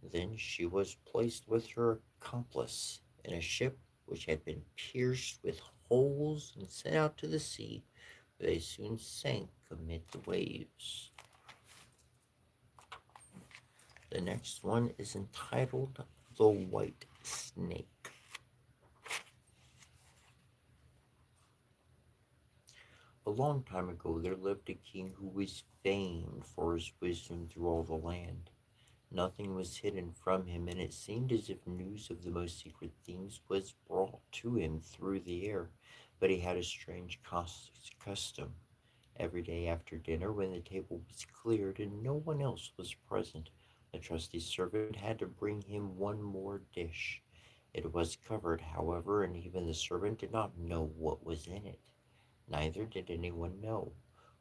Then she was placed with her accomplice in a ship which had been pierced with holes and sent out to the sea, where they soon sank amid the waves. The next one is entitled The White Snake. A long time ago there lived a king who was famed for his wisdom through all the land. Nothing was hidden from him, and it seemed as if news of the most secret things was brought to him through the air. But he had a strange custom. Every day after dinner, when the table was cleared and no one else was present, the trusty servant had to bring him one more dish. It was covered, however, and even the servant did not know what was in it. Neither did anyone know,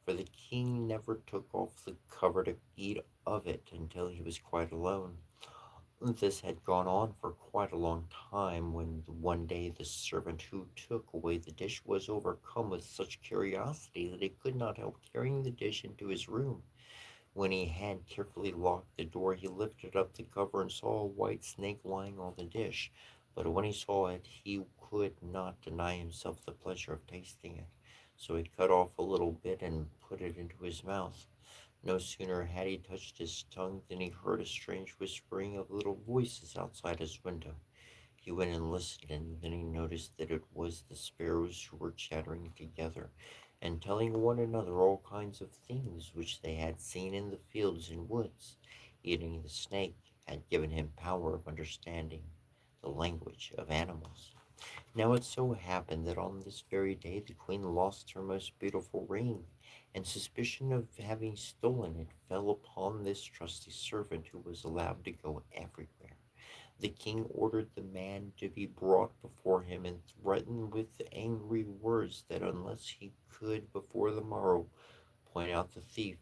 for the king never took off the cover to eat of it until he was quite alone. This had gone on for quite a long time, when one day the servant who took away the dish was overcome with such curiosity that he could not help carrying the dish into his room. When he had carefully locked the door, he lifted up the cover and saw a white snake lying on the dish. But when he saw it, he could not deny himself the pleasure of tasting it. So he cut off a little bit and put it into his mouth. No sooner had he touched his tongue than he heard a strange whispering of little voices outside his window. He went and listened, and then he noticed that it was the sparrows who were chattering together and telling one another all kinds of things which they had seen in the fields and woods. Eating the snake had given him power of understanding the language of animals. Now it so happened that on this very day the queen lost her most beautiful ring, and suspicion of having stolen it fell upon this trusty servant, who was allowed to go everywhere. The king ordered the man to be brought before him and threatened with angry words that unless he could before the morrow point out the thief,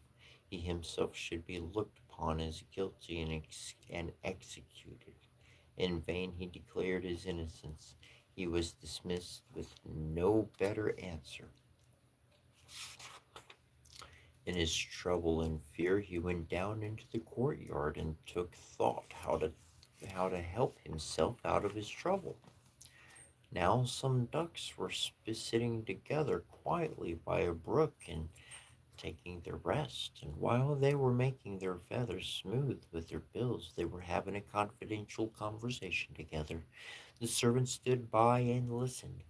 he himself should be looked upon as guilty and executed. In vain he declared his innocence. He was dismissed with no better answer. In his trouble and fear, he went down into the courtyard and took thought how to help himself out of his trouble. Now some ducks were sitting together quietly by a brook and taking their rest, and while they were making their feathers smooth with their bills, they were having a confidential conversation together. The servant stood by and listened.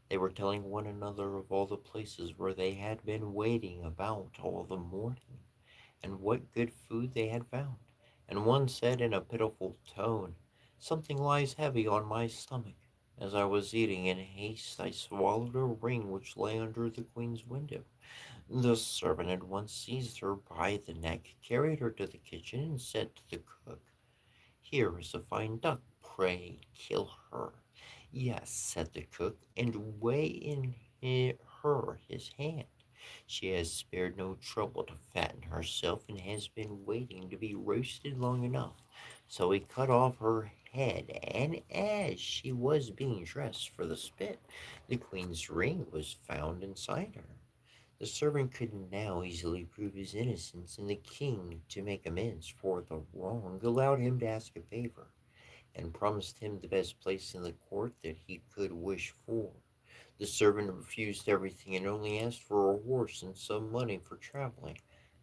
They were telling one another of all the places where they had been waiting about all the morning, and what good food they had found. And one said in a pitiful tone, "Something lies heavy on my stomach. As I was eating in haste, I swallowed a ring which lay under the queen's window. The servant at once seized her by the neck, carried her to the kitchen, and said to the cook, "Here is a fine duck, pray kill her." "Yes," said the cook, "and weigh in her his hand. She has spared no trouble to fatten herself, and has been waiting to be roasted long enough." So he cut off her head, and as she was being dressed for the spit, the queen's ring was found inside her. The servant could now easily prove his innocence, and the king, to make amends for the wrong, allowed him to ask a favor, and promised him the best place in the court that he could wish for. The servant refused everything and only asked for a horse and some money for traveling,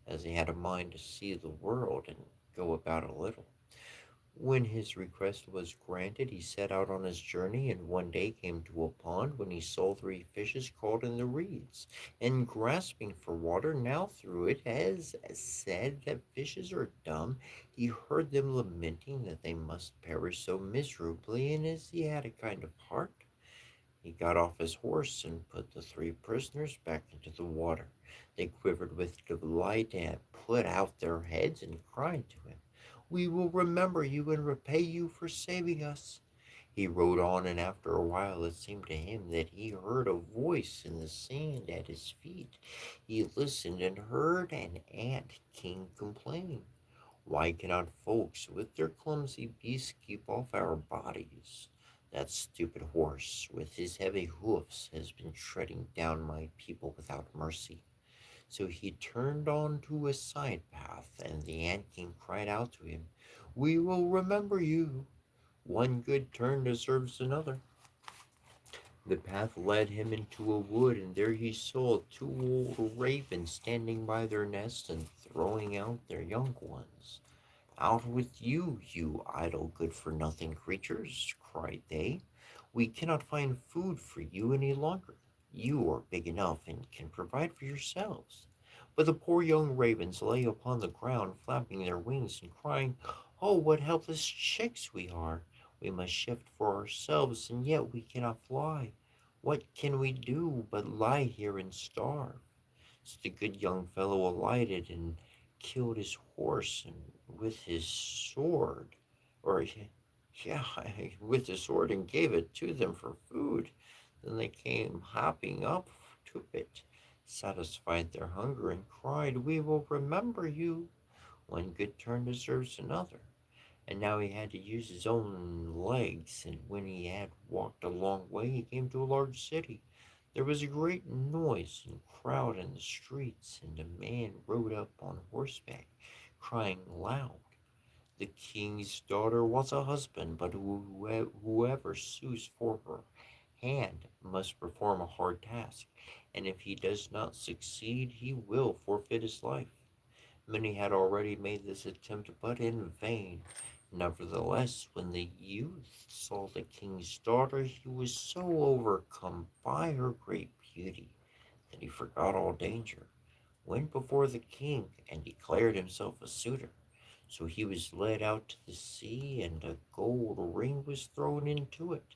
as he had a mind to see the world and go about a little. When his request was granted, he set out on his journey, and one day came to a pond when he saw three fishes caught in the reeds, and grasping for water, now through it, as said that fishes are dumb, he heard them lamenting that they must perish so miserably, and as he had a kind of heart, he got off his horse and put the three prisoners back into the water. They quivered with delight and put out their heads and cried to him, "We will remember you and repay you for saving us." He rode on, and after a while it seemed to him that he heard a voice in the sand at his feet. He listened and heard an ant king complain, "Why cannot folks with their clumsy beasts keep off our bodies? That stupid horse with his heavy hoofs has been treading down my people without mercy." So he turned on to a side path, and the ant king cried out to him, "We will remember you. One good turn deserves another." The path led him into a wood, and there he saw two old ravens standing by their nest and throwing out their young ones. "Out with you, you idle good-for-nothing creatures," cried they. "We cannot find food for you any longer. You are big enough and can provide for yourselves." But the poor young ravens lay upon the ground, flapping their wings and crying, "Oh, what helpless chicks we are! We must shift for ourselves, and yet we cannot fly. What can we do but lie here and starve?" So the good young fellow alighted and killed his horse, and with his sword, or yeah, with his sword, and gave it to them for food. Then they came hopping up to it, satisfied their hunger, and cried, "We will remember you. One good turn deserves another." And now he had to use his own legs, and when he had walked a long way, he came to a large city. There was a great noise and crowd in the streets, and a man rode up on horseback, crying loud, "The king's daughter wants a husband, but whoever sues for her hand must perform a hard task, and if he does not succeed, he will forfeit his life." Many had already made this attempt, but in vain. Nevertheless, when the youth saw the king's daughter, he was so overcome by her great beauty that he forgot all danger, went before the king, and declared himself a suitor. So he was led out to the sea, and a gold ring was thrown into it.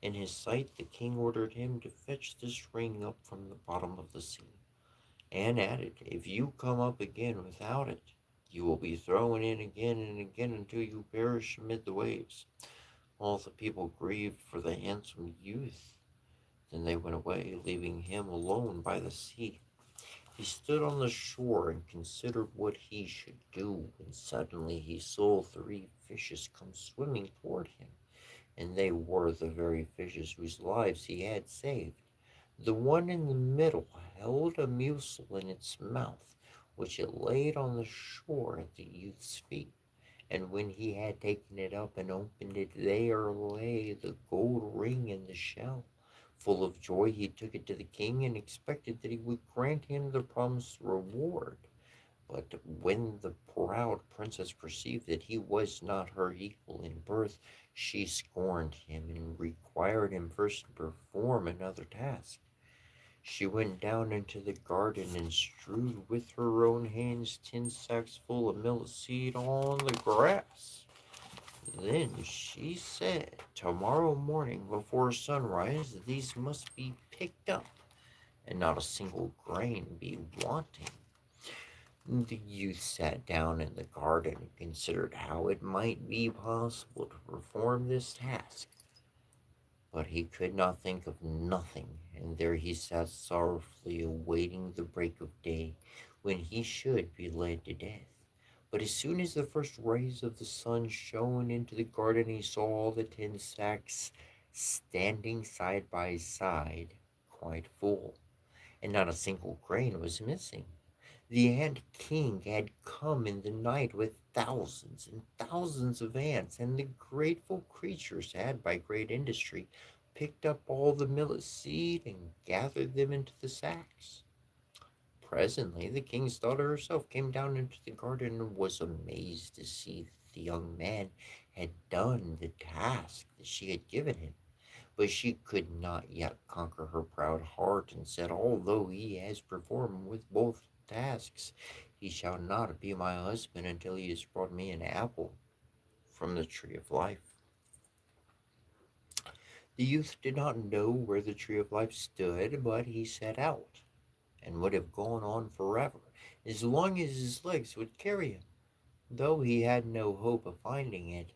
In his sight, the king ordered him to fetch this ring up from the bottom of the sea, and added, "If you come up again without it, you will be thrown in again and again until you perish amid the waves." All the people grieved for the handsome youth. Then they went away, leaving him alone by the sea. He stood on the shore and considered what he should do, when suddenly he saw three fishes come swimming toward him, and they were the very fishes whose lives he had saved. The one in the middle held a mussel in its mouth, which it laid on the shore at the youth's feet. And when he had taken it up and opened it, there lay the gold ring in the shell. Full of joy, he took it to the king and expected that he would grant him the promised reward. But when the proud princess perceived that he was not her equal in birth, she scorned him and required him first to perform another task. She went down into the garden and strewed with her own hands 10 sacks full of millet seed on the grass. Then she said, "Tomorrow morning before sunrise these must be picked up, and not a single grain be wanting. The youth sat down in the garden and considered how it might be possible to perform this task. But he could not think of nothing, and there he sat sorrowfully awaiting the break of day, when he should be led to death. But as soon as the first rays of the sun shone into the garden, he saw all the 10 sacks standing side by side, quite full, and not a single grain was missing. The ant king had come in the night with thousands and thousands of ants, and the grateful creatures had, by great industry, picked up all the millet seed and gathered them into the sacks. Presently, the king's daughter herself came down into the garden and was amazed to see that the young man had done the task that she had given him. But she could not yet conquer her proud heart, and said, "Although he has performed with both tasks, he shall not be my husband until he has brought me an apple from the tree of life." The youth did not know where the tree of life stood, but he set out, and would have gone on forever, as long as his legs would carry him, though he had no hope of finding it.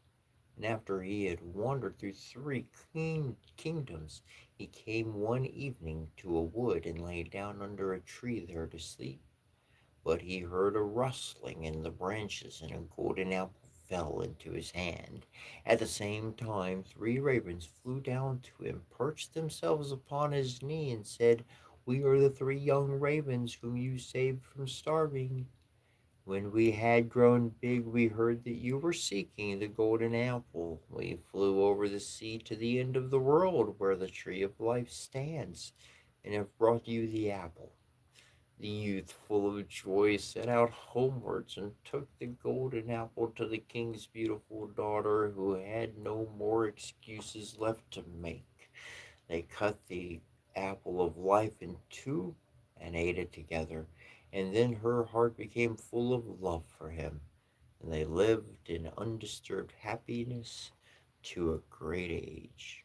And after he had wandered through three kingdoms, he came one evening to a wood and lay down under a tree there to sleep. But he heard a rustling in the branches, and a golden apple fell into his hand. At the same time, 3 ravens flew down to him, perched themselves upon his knee, and said, "We are the 3 young ravens whom you saved from starving. When we had grown big, we heard that you were seeking the golden apple. We flew over the sea to the end of the world where the tree of life stands, and have brought you the apple." The youth, full of joy, set out homewards and took the golden apple to the king's beautiful daughter, who had no more excuses left to make. They cut the apple of life in two and ate it together, and then her heart became full of love for him, and they lived in undisturbed happiness to a great age.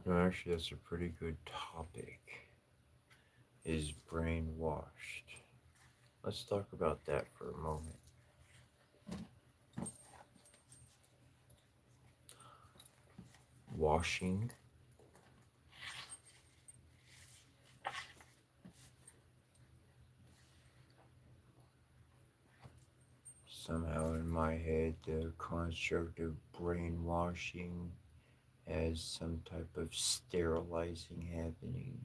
No, actually, that's a pretty good topic. Is brainwashed. Let's talk about that for a moment. washing. Somehow in my head, the construct of brainwashing has some type of sterilizing happening.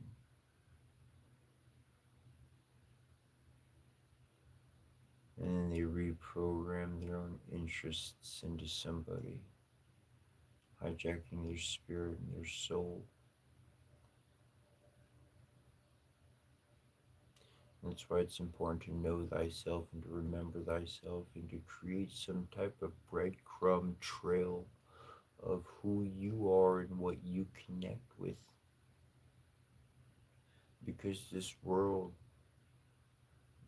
And then they reprogram their own interests into somebody, hijacking their spirit and their soul. That's why it's important to know thyself and to remember thyself and to create some type of breadcrumb trail of who you are and what you connect with. Because this world,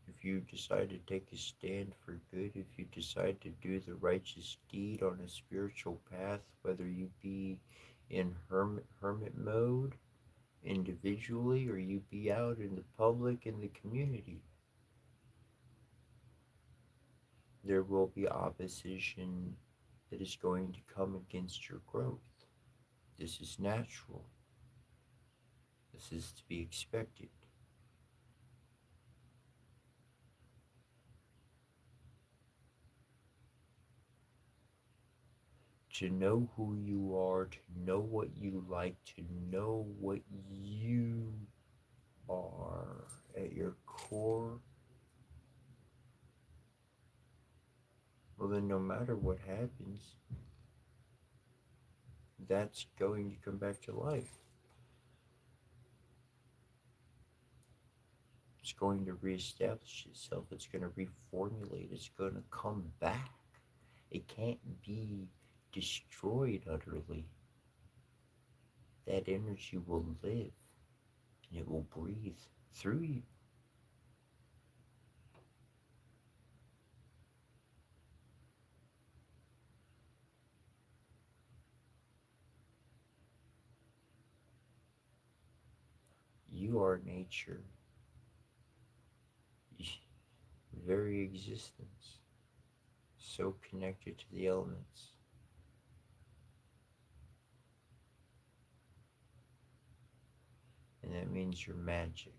if you decide to take a stand for good, if you decide to do the righteous deed on a spiritual path, whether you be in hermit mode individually or you be out in the public in the community, there will be opposition that is going to come against your growth. This is natural. This is to be expected. To know who you are, to know what you like, to know what you are at your core, well then no matter what happens, that's going to come back to life. It's going to reestablish itself. It's going to reformulate. It's going to come back. It can't be destroyed utterly. That energy will live and it will breathe through you. You are nature, very existence, so connected to the elements. And that means you're magic.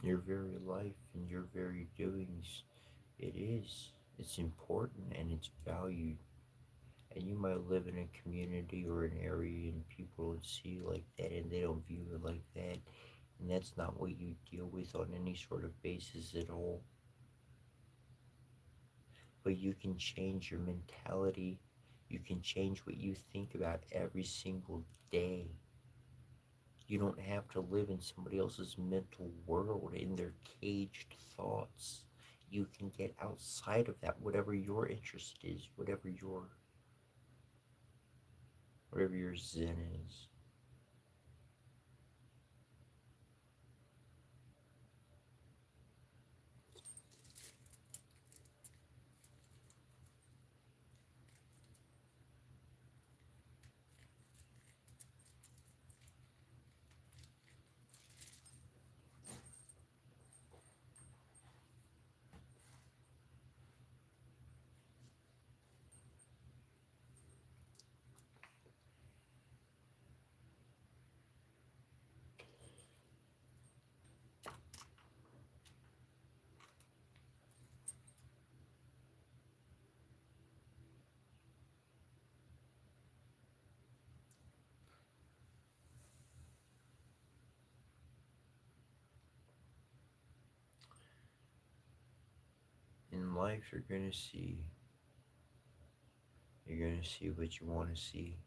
Your very life and your very doings, it is. It's important and it's valued. And you might live in a community or an area and people would see you like that and they don't view it like that. And that's not what you deal with on any sort of basis at all. But you can change your mentality. You can change what you think about every single day. You don't have to live in somebody else's mental world, in their caged thoughts. You can get outside of that, whatever your interest is, whatever your zen is. In life, you're going to see what you want to see.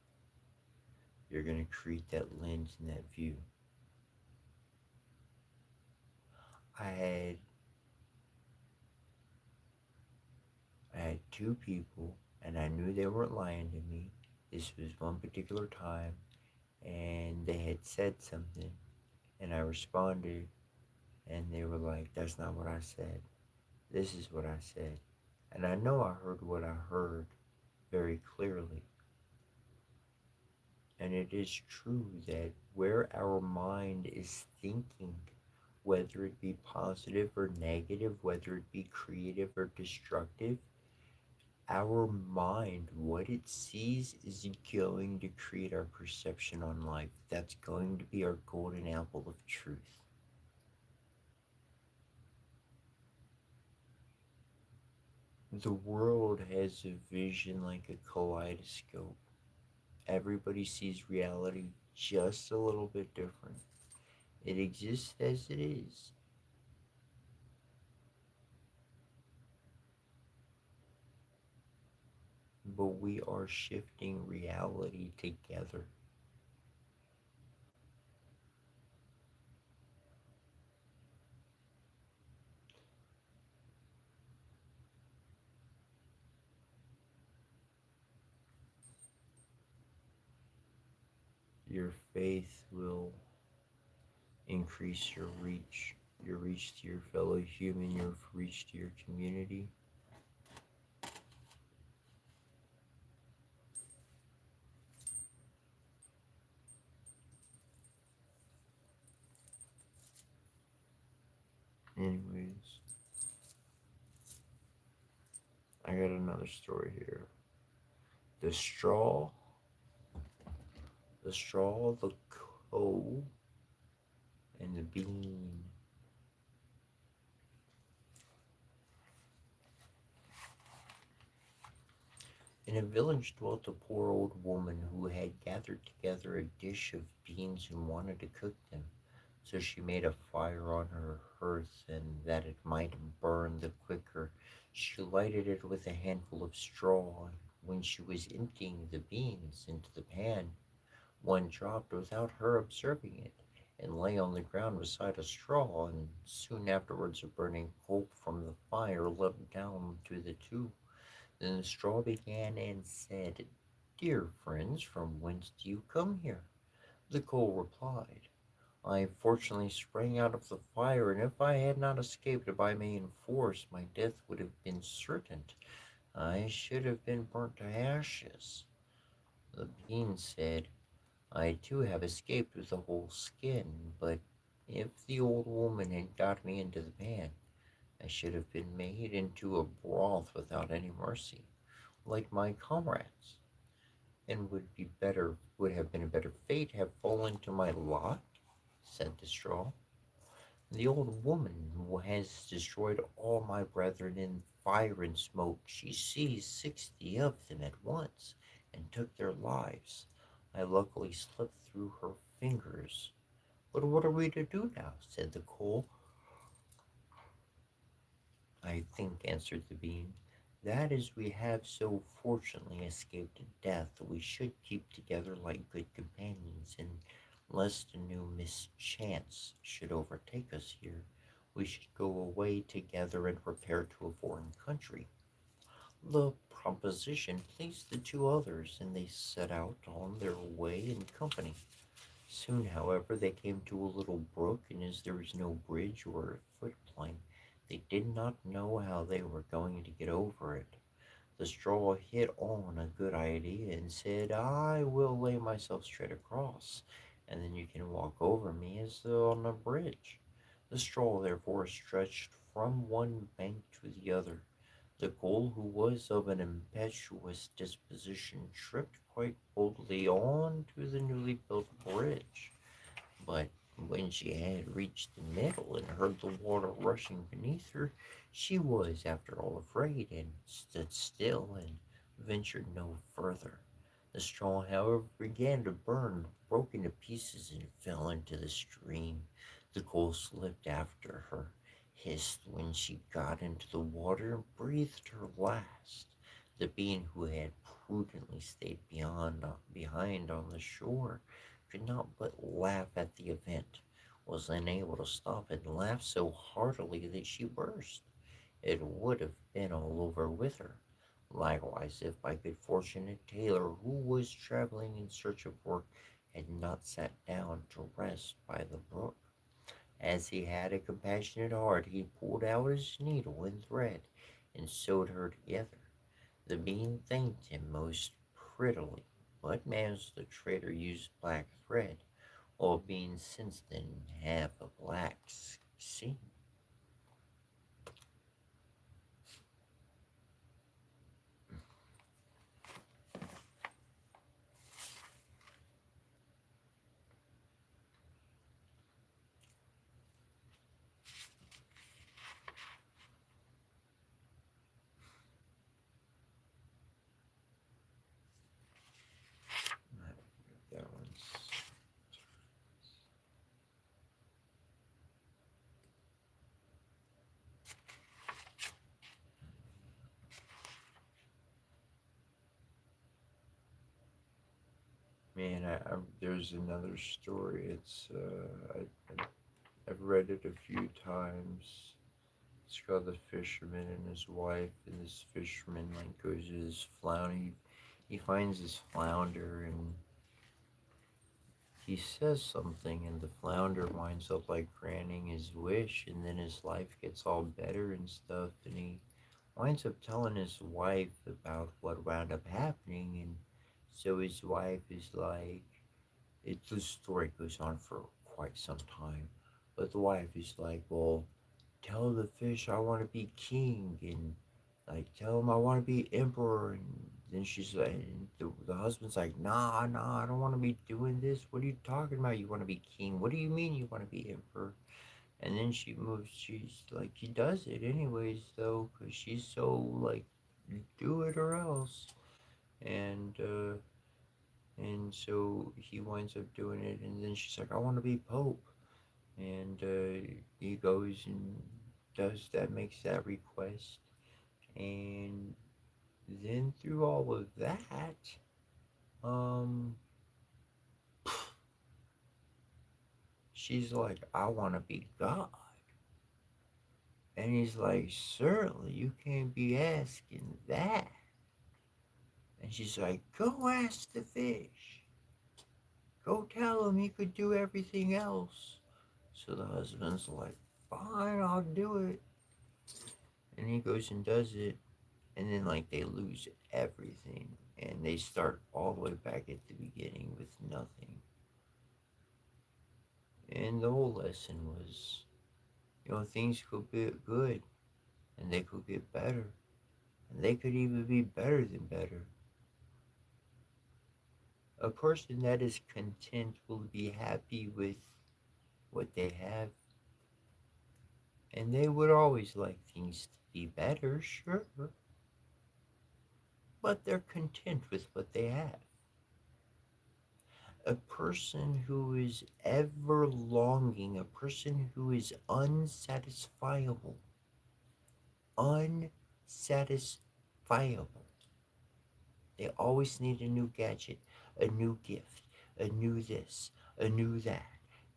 You're going to create that lens and that view. I had two people, and I knew they weren't lying to me. This was one particular time, and they had said something, and I responded, and they were like, "That's not what I said. This is what I said." And I know I heard what I heard very clearly. And it is true that where our mind is thinking, whether it be positive or negative, whether it be creative or destructive, our mind, what it sees, is going to create our perception on life. That's going to be our golden apple of truth. The world has a vision like a kaleidoscope. Everybody sees reality just a little bit different. It exists as it is. But we are shifting reality together. Your faith will increase your reach to your fellow human, your reach to your community. Anyways, I got another story here. The straw, the straw, the coal, and the bean. In a village dwelt a poor old woman who had gathered together a dish of beans and wanted to cook them. So she made a fire on her hearth, and that it might burn the quicker, she lighted it with a handful of straw. When she was emptying the beans into the pan, one dropped without her observing it, and lay on the ground beside a straw, and soon afterwards a burning coal from the fire leapt down to the two. Then the straw began and said, "Dear friends, from whence do you come here?" The coal replied, "I fortunately sprang out of the fire, and if I had not escaped by main force, my death would have been certain. I should have been burnt to ashes." The bean said, "I too have escaped with a whole skin, but if the old woman had got me into the pan, I should have been made into a broth without any mercy, like my comrades, and would have been a better fate have fallen to my lot," said the straw. "The old woman who has destroyed all my brethren in fire and smoke. She seized 60 of them at once and took their lives. I luckily slipped through her fingers." "But what are we to do now?" said the coal. "I think," answered the bean, "that as we have so fortunately escaped death, we should keep together like good companions, and lest a new mischance should overtake us here, we should go away together and repair to a foreign country." The proposition pleased the two others, and they set out on their way in company. Soon, however, they came to a little brook, and as there was no bridge or footplane, they did not know how they were going to get over it. The straw hit on a good idea and said, "I will lay myself straight across, and then you can walk over me as though on a bridge." The straw therefore stretched from one bank to the other. The coal, who was of an impetuous disposition, tripped quite boldly on to the newly built bridge. But when she had reached the middle and heard the water rushing beneath her, she was, after all, afraid, and stood still and ventured no further. The straw, however, began to burn, broke into pieces, and fell into the stream. The coal slipped after her, hissed when she got into the water, and breathed her last. The bean, who had prudently stayed behind on the shore, could not but laugh at the event, was unable to stop, and laughed so heartily that she burst. It would have been all over with her. Likewise, if by good fortune a tailor who was traveling in search of work had not sat down to rest by the brook. As he had a compassionate heart, he pulled out his needle and thread and sewed her together. The bean thanked him most prettily, but as the trader used black thread, all beans since then have a black See? That one's... Man, there's another story. I've read it a few times. It's called The Fisherman and His Wife, and this fisherman like goes to his flounder. He finds his flounder and he says something, and the flounder winds up like granting his wish, and then his life gets all better and stuff, and he winds up telling his wife about what wound up happening, and so his wife is like, the story goes on for quite some time, but the wife is like, well, tell the fish I want to be king, and like tell him I want to be emperor, and then she's like, the husband's like, nah, I don't want to be doing this. What are you talking about? You want to be king? What do you mean you want to be emperor? And then she moves. She's like, he does it anyways though, cause she's so like, do it or else, and so he winds up doing it, and then she's like, I want to be pope, and he goes and does that, makes that request, and then through all of that, um, she's like, I want to be God, and he's like, certainly you can't be asking that, and she's like, go ask the fish, go tell him he could do everything else. So the husband's like, fine, I'll do it, and he goes and does it, and then like they lose everything and they start all the way back at the beginning with nothing. And the whole lesson was, things could be good and they could get better and they could even be better than better. A person that is content will be happy with what they have, and they would always like things to be better, sure, but they're content with what they have. A person who is ever longing, a person who is unsatisfiable, unsatisfiable. They always need a new gadget, a new gift, a new this, a new that.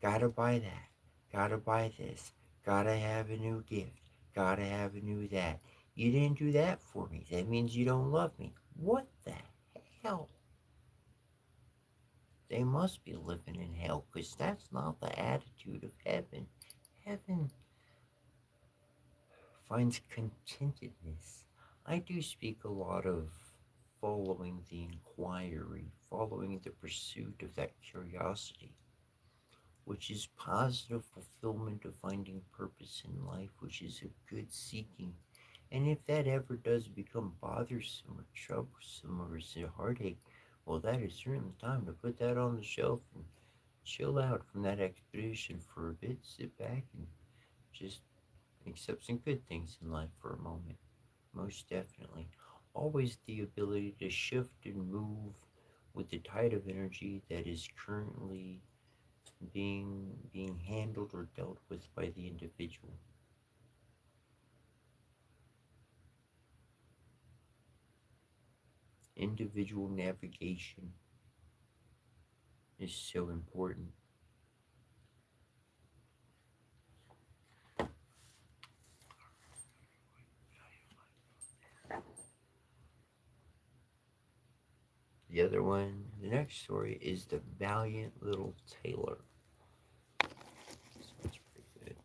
Gotta buy that, gotta buy this, gotta have a new gift, gotta have a new that. You didn't do that for me. That means you don't love me. What the hell? They must be living in hell, because that's not the attitude of heaven. Heaven finds contentedness. I do speak a lot of following the inquiry, following the pursuit of that curiosity, which is positive fulfillment of finding purpose in life, which is a good seeking. And if that ever does become bothersome or troublesome or is a heartache, well, that is certainly time to put that on the shelf and chill out from that expedition for a bit, sit back and just accept some good things in life for a moment. Most definitely. Always the ability to shift and move with the tide of energy that is currently being handled or dealt with by the individual. Individual navigation is so important. The other one, the next story, is The Valiant Little Tailor. This one's pretty good.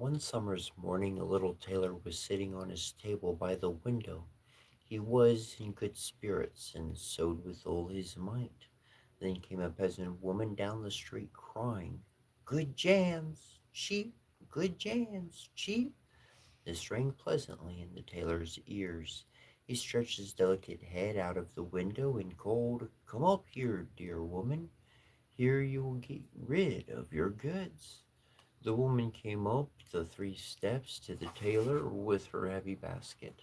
One summer's morning, a little tailor was sitting on his table by the window. He was in good spirits and sewed with all his might. Then came a peasant woman down the street crying, "Good jams, cheap, good jams, cheap." This rang pleasantly in the tailor's ears. He stretched his delicate head out of the window and called, "Come up here, dear woman. Here you will get rid of your goods." The woman came up the 3 steps to the tailor with her heavy basket,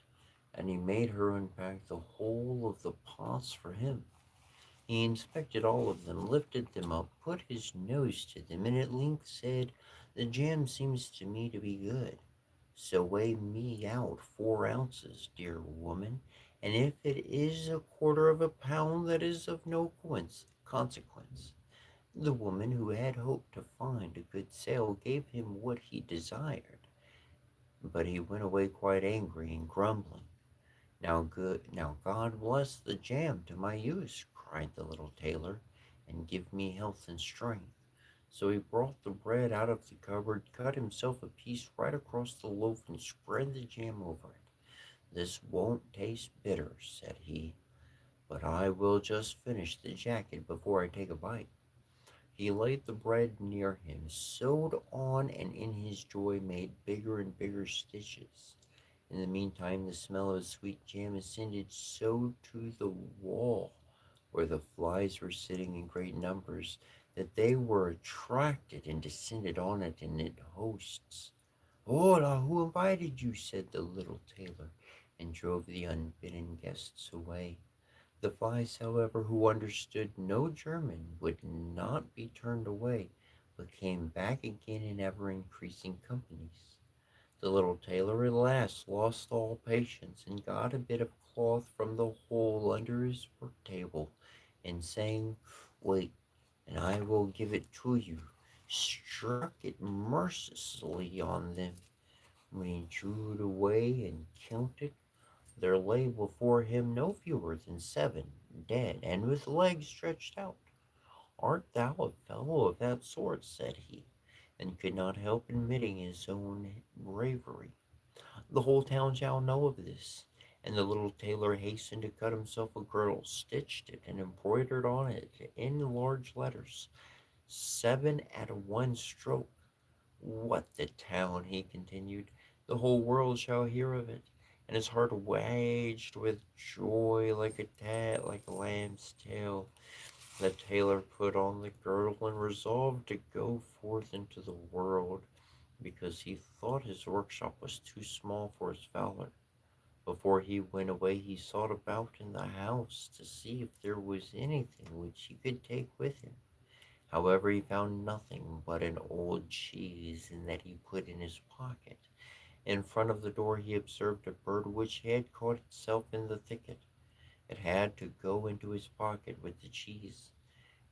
and he made her unpack the whole of the pots for him. He inspected all of them, lifted them up, put his nose to them, and at length said, "The jam seems to me to be good. So weigh me out 4 ounces, dear woman, and if it is a quarter of a pound, that is of no consequence." The woman, who had hoped to find a good sale, gave him what he desired, but he went away quite angry and grumbling. Now God bless the jam to my use," cried the little tailor, "and give me health and strength." So he brought the bread out of the cupboard, cut himself a piece right across the loaf, and spread the jam over it. "This won't taste bitter," said he, "but I will just finish the jacket before I take a bite." He laid the bread near him, sewed on, and in his joy made bigger and bigger stitches. In the meantime, the smell of sweet jam ascended so to the wall, where the flies were sitting in great numbers, that they were attracted and descended on it in hosts. "Hola, who invited you?" said the little tailor, and drove the unbidden guests away. The flies, however, who understood no German, would not be turned away, but came back again in ever increasing companies. The little tailor at last lost all patience, and got a bit of cloth from the hole under his work table, and saying, "Wait, and I will give it to you," struck it mercilessly on them. When he drew it away and counted, there lay before him no fewer than 7, dead, and with legs stretched out. "Art thou a fellow of that sort?" said he, and could not help admitting his own bravery. "The whole town shall know of this." And the little tailor hastened to cut himself a girdle, stitched it, and embroidered on it in large letters, "7 at one stroke." "What, the town?" he continued. "The whole world shall hear of it." And his heart waged with joy like a lamb's tail. The tailor put on the girdle and resolved to go forth into the world, because he thought his workshop was too small for his valor. Before he went away, he sought about in the house to see if there was anything which he could take with him. However, he found nothing but an old cheese, and that he put in his pocket. In front of the door he observed a bird which had caught itself in the thicket. It had to go into his pocket with the cheese.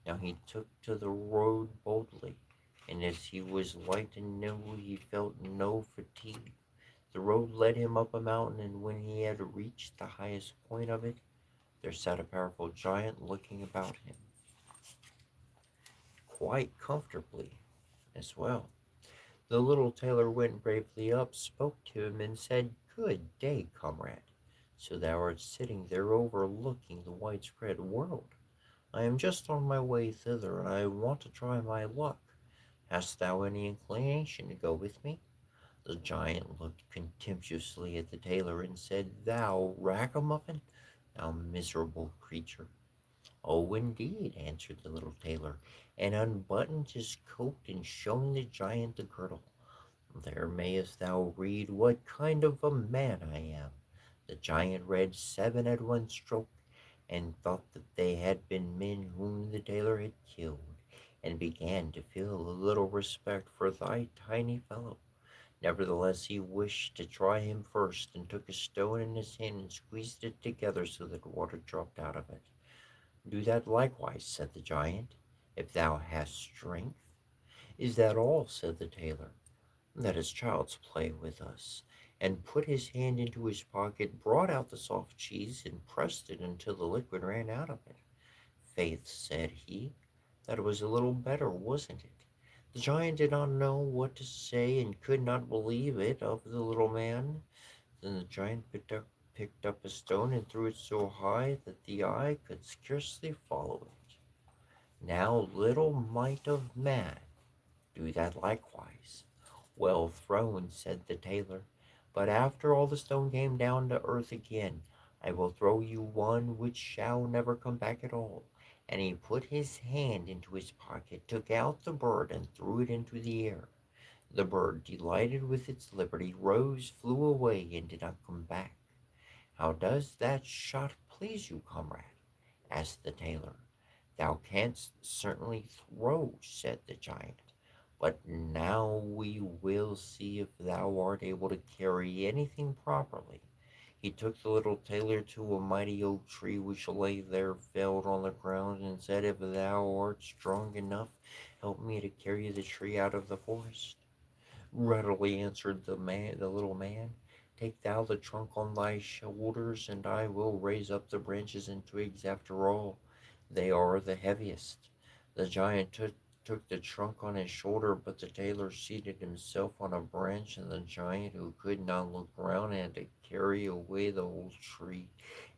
Now he took to the road boldly, and as he was light and nimble, he felt no fatigue. The road led him up a mountain, and when he had reached the highest point of it, there sat a powerful giant looking about him quite comfortably as well. The little tailor went bravely up, spoke to him, and said, "Good day, comrade. So thou art sitting there overlooking the widespread world. I am just on my way thither, and I want to try my luck. Hast thou any inclination to go with me?" The giant looked contemptuously at the tailor and said, "Thou ragamuffin, thou miserable creature." "Oh, indeed," answered the little tailor, and unbuttoned his coat, and showing the giant the girdle. "There mayest thou read what kind of a man I am." The giant read 7 at one stroke, and thought that they had been men whom the tailor had killed, and began to feel a little respect for thy tiny fellow. Nevertheless, he wished to try him first, and took a stone in his hand and squeezed it together so that water dropped out of it. "Do that likewise," said the giant, "if thou hast strength." "Is that all?" said the tailor. "That is child's play with us," and put his hand into his pocket, brought out the soft cheese, and pressed it until the liquid ran out of it. "Faith," said he, "that was a little better, wasn't it?" The giant did not know what to say and could not believe it of the little man. Then the giant picked up a stone and threw it so high that the eye could scarcely follow it. Now little might of man do that likewise. Well thrown, said the tailor, but after all the stone came down to earth again, I will throw you one which shall never come back at all. And he put his hand into his pocket, took out the bird, and threw it into the air. The bird, delighted with its liberty, rose, flew away, and did not come back. How does that shot please you, comrade? Asked the tailor. Thou canst certainly throw, said the giant, but now we will see if thou art able to carry anything properly. He took the little tailor to a mighty oak tree which lay there felled on the ground, and said, if thou art strong enough, help me to carry the tree out of the forest. Readily answered the little man. Take thou the trunk on thy shoulders, and I will raise up the branches and twigs after all. They are the heaviest. The giant took the trunk on his shoulder, but the tailor seated himself on a branch, and the giant, who could not look round, had to carry away the whole tree,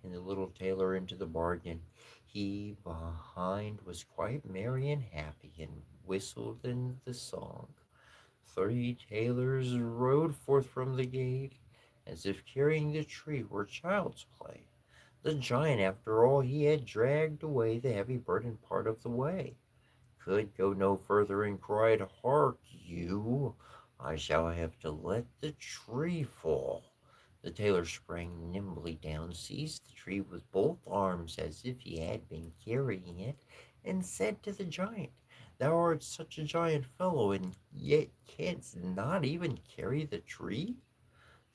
and the little tailor into the bargain. He behind was quite merry and happy, and whistled in the song. Three tailors rode forth from the gate, as if carrying the tree were child's play. The giant, after all he had dragged away the heavy burden part of the way, could go no further, and cried, hark you, I shall have to let the tree fall. The tailor sprang nimbly down, seized the tree with both arms as if he had been carrying it, and said to the giant, thou art such a giant fellow, and yet canst not even carry the tree?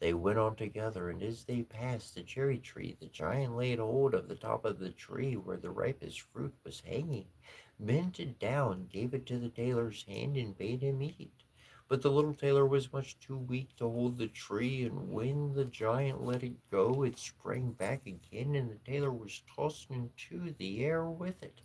They went on together, and as they passed the cherry tree, the giant laid hold of the top of the tree where the ripest fruit was hanging, bent it down, gave it to the tailor's hand, and bade him eat. But the little tailor was much too weak to hold the tree, and when the giant let it go, it sprang back again, and the tailor was tossed into the air with it.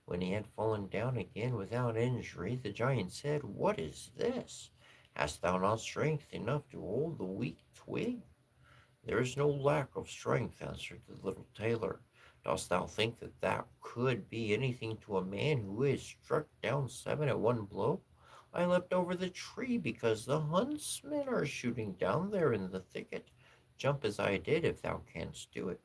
When he had fallen down again without injury, the giant said, what is this? Hast thou not strength enough to hold the weak twig? There is no lack of strength, answered the little tailor. Dost thou think that thou could be anything to a man who is struck down seven at one blow? I leapt over the tree because the huntsmen are shooting down there in the thicket. Jump as I did, if thou canst do it.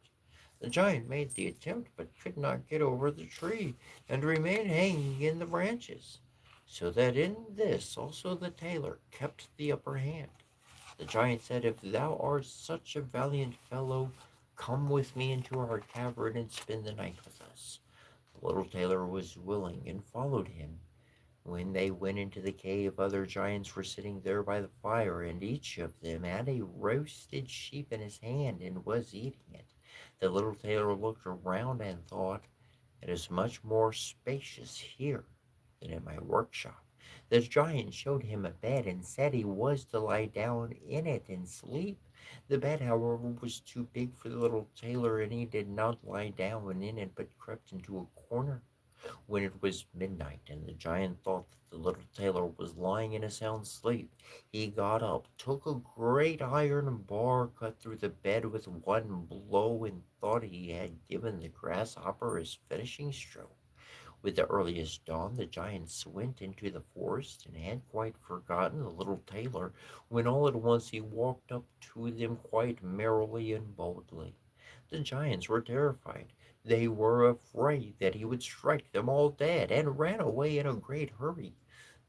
The giant made the attempt, but could not get over the tree, and remained hanging in the branches, so that in this also the tailor kept the upper hand. The giant said, if thou art such a valiant fellow, come with me into our cavern and spend the night with us. The little tailor was willing and followed him. When they went into the cave, other giants were sitting there by the fire, and each of them had a roasted sheep in his hand and was eating it. The little tailor looked around and thought, it is much more spacious here than in my workshop. The giant showed him a bed and said he was to lie down in it and sleep. The bed, however, was too big for the little tailor, and he did not lie down in it, but crept into a corner. When it was midnight, and the giant thought that the little tailor was lying in a sound sleep, he got up, took a great iron bar, cut through the bed with one blow, and thought he had given the grasshopper his finishing stroke. With the earliest dawn, the giants went into the forest, and had quite forgotten the little tailor, when all at once he walked up to them quite merrily and boldly. The giants were terrified. They were afraid that he would strike them all dead, and ran away in a great hurry.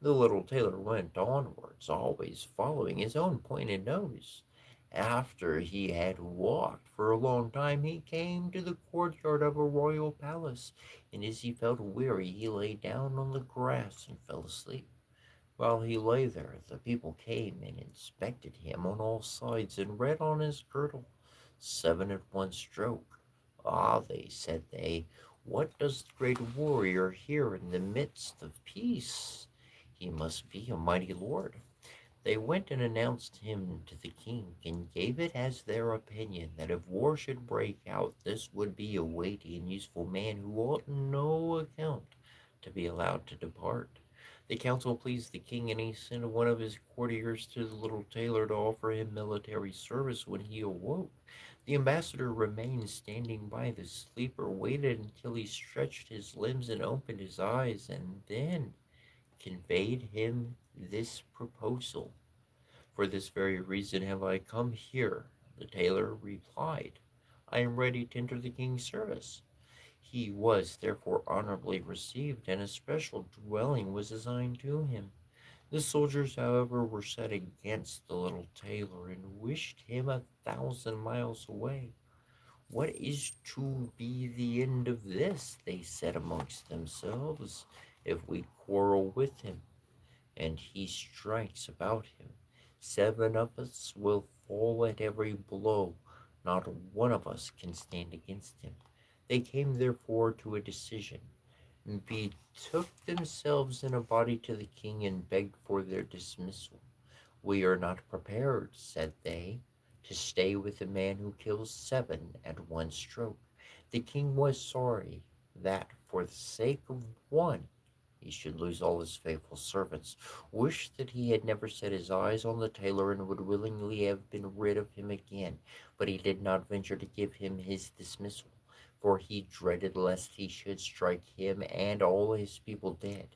The little tailor went onwards, always following his own pointed nose. After he had walked for a long time, he came to the courtyard of a royal palace, and as he felt weary, he lay down on the grass and fell asleep. While he lay there, the people came and inspected him on all sides, and read on his girdle, seven at one stroke. Ah, said they, what does the great warrior here in the midst of peace? He must be a mighty lord. They went and announced him to the king, and gave it as their opinion that if war should break out, this would be a weighty and useful man who ought on no account to be allowed to depart. The council pleased the king, and he sent one of his courtiers to the little tailor to offer him military service when he awoke. The ambassador remained standing by the sleeper, waited until he stretched his limbs and opened his eyes, and then conveyed him this proposal. For this very reason have I come here, the tailor replied. I am ready to enter the king's service. He was therefore honorably received, and a special dwelling was assigned to him. The soldiers, however, were set against the little tailor and wished him 1,000 miles away. What is to be the end of this? They said amongst themselves. If we quarrel with him, and he strikes about him, 7 of us will fall at every blow. Not one of us can stand against him. They came therefore to a decision, betook themselves in a body to the king, and begged for their dismissal. We are not prepared, said they, to stay with a man who kills 7 at one stroke. The king was sorry that, for the sake of one, he should lose all his faithful servants, wished that he had never set his eyes on the tailor, and would willingly have been rid of him again, but he did not venture to give him his dismissal, for he dreaded lest he should strike him and all his people dead,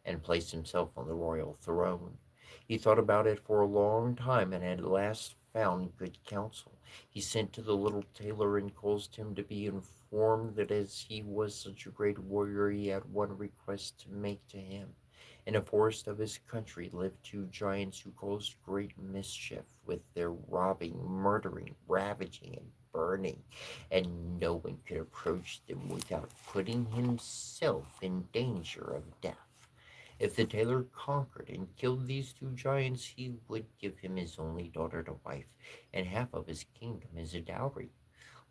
and place himself on the royal throne. He thought about it for a long time, and at last found good counsel. He sent to the little tailor and caused him to be informed that as he was such a great warrior, he had one request to make to him. In a forest of his country lived 2 giants who caused great mischief with their robbing, murdering, ravaging, and burning, and no one could approach them without putting himself in danger of death. If the tailor conquered and killed these 2 giants, he would give him his only daughter to wife, and half of his kingdom as a dowry.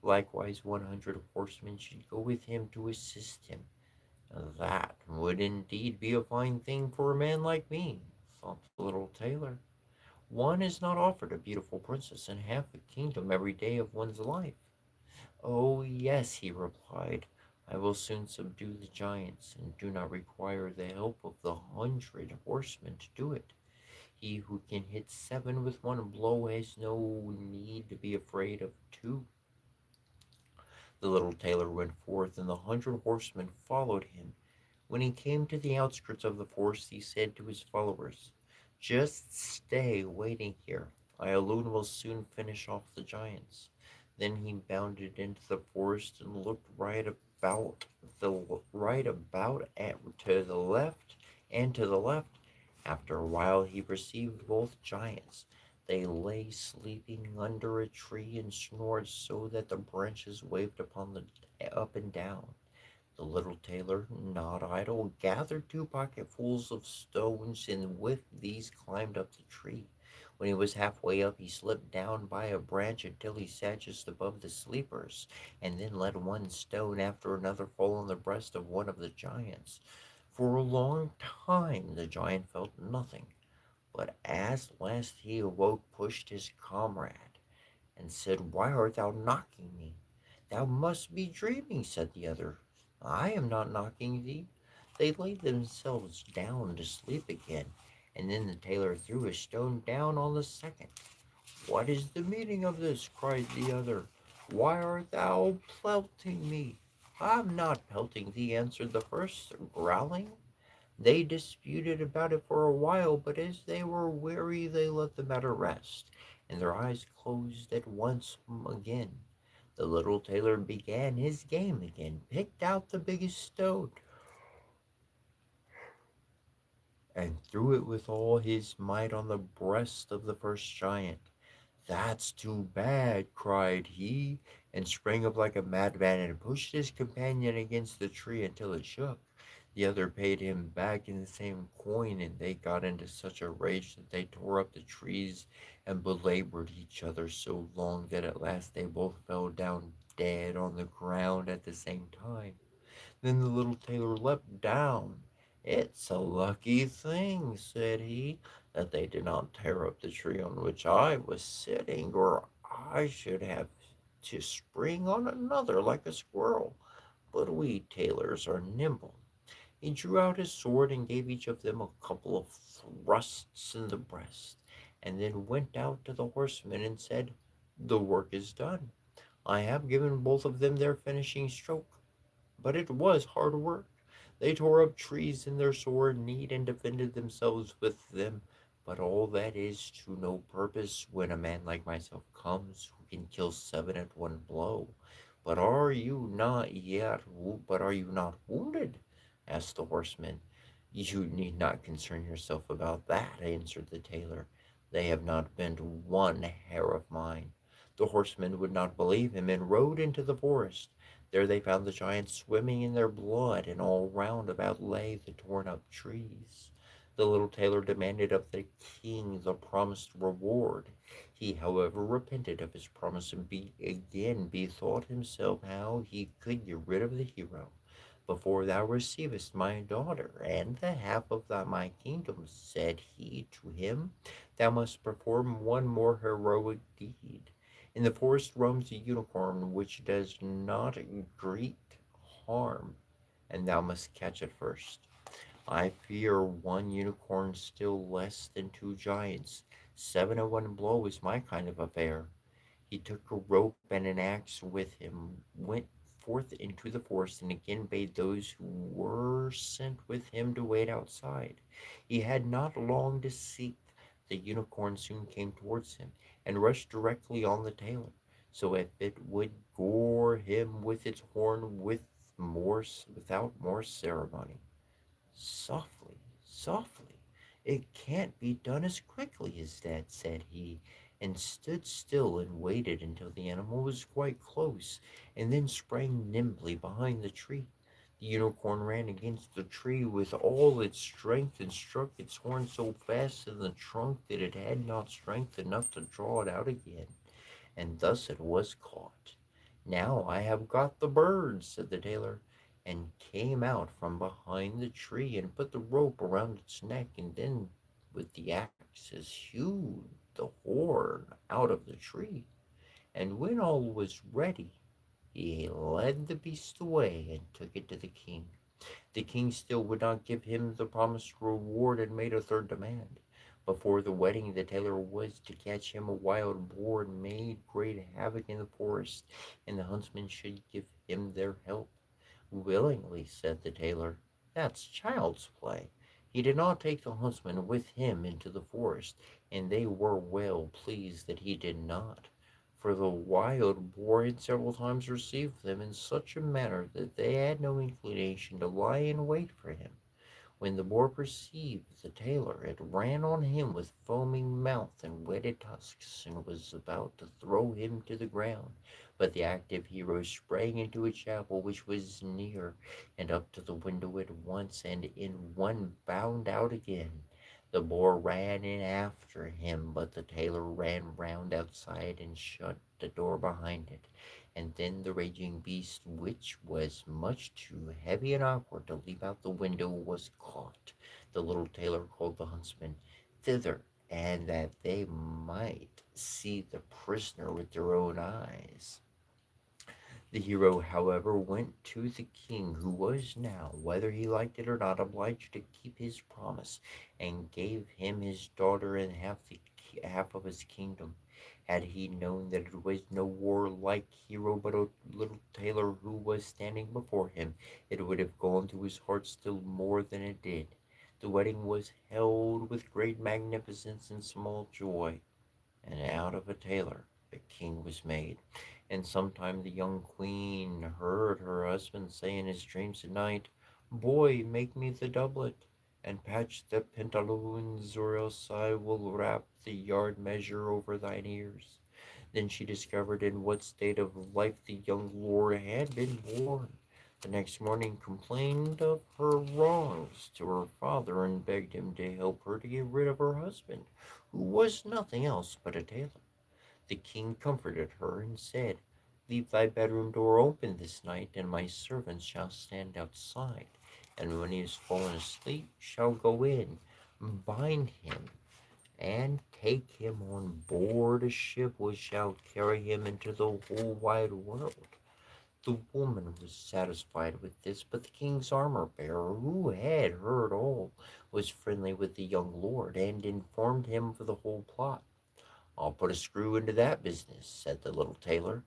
Likewise, 100 horsemen should go with him to assist him. That would indeed be a fine thing for a man like me, thought the little tailor. One is not offered a beautiful princess and half a kingdom every day of one's life. Oh, yes, he replied, I will soon subdue the giants, and do not require the help of the 100 horsemen to do it. He who can hit 7 with one blow has no need to be afraid of 2. The little tailor went forth, and the 100 horsemen followed him. When he came to the outskirts of the forest, he said to his followers, just stay waiting here. I alone will soon finish off the giants. Then he bounded into the forest and looked right about at to the left and to the left. After a while he perceived both giants. They lay sleeping under a tree and snored so that the branches waved upon the up and down. The little tailor, not idle, gathered 2 pocketfuls of stones, and with these climbed up the tree. When he was halfway up, he slipped down by a branch until he sat just above the sleepers, and then let one stone after another fall on the breast of one of the giants. For a long time the giant felt nothing, but at last he awoke, pushed his comrade, and said, Why art thou knocking me? Thou must be dreaming, said the other. I am not knocking thee. They laid themselves down to sleep again, and then the tailor threw a stone down on the second. What is the meaning of this? Cried the other. Why art thou pelting me? I'm not pelting thee, answered the first, growling. They disputed about it for a while, but as they were weary, they let the matter rest, and their eyes closed at once again. The little tailor began his game again, picked out the biggest stone, and threw it with all his might on the breast of the first giant. That's too bad, cried he, and sprang up like a madman and pushed his companion against the tree until it shook. The other paid him back in the same coin, and they got into such a rage that they tore up the trees and belabored each other so long that at last they both fell down dead on the ground at the same time. Then the little tailor leapt down. It's a lucky thing, said he, that they did not tear up the tree on which I was sitting, or I should have to spring on another like a squirrel. But we tailors are nimble. He drew out his sword and gave each of them a couple of thrusts in the breast, and then went out to the horsemen and said, "The work is done. I have given both of them their finishing stroke. But it was hard work. They tore up trees in their sore need and defended themselves with them. But all that is to no purpose when a man like myself comes who can kill seven at one blow. But are you not wounded?" asked the horseman. "You need not concern yourself about that," answered the tailor. "They have not bent one hair of mine." The horseman would not believe him and rode into the forest. There they found the giants swimming in their blood, and all round about lay the torn up trees. The little tailor demanded of the king the promised reward. He, however, repented of his promise and again bethought himself how he could get rid of the hero. "Before thou receivest my daughter and the half of my kingdom," said he to him, "thou must perform one more heroic deed. In the forest roams a unicorn which does not greet harm, and thou must catch it first. I fear one unicorn still less than two giants. Seven at one blow is my kind of affair." He took a rope and an axe with him, went forth into the forest, and again bade those who were sent with him to wait outside. He had not long to seek. The unicorn soon came towards him, and rushed directly on the tailor, so if it would gore him with its horn without more ceremony. "Softly, softly. It can't be done as quickly as that," said he, and stood still and waited until the animal was quite close, and then sprang nimbly behind the tree. The unicorn ran against the tree with all its strength and struck its horn so fast in the trunk that it had not strength enough to draw it out again, and thus it was caught. "Now I have got the bird," said the tailor, and came out from behind the tree and put the rope around its neck, and then with the axes hewed the horn out of the tree. And when all was ready, he led the beast away and took it to the king. The king still would not give him the promised reward and made a third demand. Before the wedding, the tailor was to catch him a wild boar and made great havoc in the forest, and the huntsmen should give him their help. "Willingly," said the tailor. "That's child's play." He did not take the huntsmen with him into the forest, and they were well pleased that he did not, for the wild boar had several times received them in such a manner that they had no inclination to lie in wait for him. When the boar perceived the tailor, it ran on him with foaming mouth and whetted tusks, and was about to throw him to the ground. But the active hero sprang into a chapel which was near, and up to the window at once, and in one bound out again. The boar ran in after him, but the tailor ran round outside and shut the door behind it. And then the raging beast, which was much too heavy and awkward to leap out the window, was caught. The little tailor called the huntsmen thither, and that they might see the prisoner with their own eyes. The hero, however, went to the king, who was now, whether he liked it or not, obliged to keep his promise, and gave him his daughter and half of his kingdom. Had he known that it was no warlike hero, but a little tailor who was standing before him, it would have gone to his heart still more than it did. The wedding was held with great magnificence and small joy, and out of a tailor a king was made. And sometime the young queen heard her husband say in his dreams at night, "Boy, make me the doublet, and patch the pantaloons, or else I will wrap the yard measure over thine ears." Then she discovered in what state of life the young lord had been born. The next morning complained of her wrongs to her father, and begged him to help her to get rid of her husband, who was nothing else but a tailor. The king comforted her and said, "Leave thy bedroom door open this night, and my servants shall stand outside, and when he is fallen asleep shall go in, bind him, and take him on board a ship which shall carry him into the whole wide world." The woman was satisfied with this, but the king's armor bearer, who had heard all, was friendly with the young lord and informed him of the whole plot. "I'll put a screw into that business," said the little tailor.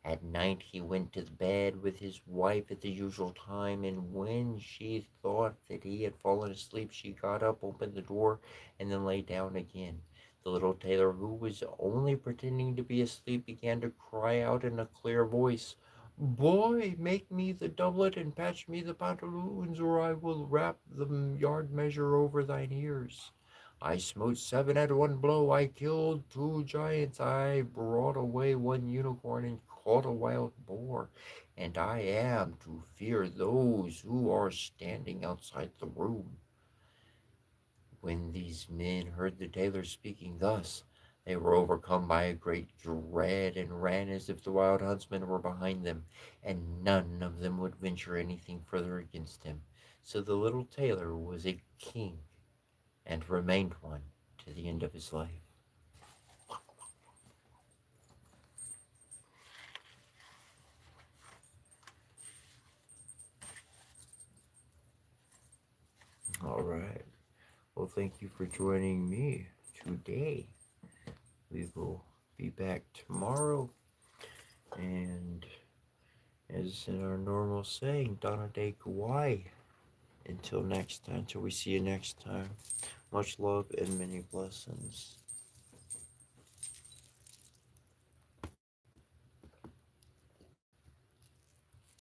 At night he went to bed with his wife at the usual time, and when she thought that he had fallen asleep, she got up, opened the door, and then lay down again. The little tailor, who was only pretending to be asleep, began to cry out in a clear voice, "Boy, make me the doublet and patch me the pantaloons, or I will wrap the yard measure over thine ears. I smote 7 at one blow, I killed 2 giants, I brought away 1 unicorn and caught a wild boar, and I am to fear those who are standing outside the room." When these men heard the tailor speaking thus, they were overcome by a great dread and ran as if the wild huntsmen were behind them, and none of them would venture anything further against him. So the little tailor was a king and remained one to the end of his life. All right. Well, thank you for joining me today. We will be back tomorrow. And as in our normal saying, Donna De Kauai. Until next time, until we see you next time. Much love and many blessings.